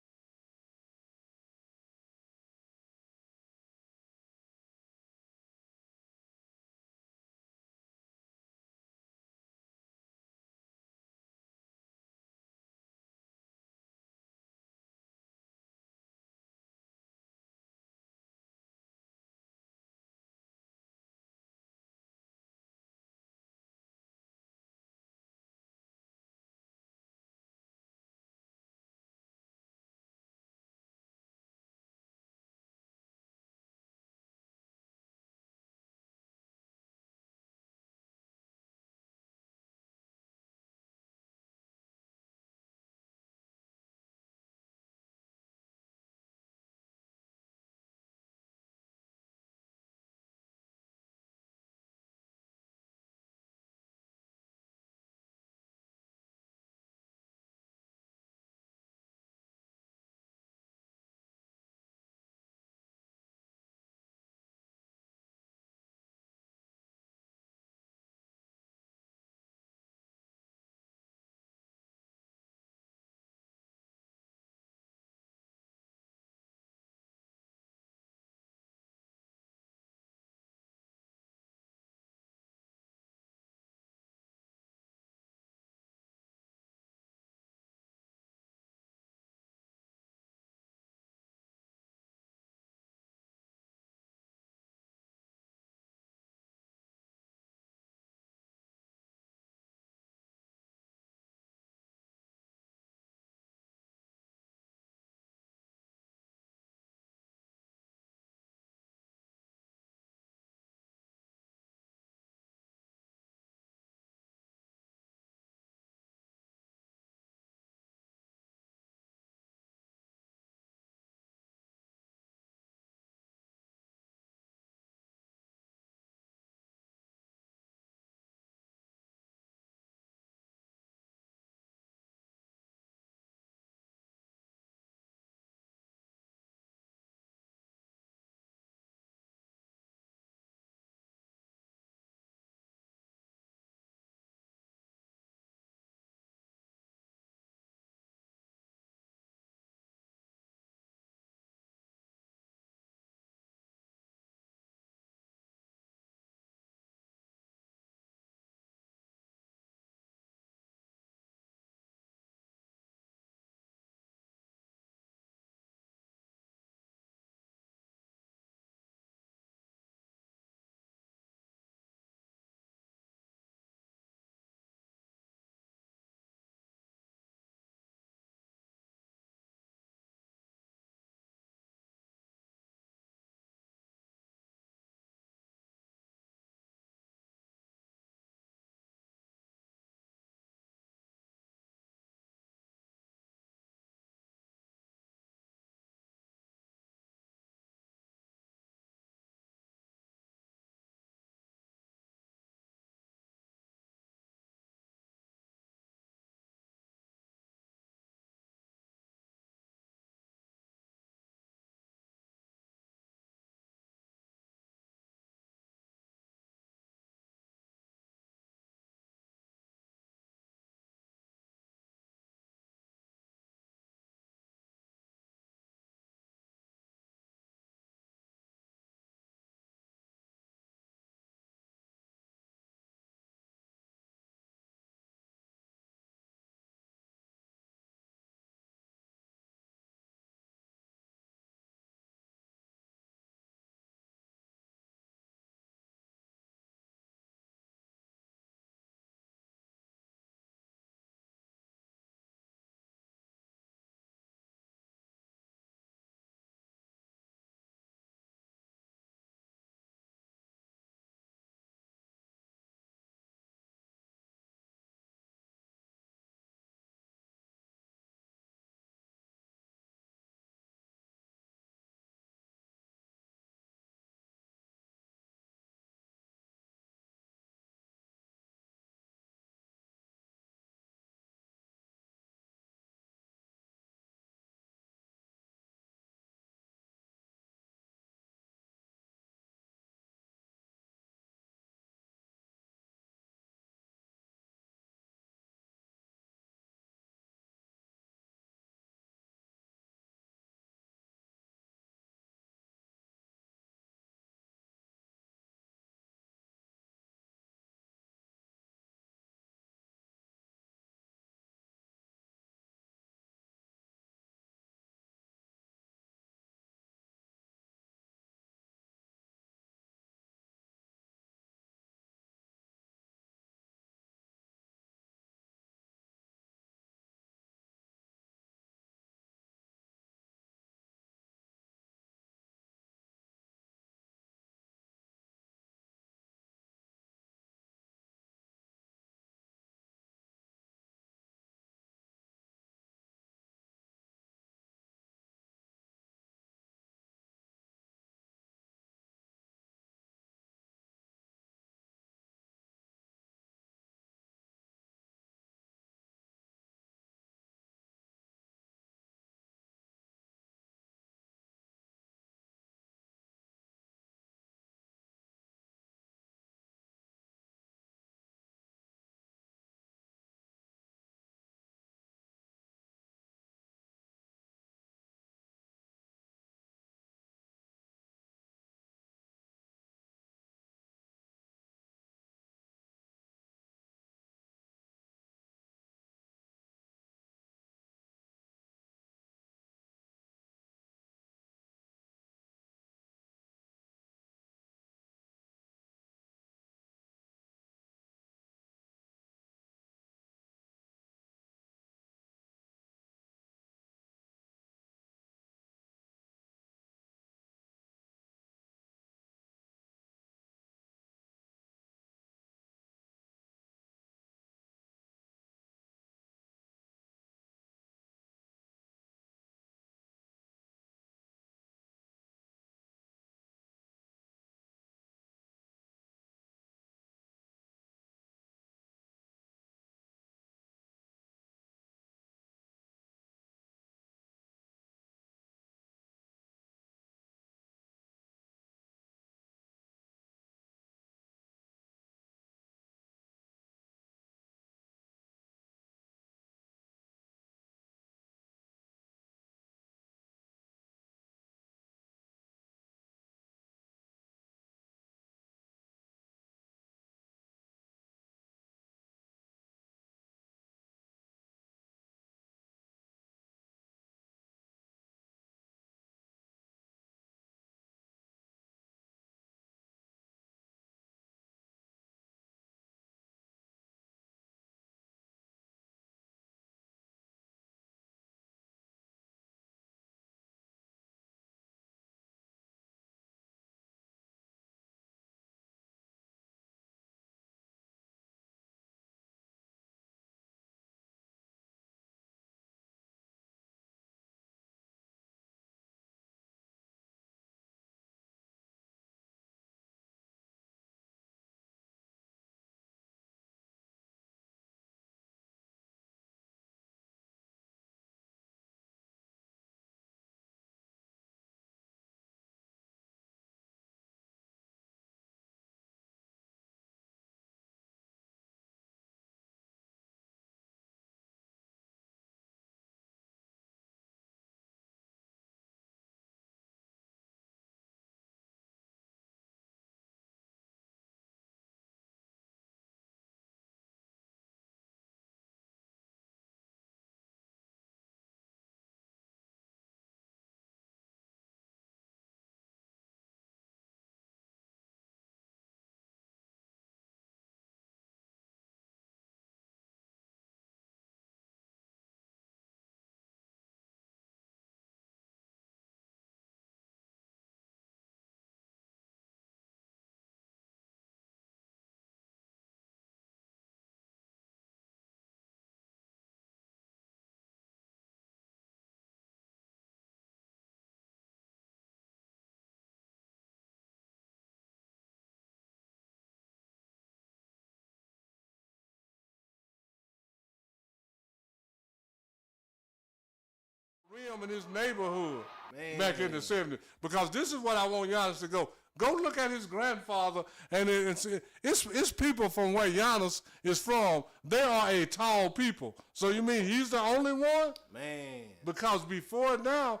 rim in his neighborhood Man. back in the 70s. Because this is what I want Giannis to go. Go look at his grandfather, and it's people from where Giannis is from. They are a tall people. So you mean he's the only one? Man. Because before now,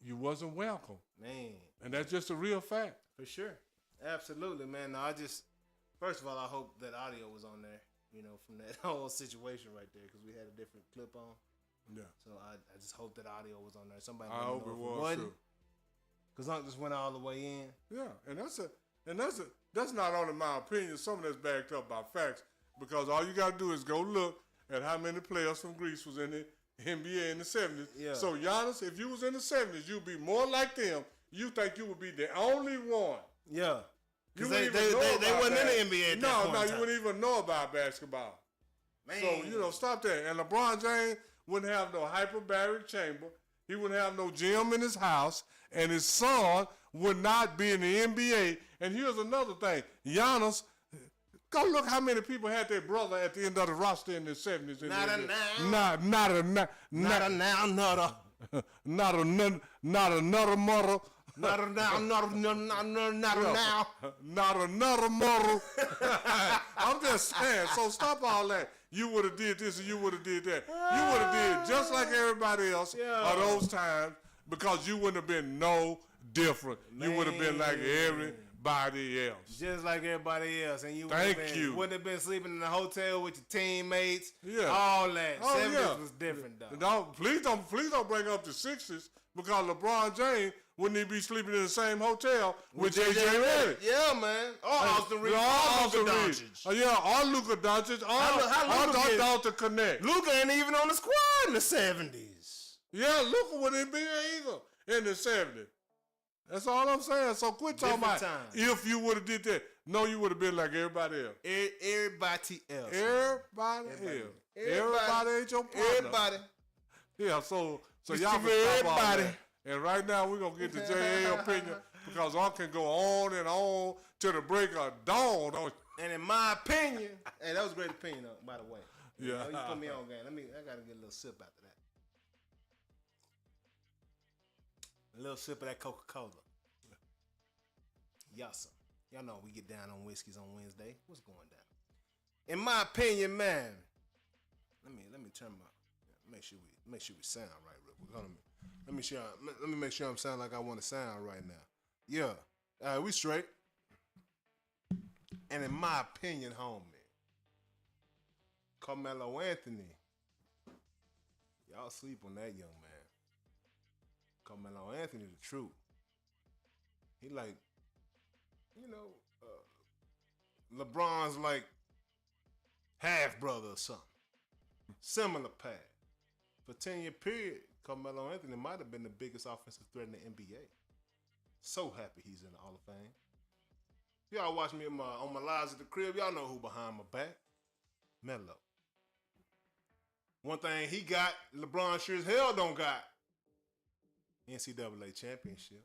you wasn't welcome. Man. And that's just a real fact. For sure. Absolutely, man. No, first of all, I hope that audio was on there, from that whole situation right there, because we had a different clip on. Yeah. So I just hope that audio was on there. Somebody I hope it was too. Because Unc just went all the way in. Yeah, and that's not only my opinion. Some of that's backed up by facts. Because all you got to do is go look at how many players from Greece was in the NBA in the 70s. Yeah. So Giannis, if you was in the 70s, you'd be more like them. You think you would be the only one. Yeah. You Because wouldn't they even know about wasn't that. in the NBA at that No, point in you time. wouldn't even know about basketball. Man. So, stop that. And LeBron James wouldn't have no hyperbaric chamber. He wouldn't have no gym in his house. And his son would not be in the NBA. And here's another thing. Giannis, go look how many people had their brother at the end of the roster in the 70s. Not a now. Not a now, not a. Not another mother. Not a now, not a now. Not another model. I'm just saying. So stop all that. You would have did this and you would have did that. You would have did just like everybody else Yeah. of those times because you wouldn't have been no different. You would have been like everybody else. Just like everybody else. And you Thank wouldn't you. have been sleeping in the hotel with your teammates. Yeah. All that. Oh, 70s yeah. was different, though. Please don't bring up the 60s because LeBron James wouldn't he be sleeping in the same hotel with J.J. Redick. Yeah, man. Or Austin Reeves. Or Luka Doncic. Or Luka Doncic. Or Dalton Connect. Luka ain't even on the squad in the 70s. Yeah, Luka wouldn't be here either in the 70s. That's all I'm saying. So quit talking about Different times. if you would have did that. No, you would have been like everybody else. Everybody else. Everybody else. Everybody ain't your partner. Everybody. Yeah, so Mr. y'all can stop all Everybody. that. And right now we're going to get the J.A. opinion because I can go on and on till the break of dawn. And in my opinion, hey, that was a great opinion, by the way. Yeah. You put me on game. I got to get a little sip after that. A little sip of that Coca-Cola. Yassa. Y'all know we get down on whiskeys on Wednesday. What's going down? In my opinion, man. Let me turn my make sure we sound right real quick. Hold on a minute. Let me make sure I'm sounding like I want to sound right now. Yeah. We straight. And in my opinion, homie, Carmelo Anthony. Y'all sleep on that young man. Carmelo Anthony, the truth. He like, LeBron's like half brother or something. Similar path. For 10-year period, Carmelo Anthony might have been the biggest offensive threat in the NBA. So happy he's in the Hall of Fame. Y'all watch me on my lives at the crib. Y'all know who behind my back. Melo. One thing he got, LeBron sure as hell don't got. NCAA championship.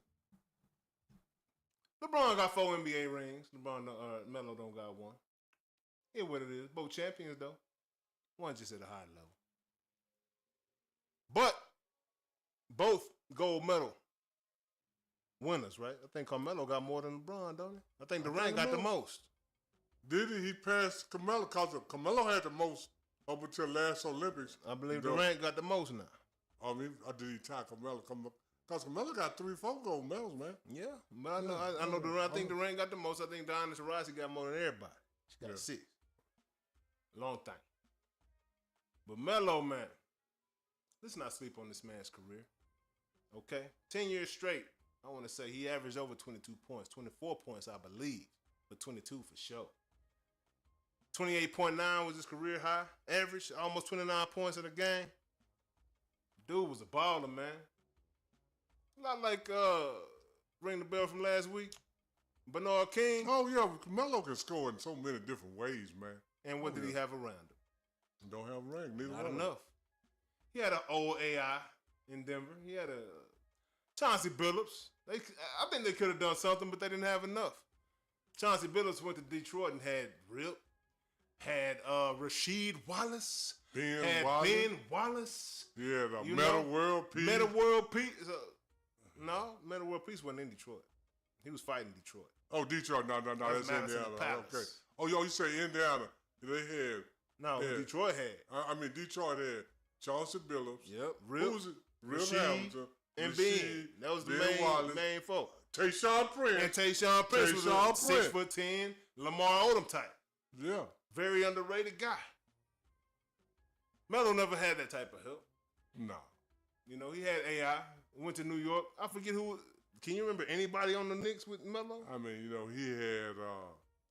LeBron got 4 NBA rings. Melo don't got one. Yeah, what it is. Both champions though. One just at a high level. But both gold medal winners, right? I think Carmelo got more than LeBron, don't he? I think Durant got the most. Did he pass Carmelo? Because Carmelo had the most up until last Olympics. I believe Durant got the most now. I mean, did he tie Carmelo? Because Carmelo got 3-4 gold medals, man. Yeah, but I know Durant. I think Durant got the most. I think Diana Taurasi got more than everybody. She got 6. Long time. But Melo, man, let's not sleep on this man's career. Okay? 10 years straight, I want to say he averaged over 22 points. 24 points, I believe. But 22 for sure. 28.9 was his career high. Average, almost 29 points in a game. Dude was a baller, man. A lot like ring the bell from last week. Bernard King. Oh, yeah. Carmelo can score in so many different ways, man. And what did he have around him? Don't have a ring. Neither Not one. enough. He had an old AI in Denver. He had a Chauncey Billups. I think they could have done something, but they didn't have enough. Chauncey Billups went to Detroit and had Rip, had Rasheed Wallace, Ben Wallace. Yeah, the You Metal know, World Peace. Metal World Peace. No, Metal World Peace wasn't in Detroit. He was fighting Detroit. Oh, Detroit. No, that's Madison Indiana. Palace. Okay. Oh, you say Indiana. They had. No, Yeah. Detroit had. I mean, Detroit had Chauncey Billups. Yep. Who was it? Rip Rasheed Hamilton. and Rasheed, Ben. That was the Ben Wallace, main folk. Tayshaun Prince. And Tayshaun Prince was a Tayshaun Prince. 6'10" Lamar Odom type. Yeah. Very underrated guy. Melo never had that type of help. No. You know, he had AI. Went to New York. I forget who. Can you remember anybody on the Knicks with Melo? I mean, you know, he had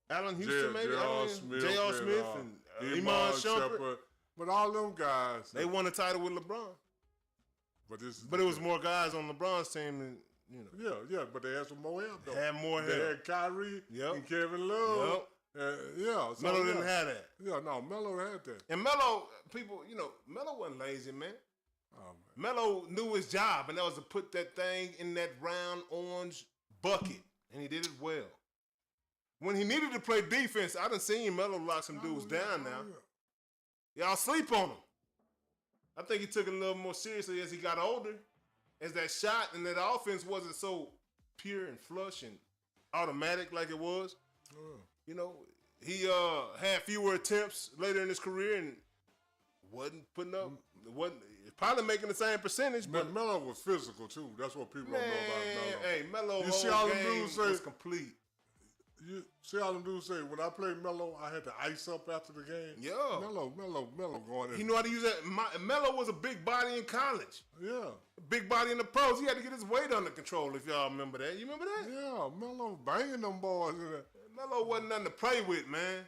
Allen Houston, maybe. J.R. Smith, and Iman Shumpert. But all them guys. They won a title with LeBron. But it was more guys on LeBron's team than, you know. Yeah, but they had some more help, though. Had more help. They had Kyrie Yep. and Kevin Love. Yep. Melo didn't have that. Yeah, no, Melo had that. And Melo, people, you know, Melo wasn't lazy, man. Oh, man. Melo knew his job, and that was to put that thing in that round orange bucket, and he did it well. When he needed to play defense, I done seen Melo lock some dudes down now. Y'all sleep on him. I think he took it a little more seriously as he got older, as that shot and that offense wasn't so pure and flush and automatic like it was. You know, he had fewer attempts later in his career and wasn't putting up, wasn't probably making the same percentage. But Melo was physical too. That's what people don't know about Melo. Hey, Melo, you see all them game dudes say was complete. You see all them dudes say when I played Melo, I had to ice up after the game. Yeah, Melo going in. He knew how to use that. Melo was a big body in college. Yeah, big body in the pros. He had to get his weight under control. If y'all remember that, you remember that? Yeah, Melo banging them boys in there. Melo wasn't nothing to play with, man.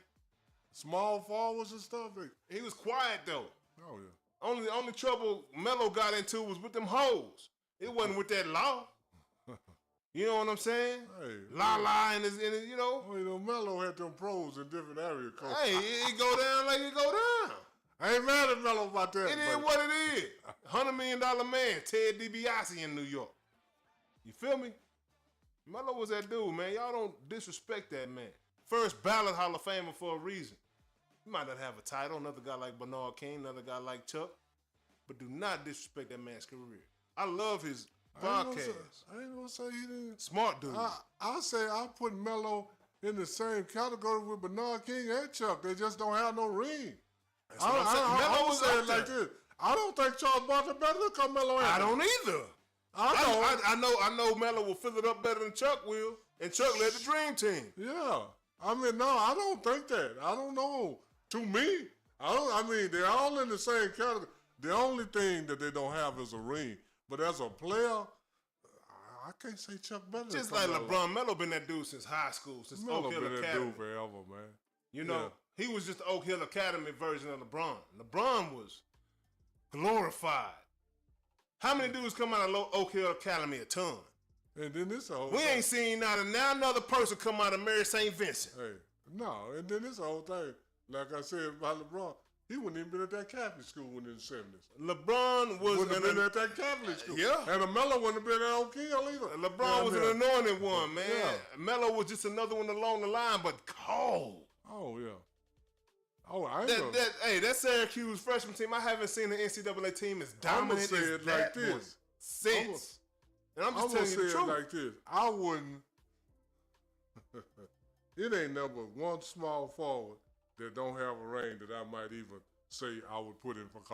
Small forwards and stuff. He was quiet though. Oh yeah. Only trouble Melo got into was with them hoes. It wasn't with that law. You know what I'm saying? Hey, La in his, you know. Oh, you know, Melo had them pros in different area codes. Hey, it go down like it go down. I ain't mad at Melo about that. It is what it is. $100 million man, Ted DiBiase in New York. You feel me? Melo was that dude, man. Y'all don't disrespect that man. First ballot Hall of Famer for a reason. He might not have a title, another guy like Bernard King, another guy like Chuck, but do not disrespect that man's career. I love his podcast. I ain't gonna say he didn't. Smart dude. I say I put Melo in the same category with Bernard King and Chuck. They just don't have no ring. I don't say it like this. I don't think Charles Barkley better than Carmelo Anthony. I don't either. I know Melo will fill it up better than Chuck will, and Chuck led the dream team. Yeah. I mean, no, I don't think that. I don't know. To me, I mean, they're all in the same category. The only thing that they don't have is a ring. But as a player, I can't say Chuck better than Just like Carmelo. LeBron, Melo been that dude since high school, since Melo Oak Hill been that Academy. dude forever, man. You know, he was just the Oak Hill Academy version of LeBron. LeBron was glorified. How many dudes come out of Oak Hill Academy? A ton. And then this whole We ain't seen now another person come out of Mary St. Vincent. Hey, no, and then this whole thing, like I said about LeBron, he wouldn't even been at that Catholic school in the 70s. LeBron wouldn't have been at that Catholic school. Yeah. And Melo wouldn't have been at Oak Hill either. LeBron was an anointed one, man. Yeah. Melo was just another one along the line, but cold. Oh, yeah. Oh, I ain't know. That Syracuse freshman team, I haven't seen the NCAA team as I'm dominant say as it that like this. one since. And I'm just gonna telling you the say truth. it like this. I wouldn't. It ain't never one small forward that don't have a ring that I might even say I would put in front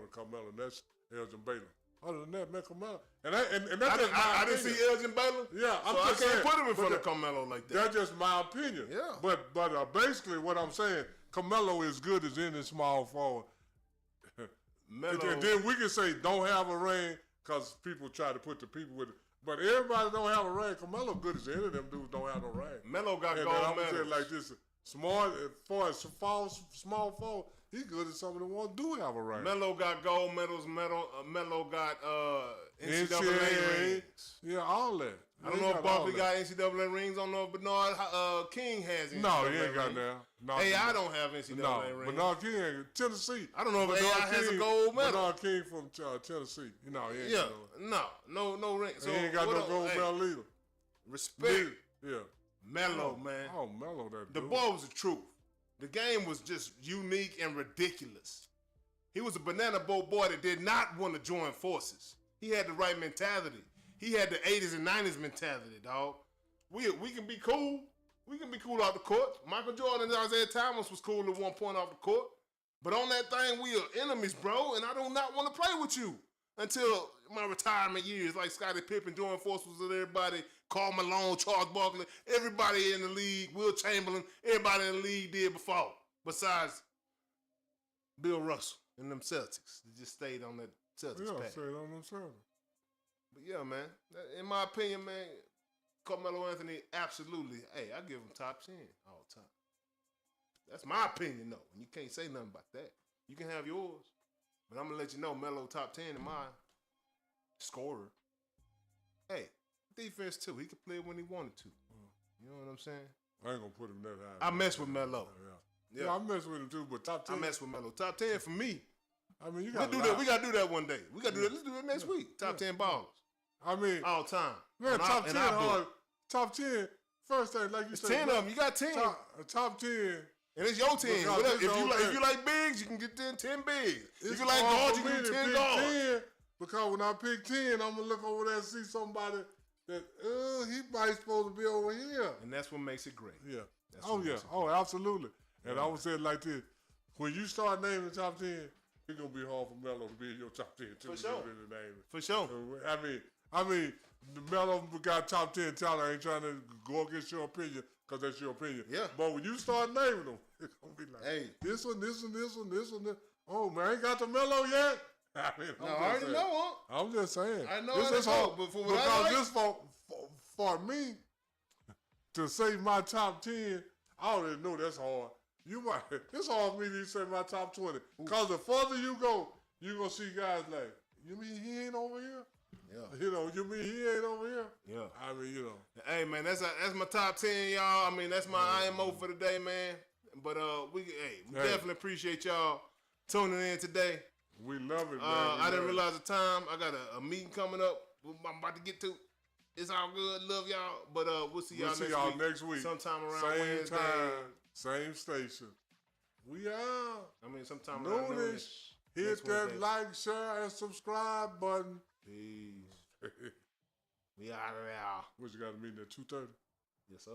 of Carmelo, and that's Elgin Baylor. Other than that, man, Carmelo. And that's just my I opinion. didn't see Elgin Baylor. Yeah, so I can't put him in front of Carmelo like that. That's just my opinion. Yeah. But basically what I'm saying, Carmelo is good as any small forward. Melo, And then we can say don't have a ring because people try to put the people with it. But everybody don't have a ring. Carmelo good as any of them dudes don't have no ring. Melo got And gold I'm medals. saying like this, small small forward, he good as some of the ones do have a ring. Melo got gold medals. Melo got NCAA rings. Yeah, all that. I don't know if Barkley got NCAA rings. I don't know if Bernard King has NCAA No, he ain't rings. got that. No, I don't have NCAA no, rings. Bernard King, Tennessee. I don't know if AI has a gold medal. Bernard King from Tennessee. You know, he ain't got no ring. So he ain't got no gold medal either. Respect. Yeah. Melo, man. Oh, Melo, that The dude. boy was the truth. The game was just unique and ridiculous. He was a banana boat boy that did not want to join forces. He had the right mentality. He had the 80s and 90s mentality, dog. We can be cool. We can be cool off the court. Michael Jordan and Isaiah Thomas was cool at one point off the court. But on that thing, we are enemies, bro, and I do not want to play with you until my retirement years, like Scottie Pippen, Jordan Force was with everybody, Karl Malone, Charles Barkley, everybody in the league, Will Chamberlain, everybody in the league did before, besides Bill Russell and them Celtics. They just stayed on that Celtics path. Stayed on them Celtics. But yeah, man, in my opinion, man, Carmelo Anthony, absolutely, hey, I give him top 10 all the time. That's my opinion, though, and you can't say nothing about that. You can have yours, but I'm going to let you know Melo top 10 in my scorer. Hey, defense, too. He could play when he wanted to. You know what I'm saying? I ain't going to put him that high. I mess with Melo. Yeah, I mess with him, too, but top 10. I mess with Melo. Top 10 for me. I mean, you got to do that. We got to do that one day. We got to do that. Let's do it next week. Top 10 ballers. I mean, all time. Man, top 10. First thing, like you said, 10 of them. You got 10. Top 10. And it's your 10. If you like bigs, you can get 10 bigs. If you like guards, you can get 10 guards. Because when I pick 10, I'm gonna look over there and see somebody that he might supposed to be over here. And that's what makes it great. Yeah. Oh, absolutely. And I would say it like this: when you start naming top 10, it's gonna be hard for Melo to be in your top 10 too. For sure. Name it. For sure. I mean, the Melo got top 10 talent. I ain't trying to go against your opinion because that's your opinion. Yeah. But when you start naming them, it's gonna be like, hey, this one. Oh man, I ain't got the Melo yet. I mean, I already know, huh? I'm just saying. I know this is hard, but for what because for me to say my top 10, I already know that's hard. It's hard for me to say my top 20. Because the further you go, you're going to see guys like, you mean he ain't over here? Yeah. You mean he ain't over here? Yeah. I mean, Hey, man, that's my top 10, y'all. I mean, that's my IMO for today, man. But we definitely appreciate y'all tuning in today. We love it, man. I didn't realize the time. I got a meeting coming up. I'm about to get to. It's all good. Love y'all. But we'll see y'all next week. Sometime around same Wednesday. Time, same station. We are. I mean, sometime around Noonish. Hit that like, share, and subscribe button. Peace. We out of there. What, you got a meeting at 2:30? Yes, sir.